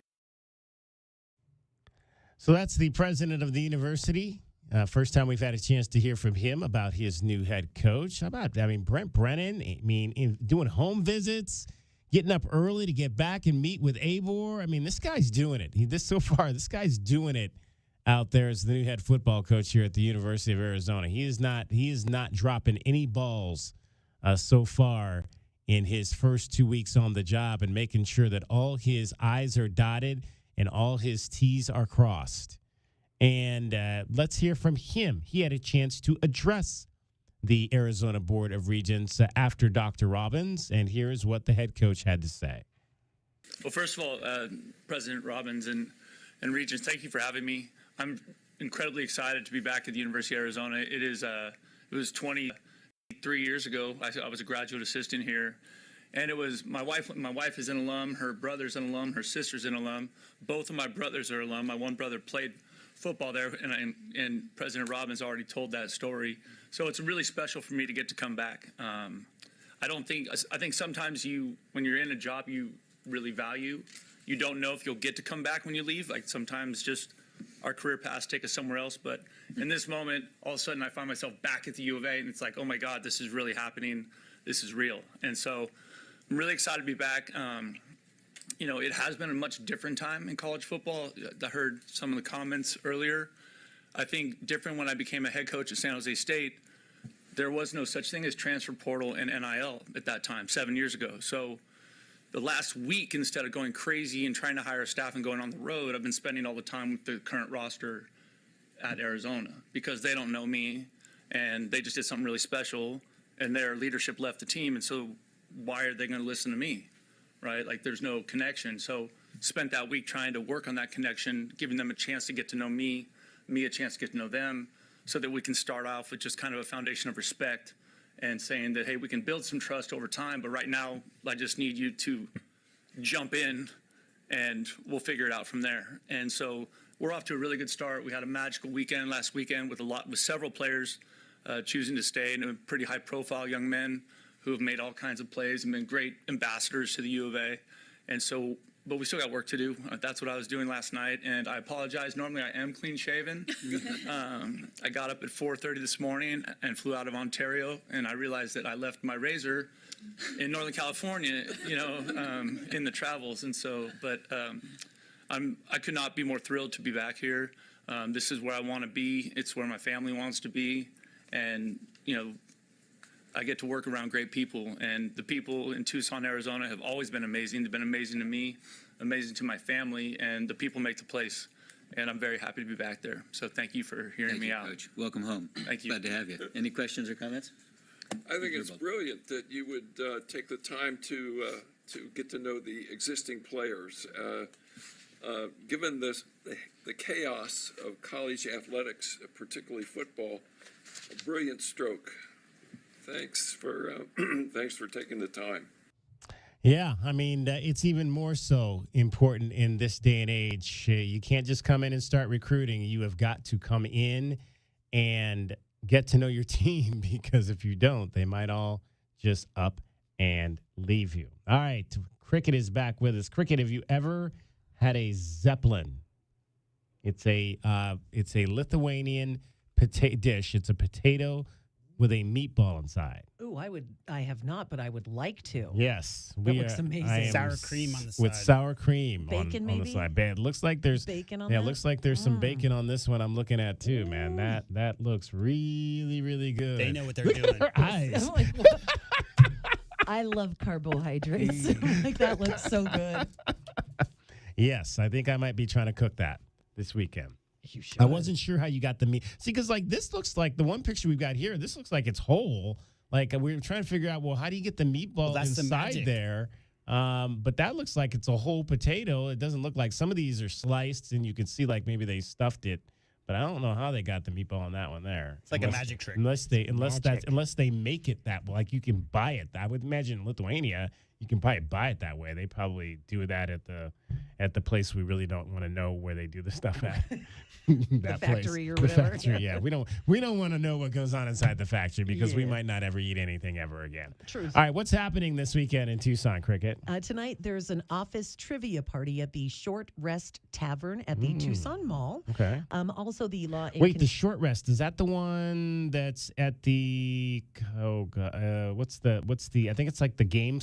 So that's the president of the university. First time we've had a chance to hear from him about his new head coach. Brent Brennan, doing home visits, getting up early to get back and meet with ABOR. This guy's doing it. This guy's doing it out there as the new head football coach here at the University of Arizona. He is not dropping any balls so far in his first 2 weeks on the job, and making sure that all his I's are dotted and all his T's are crossed. And let's hear from him. He had a chance to address the Arizona Board of Regents after Dr. Robbins, and here's what the head coach had to say. Well, first of all, President Robbins and Regents, thank you for having me. I'm incredibly excited to be back at the University of Arizona. It was 23 years ago. I was a graduate assistant here, and it was my wife. My wife is an alum. Her brother's an alum. Her sister's an alum. Both of my brothers are alum. My one brother played football there, and President Robbins already told that story. So it's really special for me to get to come back. I think sometimes when you're in a job you really value, you don't know if you'll get to come back when you leave. Like sometimes just our career paths take us somewhere else. But in this moment, all of a sudden I find myself back at the U of A, and it's like, oh my God, this is really happening. This is real. And so I'm really excited to be back. It has been a much different time in college football. I heard some of the comments earlier. I think different when I became a head coach at San Jose State. There was no such thing as transfer portal and NIL at that time, 7 years ago. So the last week, instead of going crazy and trying to hire staff and going on the road, I've been spending all the time with the current roster at Arizona because they don't know me and they just did something really special and their leadership left the team. And so why are they going to listen to me? Right? Like there's no connection. So spent that week trying to work on that connection, giving them a chance to get to know me a chance to get to know them, so that we can start off with just kind of a foundation of respect and saying that, hey, we can build some trust over time, but right now I just need you to jump in and we'll figure it out from there. And so we're off to a really good start. We had a magical weekend last weekend with several players choosing to stay, and pretty high profile young men who have made all kinds of plays and been great ambassadors to the U of A. And so, but we still got work to do. That's what I was doing last night, and I apologize. Normally I am clean shaven. I got up at 4:30 this morning and flew out of Ontario, and I realized that I left my razor in Northern California, in the travels. And so, but I could not be more thrilled to be back here. This is where I want to be. It's where my family wants to be. And, I get to work around great people. And the people in Tucson, Arizona have always been amazing. They've been amazing to me, amazing to my family, and the people make the place. And I'm very happy to be back there. So thank you for hearing me out. Coach. Welcome home. Thank you. Glad to have you. Any questions or comments? I think it's brilliant that you would take the time to get to know the existing players. Given the chaos of college athletics, particularly football, a brilliant stroke. Thanks for taking the time. Yeah, I mean, it's even more so important in this day and age. You can't just come in and start recruiting. You have got to come in and get to know your team, because if you don't, they might all just up and leave you. All right, Cricket is back with us. Cricket, have you ever had a Zeppelin? It's a Lithuanian dish. It's a potato with a meatball inside. Ooh, I have not, but I would like to. Yes. That looks amazing. Sour cream on the side. With sour cream bacon, on maybe? the side. It looks like there's bacon on it that? looks like there's some bacon on this one I'm looking at too, man. That looks really, really good. They know what they're Look doing. at her eyes. I'm like, I love carbohydrates. Like, that looks so good. Yes, I think I might be trying to cook that this weekend. You should. I wasn't sure how you got the meat. See, because this looks like the one picture we've got here. This looks like it's whole. Like, we were trying to figure out, well, how do you get the meatball that's the inside magic. there? But that looks like it's a whole potato. It doesn't look like some of these are sliced, and you can see like maybe they stuffed it. But I don't know how they got the meatball on that one there. It's like a magic trick. Unless they make it that, like, you can buy it. I would imagine in Lithuania you can probably buy it that way. They probably do that at the place we really don't want to know where they do the stuff at. That the factory place. or whatever. The factory, yeah. We don't want to know what goes on inside the factory, because we might not ever eat anything ever again. Truth. All right, what's happening this weekend in Tucson, Cricket? Tonight, there's an office trivia party at the Short Rest Tavern at the Tucson Mall. Okay. Also, the law. Wait, the Short Rest, is that the one that's at the? Oh God, what's the? I think it's like the game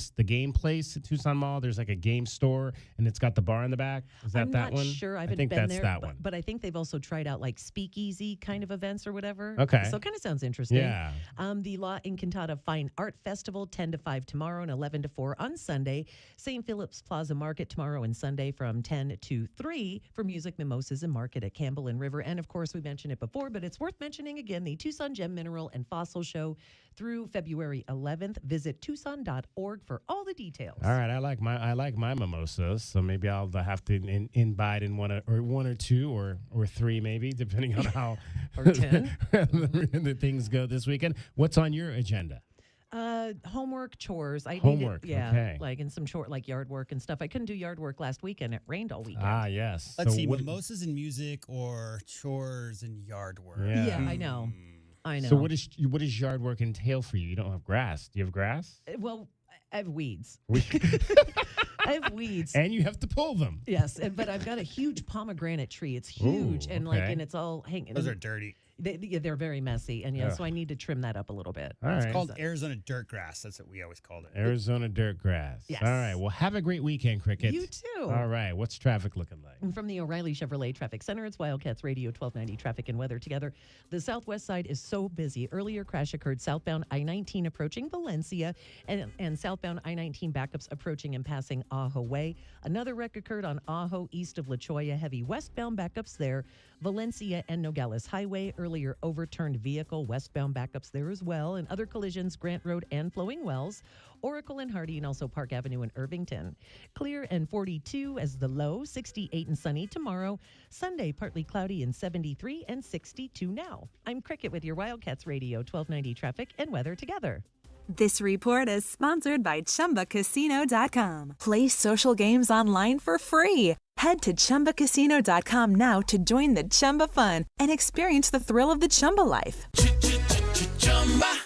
place at Tucson Mall. There's like a game store, and it's got the bar in the back. Is that I'm that not one? sure. I haven't think been that's there, that one. But I think they've also tried out like speakeasy kind of events or whatever. Okay. So it kind of sounds interesting. Yeah. The La Encantada Fine Art Festival, 10 to 5 tomorrow and 11 to 4 on Sunday. St. Philip's Plaza Market tomorrow and Sunday from 10 to 3 for music, mimosas, and market at Campbell and River. And of course, we mentioned it before, but it's worth mentioning again, the Tucson Gem Mineral and Fossil Show through February 11th. Visit tucson.org for all the details. All right, I like my mimosas, so maybe I'll have to invite in one or two or three, maybe, depending on how or 10 the things go this weekend. What's on your agenda? Homework, chores. Homework, yeah, okay. like in some like yard work and stuff. I couldn't do yard work last weekend. It rained all weekend. Ah, yes. Let's see, mimosas and music or chores and yard work. Yeah, I know. I know. So what does yard work entail for you? You don't have grass. Do you have grass? Well, I have weeds. I have weeds. And you have to pull them. Yes, but I've got a huge pomegranate tree. It's huge, and it's all hanging. Those are dirty. They're very messy, and so I need to trim that up a little bit. All it's right. called Arizona dirt grass. That's what we always called it. Arizona dirt grass. Yes. All right. Well, have a great weekend, Cricket. You too. All right. What's traffic looking like? And from the O'Reilly Chevrolet Traffic Center, it's Wildcats Radio 1290 Traffic and Weather together. The southwest side is so busy. Earlier crash occurred southbound I-19 approaching Valencia and southbound I-19 backups approaching and passing Ajo Way. Another wreck occurred on Ajo east of La Cholla. Heavy westbound backups there. Valencia and Nogales Highway. Earlier overturned vehicle. Westbound backups there as well. And other collisions, Grant Road and Flowing Wells. Oracle and Hardy, and also Park Avenue in Irvington. Clear and 42 as the low, 68 and sunny tomorrow. Sunday, partly cloudy and 73 and 62 now. I'm Cricket with your Wildcats Radio 1290 Traffic and Weather together. This report is sponsored by ChumbaCasino.com. Play social games online for free. Head to ChumbaCasino.com now to join the Chumba fun and experience the thrill of the Chumba life.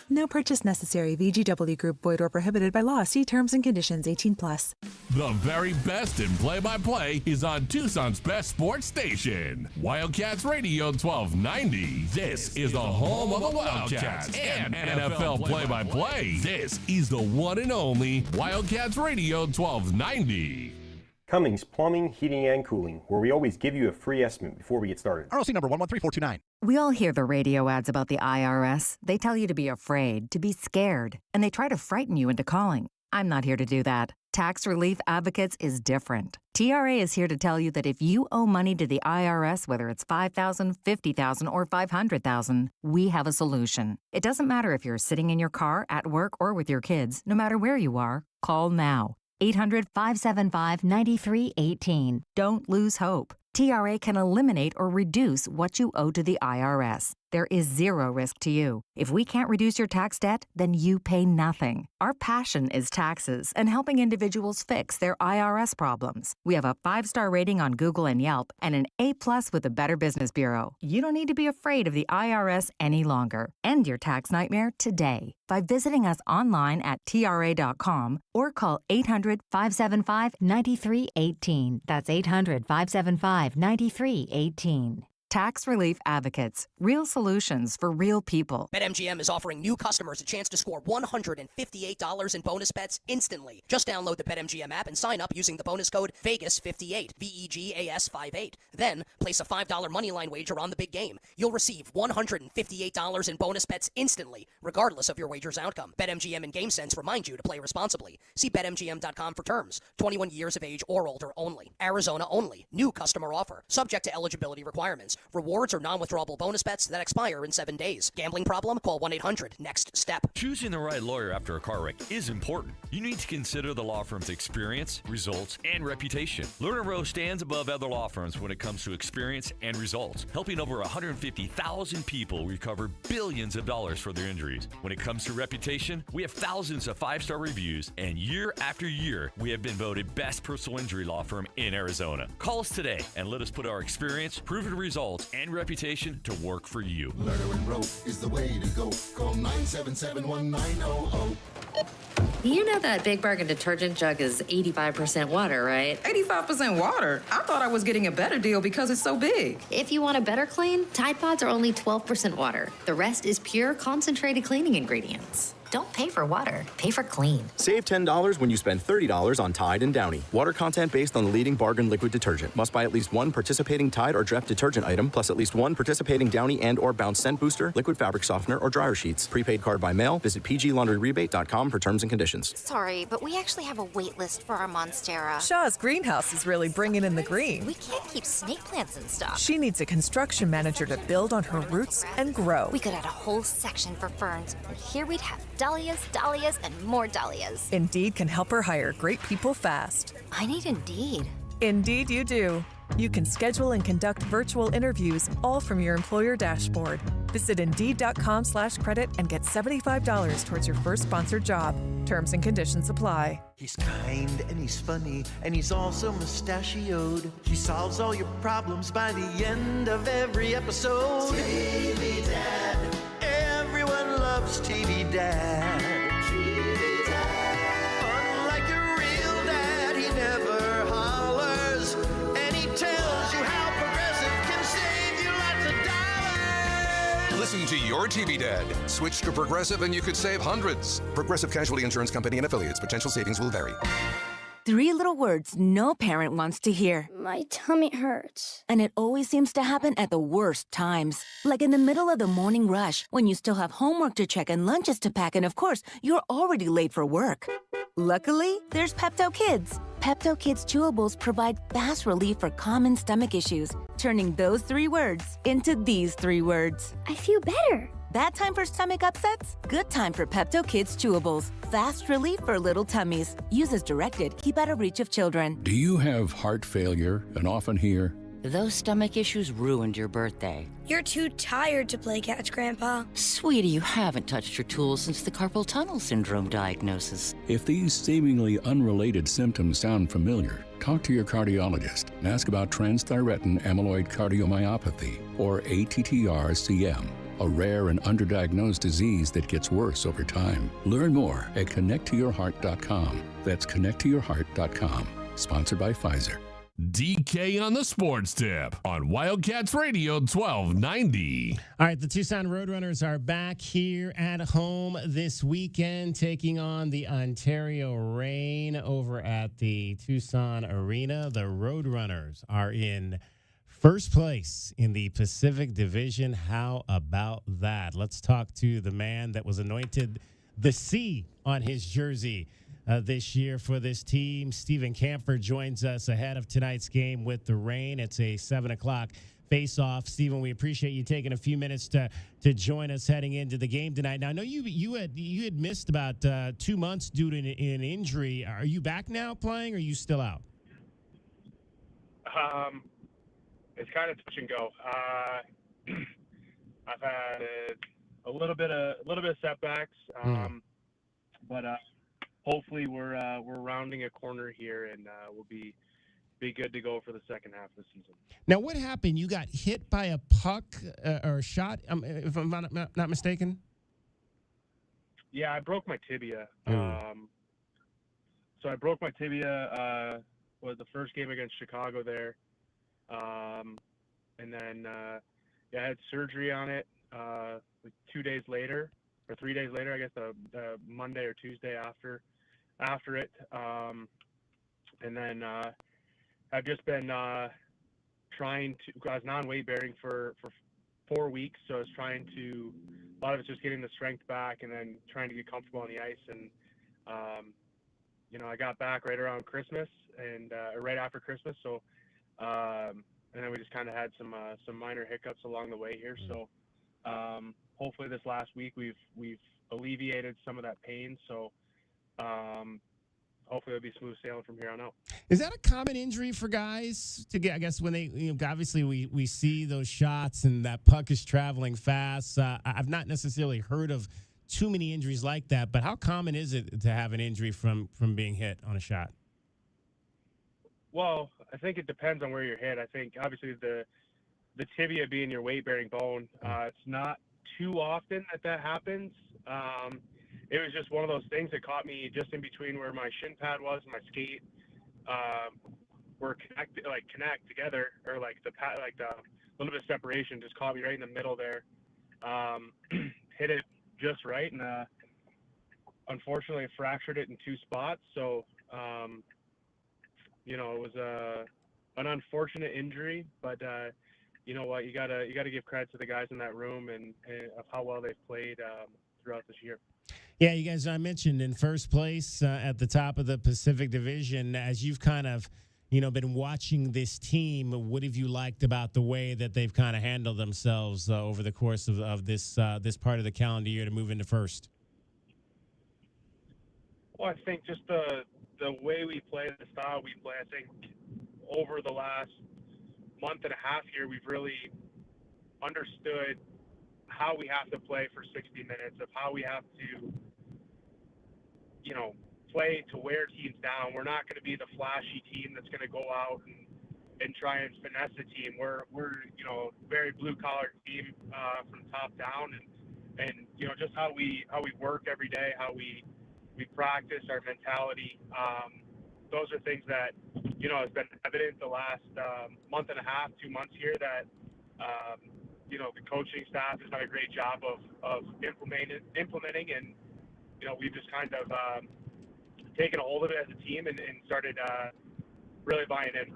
No purchase necessary. VGW Group. Void or prohibited by law. See terms and conditions. 18+. The very best in play-by-play is on Tucson's best sports station, Wildcats Radio 1290. This is the home of the Wildcats and NFL play-by-play. This is the one and only Wildcats Radio 1290. Cummings Plumbing, Heating, and Cooling, where we always give you a free estimate before we get started. RLC number 113429. We all hear the radio ads about the IRS. They tell you to be afraid, to be scared, and they try to frighten you into calling. I'm not here to do that. Tax Relief Advocates is different. TRA is here to tell you that if you owe money to the IRS, whether it's $5,000, $50,000, or $500,000, we have a solution. It doesn't matter if you're sitting in your car, at work, or with your kids. No matter where you are, call now. 800-575-9318. Don't lose hope. TRA can eliminate or reduce what you owe to the IRS. There is zero risk to you. If we can't reduce your tax debt, then you pay nothing. Our passion is taxes and helping individuals fix their IRS problems. We have a 5-star rating on Google and Yelp and an A+ with the Better Business Bureau. You don't need to be afraid of the IRS any longer. End your tax nightmare today by visiting us online at TRA.com or call 800-575-9318. That's 800-575-9318. Tax Relief Advocates. Real solutions for real people. BetMGM is offering new customers a chance to score $158 in bonus bets instantly. Just download the BetMGM app and sign up using the bonus code VEGAS58, VEGAS58. Then, place a $5 moneyline wager on the big game. You'll receive $158 in bonus bets instantly, regardless of your wager's outcome. BetMGM and GameSense remind you to play responsibly. See BetMGM.com for terms. 21 years of age or older only. Arizona only. New customer offer. Subject to eligibility requirements. Rewards are non-withdrawable bonus bets that expire in 7 days. Gambling problem? Call 1-800-NEXT-STEP. Choosing the right lawyer after a car wreck is important. You need to consider the law firm's experience, results, and reputation. Lerner Rowe stands above other law firms when it comes to experience and results, helping over 150,000 people recover billions of dollars for their injuries. When it comes to reputation, we have thousands of 5-star reviews, and year after year, we have been voted best personal injury law firm in Arizona. Call us today and let us put our experience, proven results, and reputation to work for you. Lerner and Rowe is the way to go. Call 977-1900. You know that Big Bargain detergent jug is 85% water, right? 85% water? I thought I was getting a better deal because it's so big. If you want a better clean, Tide Pods are only 12% water. The rest is pure, concentrated cleaning ingredients. Don't pay for water, pay for clean. Save $10 when you spend $30 on Tide and Downy. Water content based on the leading bargain liquid detergent. Must buy at least one participating Tide or Dreft detergent item, plus at least one participating Downy and or Bounce scent booster, liquid fabric softener, or dryer sheets. Prepaid card by mail. Visit pglaundryrebate.com for terms and conditions. Sorry, but we actually have a wait list for our Monstera. Shaw's greenhouse is really bringing in the green. We can't keep snake plants in stock. She needs a construction manager to build on her roots and grow. We could add a whole section for ferns, and here we'd have dahlias, dahlias, and more dahlias. Indeed can help her hire great people fast. I need Indeed. Indeed you do. You can schedule and conduct virtual interviews all from your employer dashboard. Visit Indeed.com/credit and get $75 towards your first sponsored job. Terms and conditions apply. He's kind and he's funny and he's also mustachioed. He solves all your problems by the end of every episode. TV Dad. Everyone loves TV Dad. TV Dad. Unlike your real dad, he never hollers. And he tells you how Progressive can save you lots of dollars. Listen to your TV Dad. Switch to Progressive and you could save hundreds. Progressive Casualty Insurance Company and Affiliates. Potential savings will vary. 3 little words no parent wants to hear. My tummy hurts. And it always seems to happen at the worst times. Like in the middle of the morning rush, when you still have homework to check and lunches to pack, and of course, you're already late for work. Luckily, there's Pepto Kids. Pepto Kids chewables provide fast relief for common stomach issues, turning those 3 words into these 3 words. I feel better. Bad time for stomach upsets? Good time for Pepto Kids chewables. Fast relief for little tummies. Use as directed. Keep out of reach of children. Do you have heart failure and often hear, "Those stomach issues ruined your birthday"? You're too tired to play catch, Grandpa. Sweetie, you haven't touched your tools since the carpal tunnel syndrome diagnosis. If these seemingly unrelated symptoms sound familiar, talk to your cardiologist and ask about transthyretin amyloid cardiomyopathy, or ATTR-CM, a rare and underdiagnosed disease that gets worse over time. Learn more at connecttoyourheart.com. That's connecttoyourheart.com. Sponsored by Pfizer. DK on the Sports Tip on Wildcats Radio 1290. All right, the Tucson Roadrunners are back here at home this weekend, taking on the Ontario Reign over at the Tucson Arena. The Roadrunners are in first place in the Pacific Division. How about that? Let's talk to the man that was anointed the C on his jersey this year for this team. Stephen Camphor joins us ahead of tonight's game with the Reign. It's a 7 o'clock face-off. Stephen, we appreciate you taking a few minutes to join us heading into the game tonight. Now, I know you had missed about 2 months due to an injury. Are you back now playing, or are you still out? It's kind of touch and go. I've had a little bit of setbacks, but hopefully we're rounding a corner here, and we'll be good to go for the second half of the season. Now, what happened? You got hit by a puck or a shot, if I'm not mistaken? Yeah, I broke my tibia. So I broke my tibia was the first game against Chicago there. And then I had surgery on it like 2 days later, or 3 days later, I guess the Monday or Tuesday after it. And then I've just been trying to, I was non-weight bearing for 4 weeks, so I was trying to, a lot of it's just getting the strength back and then trying to get comfortable on the ice. And I got back right around Christmas and right after Christmas, so and then we just kind of had some minor hiccups along the way here. So hopefully this last week we've alleviated some of that pain. So hopefully it'll be smooth sailing from here on out. Is that a common injury for guys to get? I guess when they, obviously we see those shots and that puck is traveling fast. I've not necessarily heard of too many injuries like that, but how common is it to have an injury from being hit on a shot? Well, I think it depends on where you're hit. I think obviously the tibia being your weight-bearing bone, it's not too often that happens. It was just one of those things that caught me just in between where my shin pad was and my skate were connect together, or like the little bit of separation just caught me right in the middle there. Hit it just right, and unfortunately I fractured it in 2 spots. So it was an unfortunate injury, but you know what, you gotta give credit to the guys in that room and of how well they've played throughout this year. Yeah, you guys, I mentioned in first place at the top of the Pacific Division. As you've kind of been watching this team, what have you liked about the way that they've kind of handled themselves over the course of this part of the calendar year to move into first? Well, I think just the way we play, the style we play, I think over the last month and a half here, we've really understood how we have to play for 60 minutes, of how we have to, play to wear teams down. We're not going to be the flashy team that's going to go out and try and finesse the team. We're very blue collar team from top down, and just how we work every day, how we practice, our mentality. Those are things that has been evident the last month and a half, 2 months here, that the coaching staff has done a great job of implementing, and we've just kind of taken a hold of it as a team and started really buying in.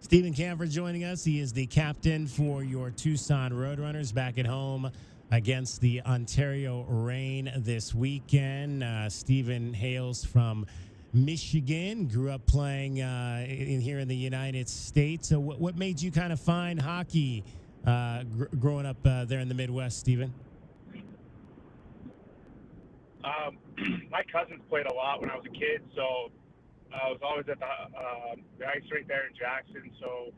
Stephen Camphor joining us. He is the captain for your Tucson Roadrunners back at home against the Ontario Reign this weekend. Stephen hails from Michigan, grew up playing here in the United States. So what made you kind of find hockey growing up there in the Midwest, Stephen? My cousins played a lot when I was a kid, so I was always at the ice rink there in Jackson. So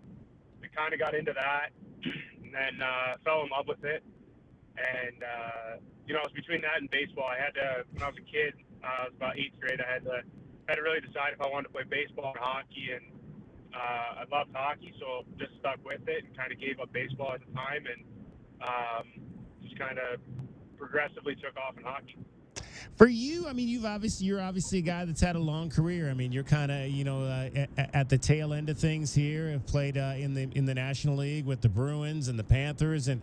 we kind of got into that, and then fell in love with it. And it was between that and baseball. I had to, when I was a kid, I was about 8th grade. I had to really decide if I wanted to play baseball or hockey, and I loved hockey, so just stuck with it and kind of gave up baseball at the time, and just kind of progressively took off in hockey. For you, I mean, you're obviously a guy that's had a long career. I mean, you're kind of at the tail end of things here. Have played in the National League with the Bruins and the Panthers and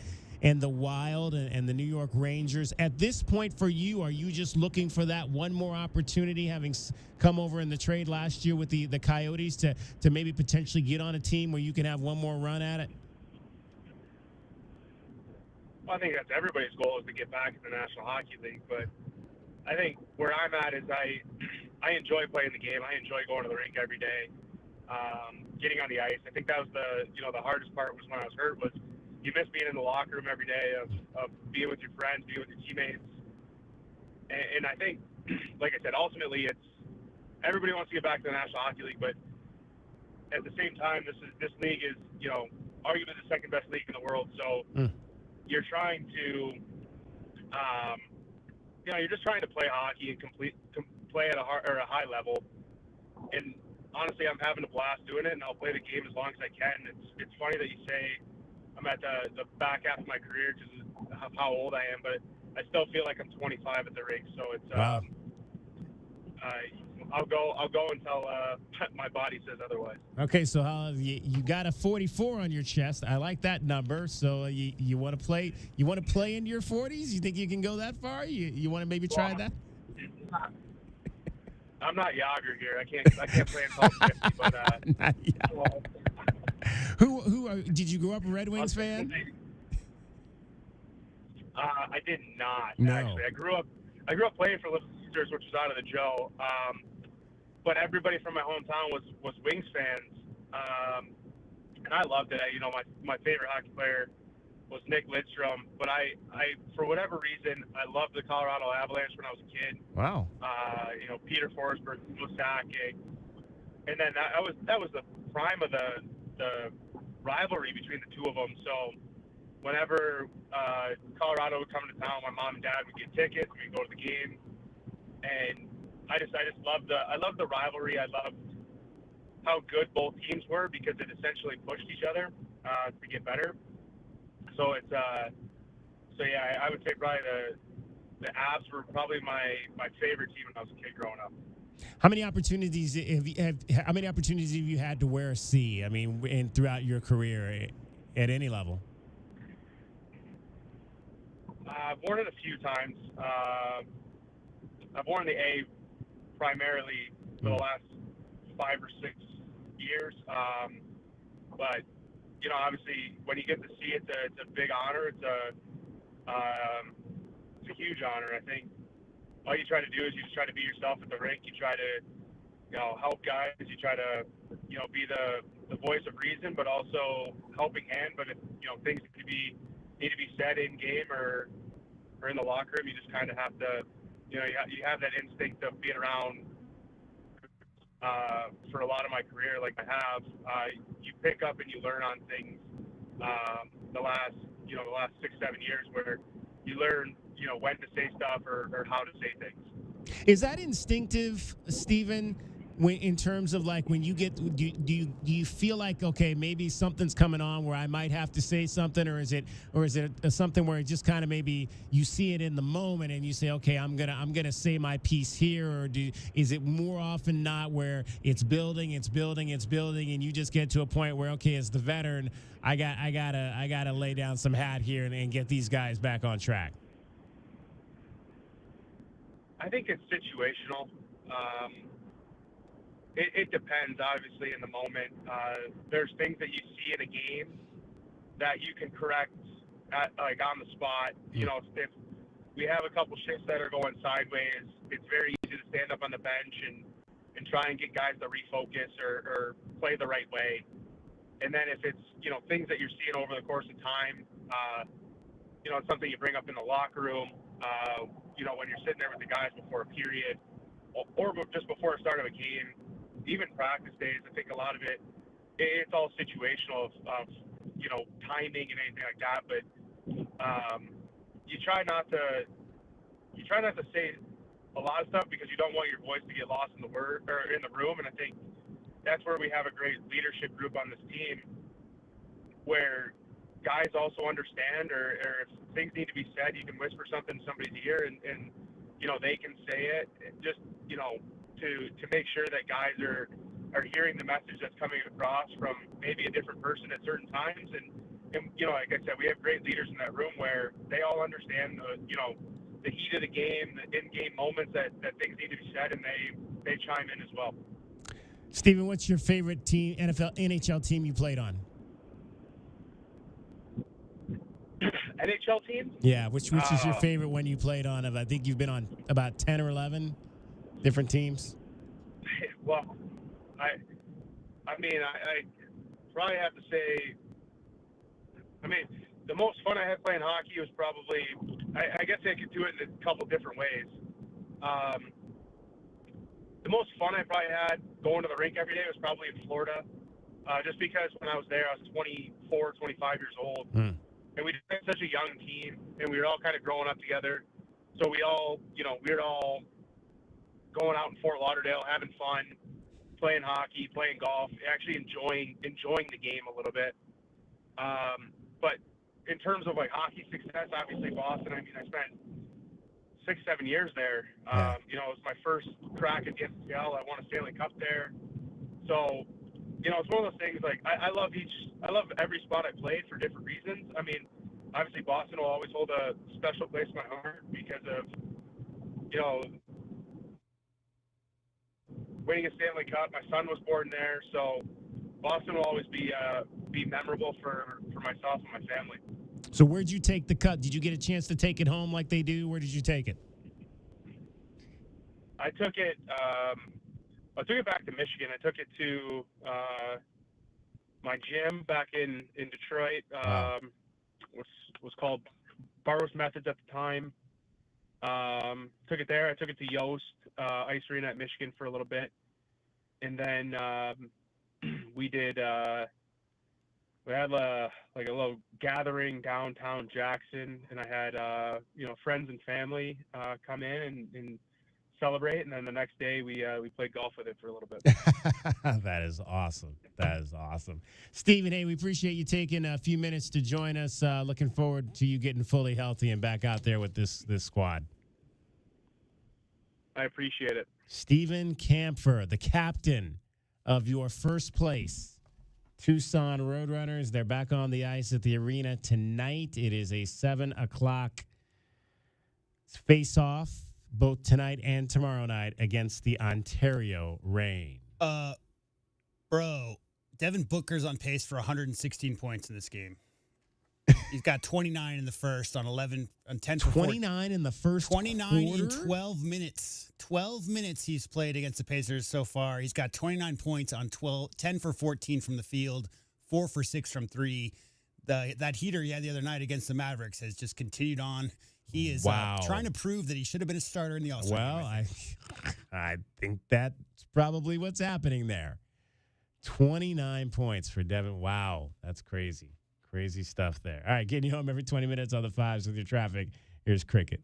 the Wild and the New York Rangers. At this point for you, are you just looking for that one more opportunity, having come over in the trade last year with the Coyotes to maybe potentially get on a team where you can have one more run at it? Well, I think that's everybody's goal is to get back in the National Hockey League, but I think where I'm at is I enjoy playing the game. I enjoy going to the rink every day, getting on the ice. I think that was the hardest part was when I was hurt was you miss being in the locker room every day of being with your friends, being with your teammates. And I think, like I said, ultimately it's everybody wants to get back to the National Hockey League, but at the same time, this league is arguably the second best league in the world. So you're trying to you're just trying to play hockey and play at a high level. And honestly, I'm having a blast doing it, and I'll play the game as long as I can. It's funny that you say I'm at the back half of my career because of how old I am, but I still feel like I'm 25 at the rink. So it's wow. I'll go until my body says otherwise. Okay, so you got a 44 on your chest. I like that number. So you want to play? You want to play in your 40s? You think you can go that far? You want to maybe try that? I'm not Yager here. I can't play until 50. But did you grow up a Red Wings fan? I did not. No. Actually. I grew up playing for Little Sisters, which was out of the Joe. But everybody from my hometown was Wings fans, and I loved it. My favorite hockey player was Nick Lidstrom, but I for whatever reason I loved the Colorado Avalanche when I was a kid. Wow. Peter Forsberg, Musake, and then that was the prime of the rivalry between the two of them. So whenever Colorado would come to town, my mom and dad would get tickets. We'd go to the game, and I just loved the rivalry. I loved how good both teams were because it essentially pushed each other to get better. So it's I would say probably the Avs were probably my favorite team when I was a kid growing up. How many opportunities have you had to wear a C? I mean, throughout your career at any level? I've worn it a few times. I've worn the A primarily for the last 5 or 6 years. But obviously, when you get to see it, it's a big honor. It's a huge honor. I think all you try to do is you just try to be yourself at the rink. You try to, help guys. You try to, be the voice of reason, but also helping hand. But if things need to be said in game or in the locker room, you just kind of have to, you have that instinct of being around. For a lot of my career, like I have, you pick up and you learn on things. The last 6-7 years, where you learn, when to say stuff or how to say things. Is that instinctive, Steven? In terms of like when you get, do you feel like, okay, maybe something's coming on where I might have to say something, or is it something where it just kind of maybe you see it in the moment and you say, okay, I'm gonna say my piece here, or is it more often not where it's building, and you just get to a point where, okay, as the veteran, I gotta lay down some hat here and get these guys back on track? I think it's situational. It depends, obviously, in the moment. There's things that you see in a game that you can correct on the spot. If we have a couple shifts that are going sideways, it's very easy to stand up on the bench and try and get guys to refocus or play the right way. And then if it's, things that you're seeing over the course of time, it's something you bring up in the locker room, when you're sitting there with the guys before a period or just before the start of a game. Even practice days, I think a lot of it's all situational of timing and anything like that. But you try not to say a lot of stuff because you don't want your voice to get lost in the room. And I think that's where we have a great leadership group on this team, where guys also understand, or if things need to be said, you can whisper something in somebody's ear, and they can say it, just, to make sure that guys are hearing the message that's coming across from maybe a different person at certain times. And like I said, we have great leaders in that room where they all understand the heat of the game, the in-game moments that things need to be said, and they chime in as well. Steven, what's your favorite team, NHL team you played on? NHL team? Yeah, which is your favorite one you played on? I think you've been on about 10 or 11 different teams. Well, I probably have to say, the most fun I had playing hockey was probably, I guess I could do it in a couple different ways. The most fun I probably had going to the rink every day was probably in Florida, just because when I was there, I was 24, 25 years old. And we had such a young team, and we were all kind of growing up together. So we all, we were all going out in Fort Lauderdale, having fun, playing hockey, playing golf, actually enjoying the game a little bit. But in terms of like hockey success, obviously Boston. I spent 6-7 years there. It was my first crack against Gile. I won a Stanley Cup there. So, it's one of those things. Like I love every spot I played for different reasons. Obviously Boston will always hold a special place in my heart because of, winning a Stanley Cup. My son was born there, so Boston will always be memorable for myself and my family. So where'd you take the cup? Did you get a chance to take it home like they do? Where did you take it? I took it back to Michigan. I took it to my gym back in Detroit. Was called Barros Methods at the time. Took it there. I took it to Yost Ice Arena at Michigan for a little bit, and then we had a little gathering downtown Jackson, and I had friends and family come in and celebrate, and then the next day we played golf with it for a little bit. That is awesome. That is awesome. Steven, hey, we appreciate you taking a few minutes to join us. Looking forward to you getting fully healthy and back out there with this squad. I appreciate it. Steven Kampfer, the captain of your first place Tucson Roadrunners. They're back on the ice at the arena tonight. It is a 7 o'clock face-off both tonight and tomorrow night against the Ontario Reign. Bro, Devin Booker's on pace for 116 points in this game. He's got 29 in the first on 10 for 29 in the first 29 quarter? in 12 minutes. 12 minutes he's played against the Pacers so far. He's got 29 points on 10 for 14 from the field, 4 for 6 from 3. That heater he had the other night against the Mavericks has just continued on. He is trying to prove that he should have been a starter in the All-Star game. Well, I think that's probably what's happening there. 29 points for Devin. Wow, that's crazy. Crazy stuff there. All right, getting you home every 20 minutes on the fives with your traffic. Here's Cricket.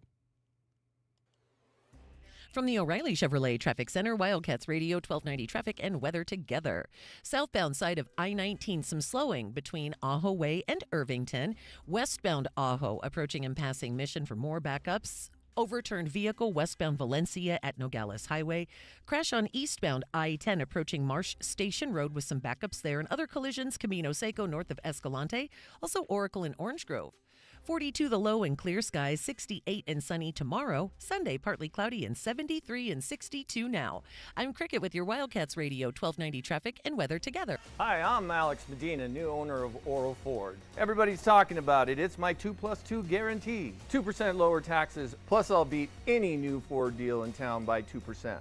From the O'Reilly Chevrolet Traffic Center, Wildcats Radio 1290 traffic and weather together. Southbound side of I-19, some slowing between Ajo Way and Irvington. Westbound Ajo approaching and passing Mission for more backups. Overturned vehicle westbound Valencia at Nogales Highway. Crash on eastbound I-10 approaching Marsh Station Road with some backups there. And other collisions, Camino Seco north of Escalante. Also Oracle and Orange Grove. 42 the low and clear skies, 68 and sunny tomorrow. Sunday, partly cloudy and 73 and 62 now. I'm Cricket with your Wildcats Radio 1290 traffic and weather together. Hi, I'm Alex Medina, new owner of Oro Ford. Everybody's talking about it. It's my 2+2 guarantee. 2% lower taxes, plus I'll beat any new Ford deal in town by 2%.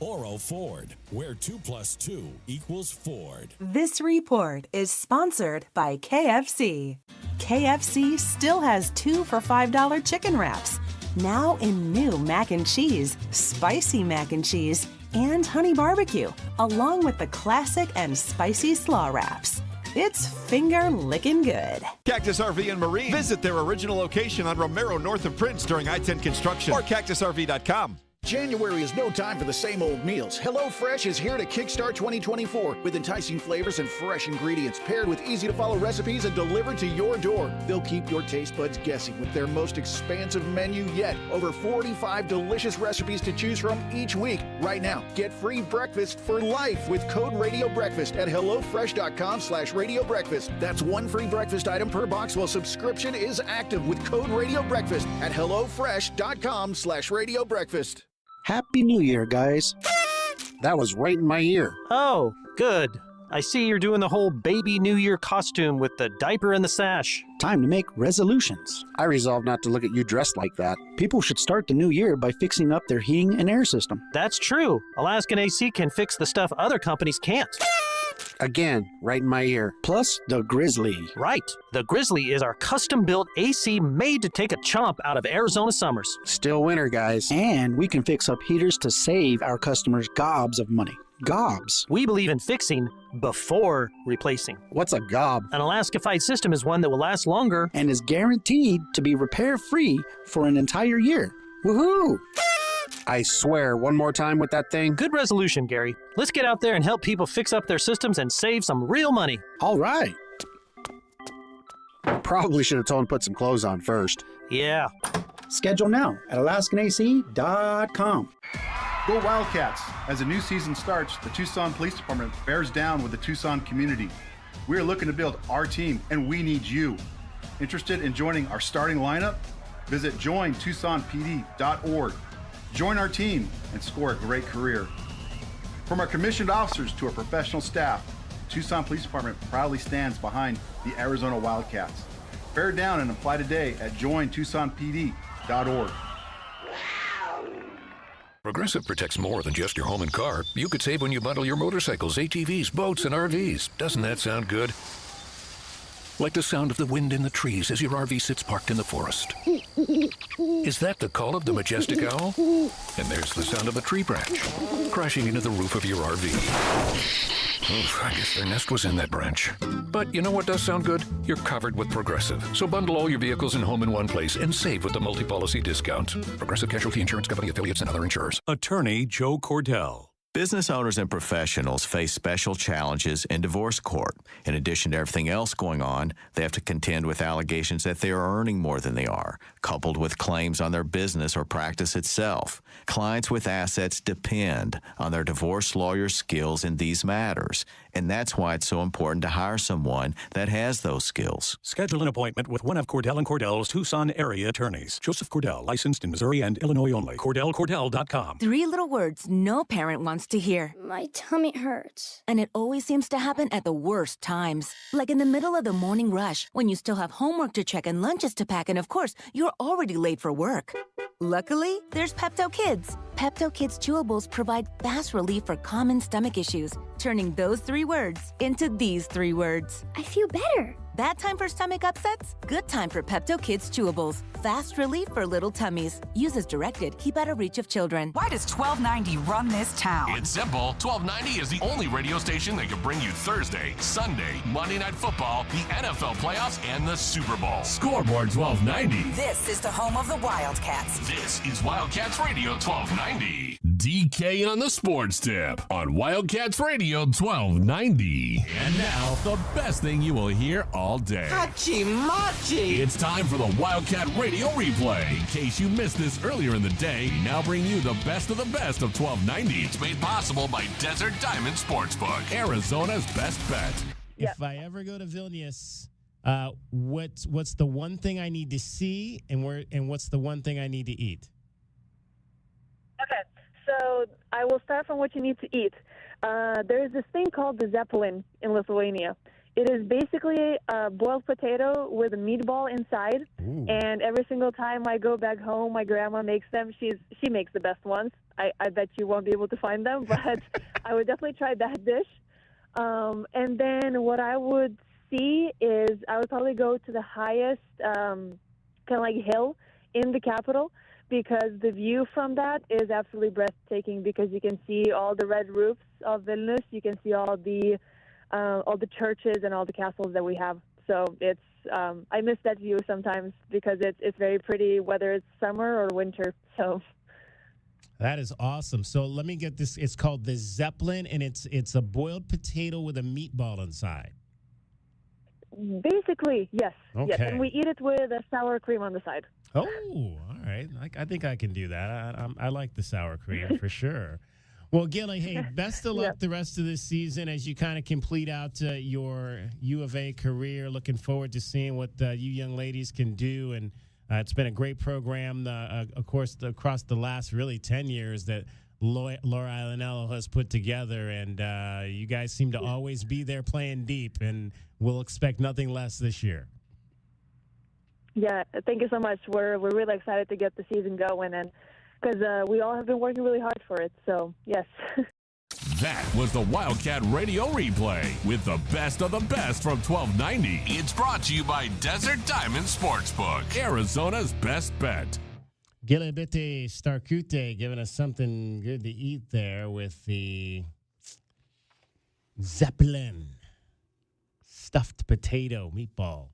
Oro Ford, where 2+2 equals Ford. This report is sponsored by KFC. KFC still has 2 for $5 chicken wraps. Now in new mac and cheese, spicy mac and cheese, and honey barbecue, along with the classic and spicy slaw wraps. It's finger licking good. Cactus RV and Marine. Visit their original location on Romero north of Prince during I-10 construction or cactusrv.com. January is no time for the same old meals. HelloFresh is here to kickstart 2024 with enticing flavors and fresh ingredients paired with easy-to-follow recipes and delivered to your door. They'll keep your taste buds guessing with their most expansive menu yet. Over 45 delicious recipes to choose from each week. Right now, get free breakfast for life with code RadioBreakfast at HelloFresh.com/RadioBreakfast. That's one free breakfast item per box while subscription is active with code RadioBreakfast at HelloFresh.com/RadioBreakfast. Happy New Year, guys. That was right in my ear. Oh, good. I see you're doing the whole baby New Year costume with the diaper and the sash. Time to make resolutions. I resolved not to look at you dressed like that. People should start the new year by fixing up their heating and air system. That's true. Alaskan AC can fix the stuff other companies can't. Again, right in my ear. Plus, the Grizzly. Right. The Grizzly is our custom-built AC made to take a chomp out of Arizona summers. Still winter, guys. And we can fix up heaters to save our customers gobs of money. Gobs. We believe in fixing before replacing. What's a gob? An Alaska-fied system is one that will last longer and is guaranteed to be repair-free for an entire year. Woohoo! I swear, one more time with that thing. Good resolution, Gary. Let's get out there and help people fix up their systems and save some real money. All right. Probably should have told him to put some clothes on first. Yeah. Schedule now at AlaskanAC.com. Go Wildcats! As a new season starts, the Tucson Police Department bears down with the Tucson community. We are looking to build our team, and we need you. Interested in joining our starting lineup? Visit jointucsonpd.org. Join our team and score a great career. From our commissioned officers to our professional staff, the Tucson Police Department proudly stands behind the Arizona Wildcats. Bear down and apply today at jointucsonpd.org. Progressive protects more than just your home and car. You could save when you bundle your motorcycles, ATVs, boats, and RVs. Doesn't that sound good? Like the sound of the wind in the trees as your RV sits parked in the forest. Is that the call of the majestic owl? And there's the sound of a tree branch crashing into the roof of your RV. Oof, I guess their nest was in that branch. But you know what does sound good? You're covered with Progressive. So bundle all your vehicles and home in one place and save with the multi-policy discount. Progressive Casualty Insurance Company, affiliates, and other insurers. Attorney Joe Cordell. Business owners and professionals face special challenges in divorce court. In addition to everything else going on, they have to contend with allegations that they are earning more than they are, coupled with claims on their business or practice itself. Clients with assets depend on their divorce lawyer's skills in these matters, and that's why it's so important to hire someone that has those skills. Schedule an appointment with one of Cordell & Cordell's Tucson area attorneys. Joseph Cordell, licensed in Missouri and Illinois only. CordellCordell.com. 3 little words no parent wants to hear. My tummy hurts. And it always seems to happen at the worst times. Like in the middle of the morning rush, when you still have homework to check and lunches to pack, and of course, you're already late for work. Luckily, there's Pepto Kids. Pepto Kids chewables provide fast relief for common stomach issues, turning those 3 words into these 3 words. I feel better. Bad time for stomach upsets? Good time for Pepto Kids chewables. Fast relief for little tummies. Use as directed. Keep out of reach of children. Why does 1290 run this town? It's simple. 1290 is the only radio station that can bring you Thursday, Sunday, Monday Night Football, the NFL playoffs, and the Super Bowl. Scoreboard 1290. This is the home of the Wildcats. This is Wildcats Radio 1290. DK on the Sports Tip on Wildcats Radio 1290. And now, the best thing you will hear all day. Hachi-machi! It's time for the Wildcat Radio Replay. In case you missed this earlier in the day, we now bring you the best of 1290. It's made possible by Desert Diamond Sportsbook, Arizona's best bet. If I ever go to Vilnius, what's the one thing I need to see, and what's the one thing I need to eat? Okay, so I will start from what you need to eat. There is this thing called the Zeppelin in Lithuania. It is basically a boiled potato with a meatball inside. Ooh. And every single time I go back home, my grandma makes them. She makes the best ones. I bet you won't be able to find them, but I would definitely try that dish. And then what I would see is I would probably go to the highest kind of like hill in the capital, because the view from that is absolutely breathtaking, because you can see all the red roofs of Vilnius. You can see all the churches and all the castles that we have. So it's I miss that view sometimes because it's very pretty, whether it's summer or winter. So That is awesome. So let me get this. It's called the Zeppelin, and it's a boiled potato with a meatball inside. Basically, yes. Yes, Okay. and we eat it with a sour cream on the side. Oh, all right. I think I can do that. I like the sour cream for sure. Well, Gile, hey, best of luck the rest of this season as you kind of complete out your U of A career. Looking forward to seeing what you young ladies can do. And it's been a great program, of course, across the last really 10 years that Laura Iannello has put together. And you guys seem to always be there playing deep, and we'll expect nothing less this year. Yeah, thank you so much. We're really excited to get the season going, and because we all have been working really hard for it. So, yes. That was the Wildcat Radio Replay with the best of the best from 1290. It's brought to you by Desert Diamond Sportsbook, Arizona's best bet. Gile Bitte Starkute giving us something good to eat there with the Zeppelin stuffed potato meatball.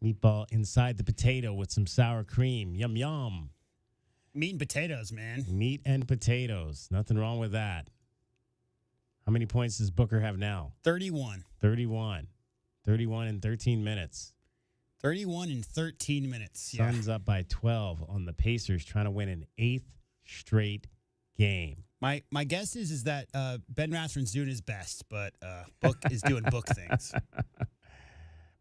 Meatball inside the potato with some sour cream. Yum, yum. Meat and potatoes, man. Meat and potatoes. Nothing wrong with that. How many points does Booker have now? 31. 31. 31 in 13 minutes. 31 in 13 minutes. Suns up by 12 on the Pacers, trying to win an 8th straight game. My guess is that Ben Matherin's doing his best, but Book is doing Book things.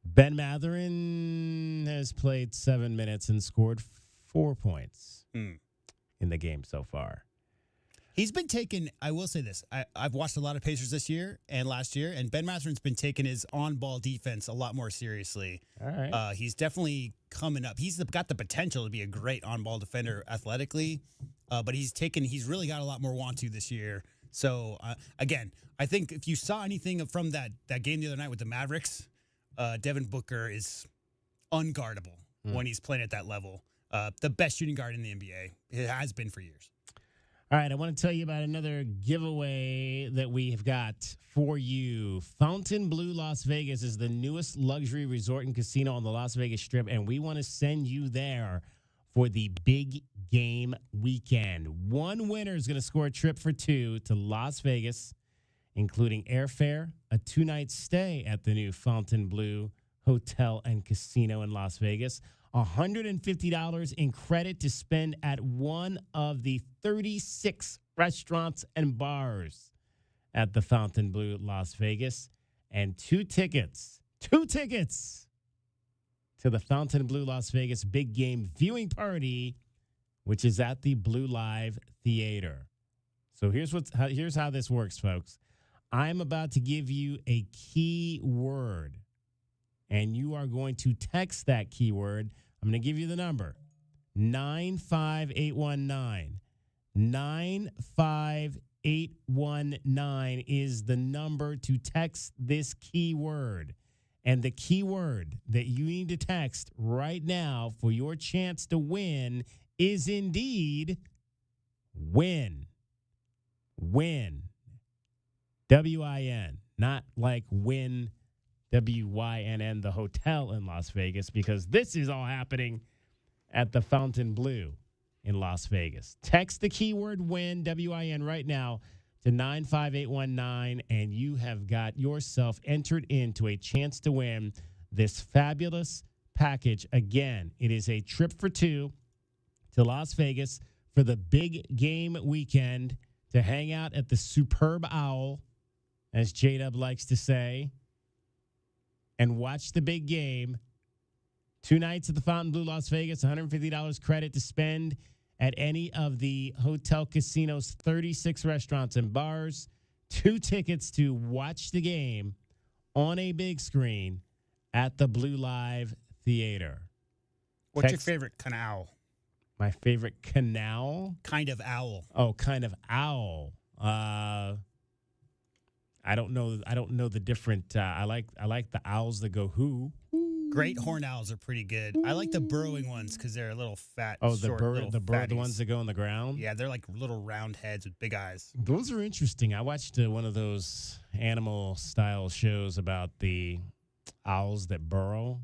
Ben Matherin has played 7 minutes and scored 4 points in the game so far. He's been taking, I will say this, I've watched a lot of Pacers this year and last year, and Ben Matherin's been taking his on-ball defense a lot more seriously. All right. He's definitely coming up. He's got the potential to be a great on-ball defender athletically, but he's really got a lot more want to this year. So, again, I think if you saw anything from that game the other night with the Mavericks, Devin Booker is unguardable when he's playing at that level. The best shooting guard in the NBA. It has been for years. All right, I want to tell you about another giveaway that we have got for you. Fontainebleau Las Vegas is the newest luxury resort and casino on the Las Vegas Strip, and we want to send you there for the big game weekend. One winner is going to score a trip for two to Las Vegas, including airfare, a 2-night stay at the new Fontainebleau Hotel and Casino in Las Vegas, $150 in credit to spend at one of the 36 restaurants and bars at the Fontainebleau Las Vegas, and two tickets to the Fontainebleau Las Vegas big game viewing party, which is at the Blue Live Theater. So here's how this works, folks. I'm about to give you a key word, and you are going to text that keyword. I'm going to give you the number, 95819. 95819 is the number to text this keyword. And the keyword that you need to text right now for your chance to win is indeed win. Win. W-I-N. Not like win, W-Y-N-N, the hotel in Las Vegas, because this is all happening at the Fontainebleau in Las Vegas. Text the keyword win, W-I-N, right now to 95819, and you have got yourself entered into a chance to win this fabulous package. Again, it is a trip for two to Las Vegas for the big game weekend to hang out at the Superb Owl, as J-Dub likes to say, and watch the big game. 2 nights at the Fontainebleau Las Vegas, $150 credit to spend at any of the hotel casinos, 36 restaurants and bars, 2 tickets to watch the game on a big screen at the Blue Live Theater. What's your favorite kind of owl? My favorite canal? Kind of owl. Oh, kind of owl. I don't know the different. I like the owls that go whoo. Great horned owls are pretty good. I like the burrowing ones because they're a little fat. Oh, short, the ones that go on the ground. Yeah, they're like little round heads with big eyes. Those are interesting. I watched one of those animal style shows about the owls that burrow.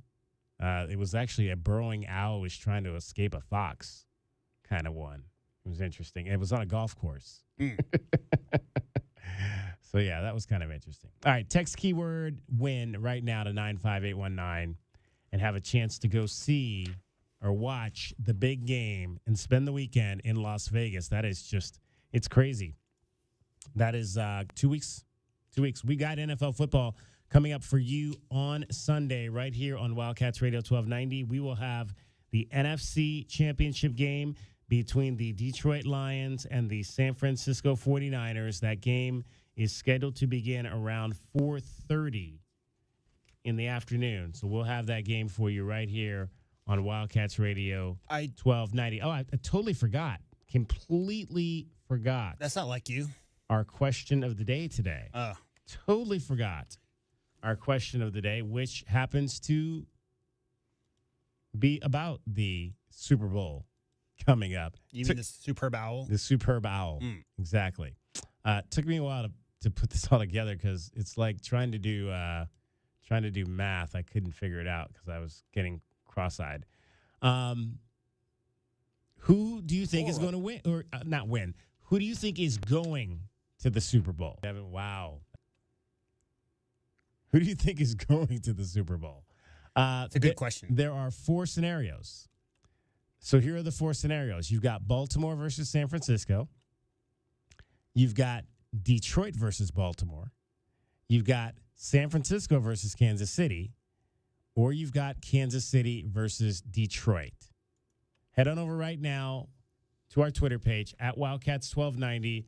It was actually a burrowing owl was trying to escape a fox, kind of one. It was interesting. It was on a golf course. So, yeah, that was kind of interesting. All right, text keyword win right now to 95819 and have a chance to go see or watch the big game and spend the weekend in Las Vegas. That is just, it's crazy. That is 2 weeks. 2 weeks. We got NFL football coming up for you on Sunday right here on Wildcats Radio 1290. We will have the NFC Championship game between the Detroit Lions and the San Francisco 49ers. That game is scheduled to begin around 4:30 in the afternoon. So we'll have that game for you right here on Wildcats Radio 1290. Oh, I totally forgot. Completely forgot. That's not like you. Our question of the day today. Totally forgot our question of the day, which happens to be about the Super Bowl coming up. You mean the Superb Owl? The Superb Owl. Exactly. Took me a while to put this all together because it's like trying to do math. I couldn't figure it out because I was getting cross-eyed. Who do you think is going to win or not win? Who do you think is going to the Super Bowl? Devin, wow. Who do you think is going to the Super Bowl? It's a good question. There are 4 scenarios. So here are the 4 scenarios. You've got Baltimore versus San Francisco. You've got Detroit versus Baltimore. You've got San Francisco versus Kansas City. Or you've got Kansas City versus Detroit. Head on over right now to our Twitter page at Wildcats1290.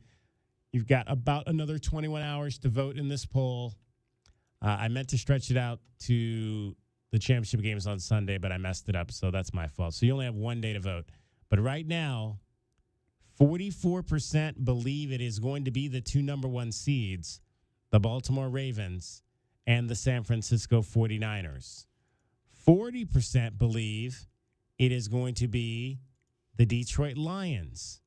You've got about another 21 hours to vote in this poll. I meant to stretch it out to the championship games on Sunday, but I messed it up, so that's my fault. So you only have one day to vote. But right now, 44% believe it is going to be the 2 number 1 seeds, the Baltimore Ravens and the San Francisco 49ers. 40% believe it is going to be the Detroit Lions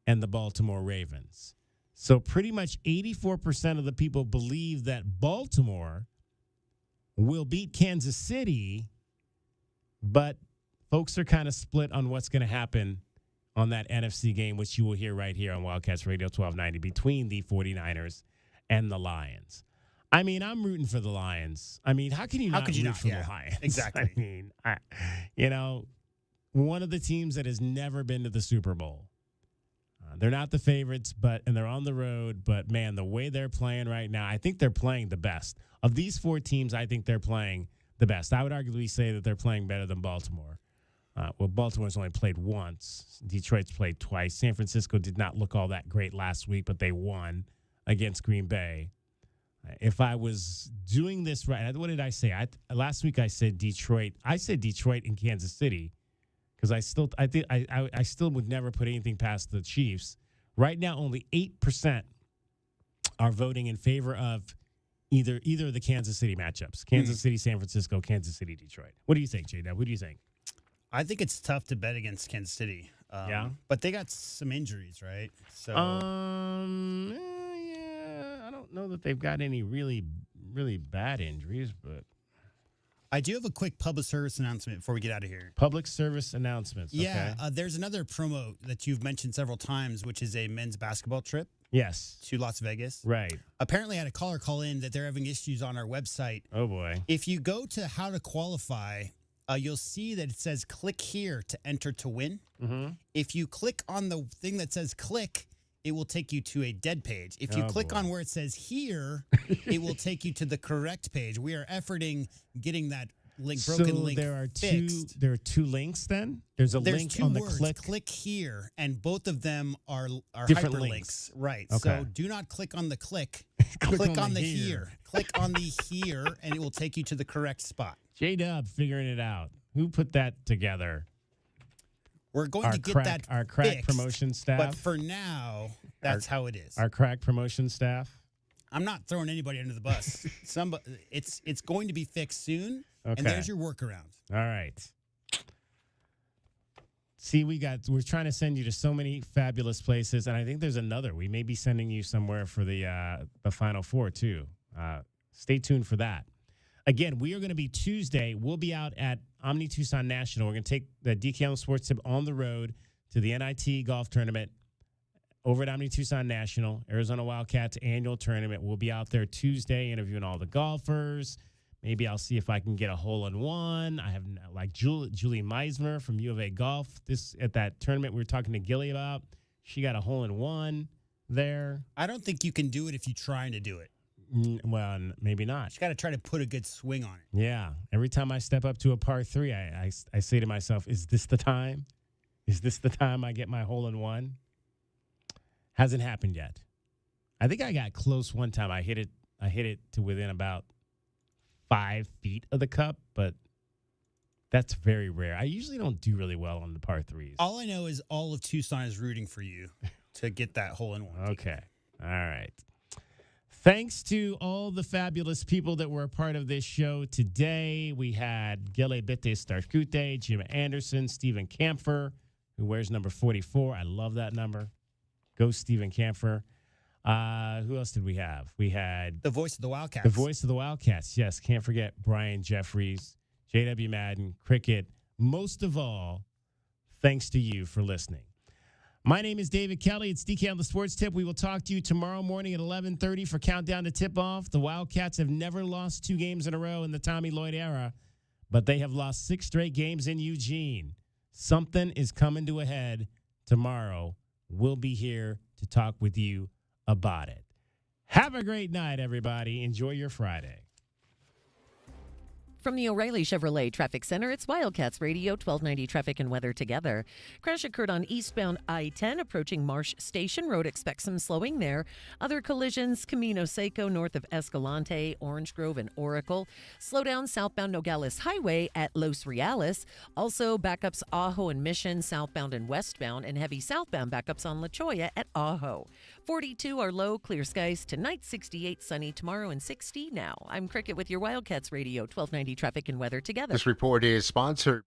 and the Baltimore Ravens. So pretty much 84% of the people believe that Baltimore will beat Kansas City, but folks are kind of split on what's going to happen on that NFC game, which you will hear right here on Wildcats Radio 1290 between the 49ers and the Lions. I mean, I'm rooting for the Lions. I mean, how can you not root for the Lions? Exactly. I mean, one of the teams that has never been to the Super Bowl. They're not the favorites, and they're on the road. But, man, the way they're playing right now, I think they're playing the best. Of these 4 teams, I think they're playing the best. I would arguably say that they're playing better than Baltimore. Baltimore's only played once. Detroit's played twice. San Francisco did not look all that great last week, but they won against Green Bay. If I was doing this right, what did I say? Last week I said Detroit. I said Detroit and Kansas City. Because I still would never put anything past the Chiefs. Right now, only 8% are voting in favor of either of the Kansas City matchups. Kansas City, San Francisco, Kansas City, Detroit. What do you think, J-Dub? Who do you think? I think it's tough to bet against Kansas City. Yeah? But they got some injuries, right? So yeah, I don't know that they've got any really, really bad injuries, but I do have a quick public service announcement before we get out of here. Public service announcements. Yeah, okay. There's another promo that you've mentioned several times, which is a men's basketball trip. Yes. To Las Vegas. Right. Apparently, I had a caller call in that they're having issues on our website. Oh, boy. If you go to how to qualify, you'll see that it says click here to enter to win. Mm-hmm. If you click on the thing that says click, it will take you to a dead page. If you click on where it says here, it will take you to the correct page. We are efforting getting that broken link fixed. There are 2 links then? There's link on the words, click here, and both of them are different hyperlinks. Right. Okay. So do not click on the click. click on the here. Click on the here, and it will take you to the correct spot. J-Dub figuring it out. Who put that together? We're going to get our crack fixed, promotion staff. But for now, that's how it is. Our crack promotion staff. I'm not throwing anybody under the bus. It's going to be fixed soon. Okay. And there's your workaround. All right. See, we're trying to send you to so many fabulous places, and I think there's another. We may be sending you somewhere for the Final Four too. Stay tuned for that. Again, we are going to be Tuesday. We'll be out at Omni Tucson National. We're going to take the DKM Sports Tip on the road to the N.I.T golf tournament over at Omni Tucson National, Arizona Wildcats annual tournament. We'll be out there Tuesday interviewing all the golfers. Maybe I'll see if I can get a hole-in-one. I have like Julie Meismer from U of A Golf. At that tournament we were talking to Gile about. She got a hole-in-one there. I don't think you can do it if you're trying to do it. Well, maybe not. You got to try to put a good swing on it. Yeah. Every time I step up to a par 3, I say to myself, is this the time? Is this the time I get my hole-in-one? Hasn't happened yet. I think I got close one time. I hit it to within about 5 feet of the cup, but that's very rare. I usually don't do really well on the par 3s. All I know is all of Tucson is rooting for you to get that hole-in-one. Okay. All right. Thanks to all the fabulous people that were a part of this show today. We had Gile Bete Starkute, Jim Anderson, Stephen Camphor, who wears number 44. I love that number. Go Stephen Camphor. Who else did we have? We had the voice of the Wildcats. The voice of the Wildcats. Yes, can't forget Brian Jeffries, J.W. Madden, Cricket. Most of all, thanks to you for listening. My name is David Kelly. It's DK on the Sports Tip. We will talk to you tomorrow morning at 11:30 for Countdown to Tip-Off. The Wildcats have never lost 2 games in a row in the Tommy Lloyd era, but they have lost 6 straight games in Eugene. Something is coming to a head tomorrow. We'll be here to talk with you about it. Have a great night, everybody. Enjoy your Friday. From the O'Reilly Chevrolet Traffic Center, it's Wildcats Radio, 1290 Traffic and Weather Together. Crash occurred on eastbound I-10 approaching Marsh Station Road. Expect some slowing there. Other collisions, Camino Seco north of Escalante, Orange Grove, and Oracle. Slow down southbound Nogales Highway at Los Reales. Also, backups Ajo and Mission, southbound and westbound, and heavy southbound backups on La Cholla at Ajo. 42 are low, clear skies tonight, 68 sunny tomorrow, and 60 now. I'm Cricket with your Wildcats Radio, 1290 Traffic and Weather Together. This report is sponsored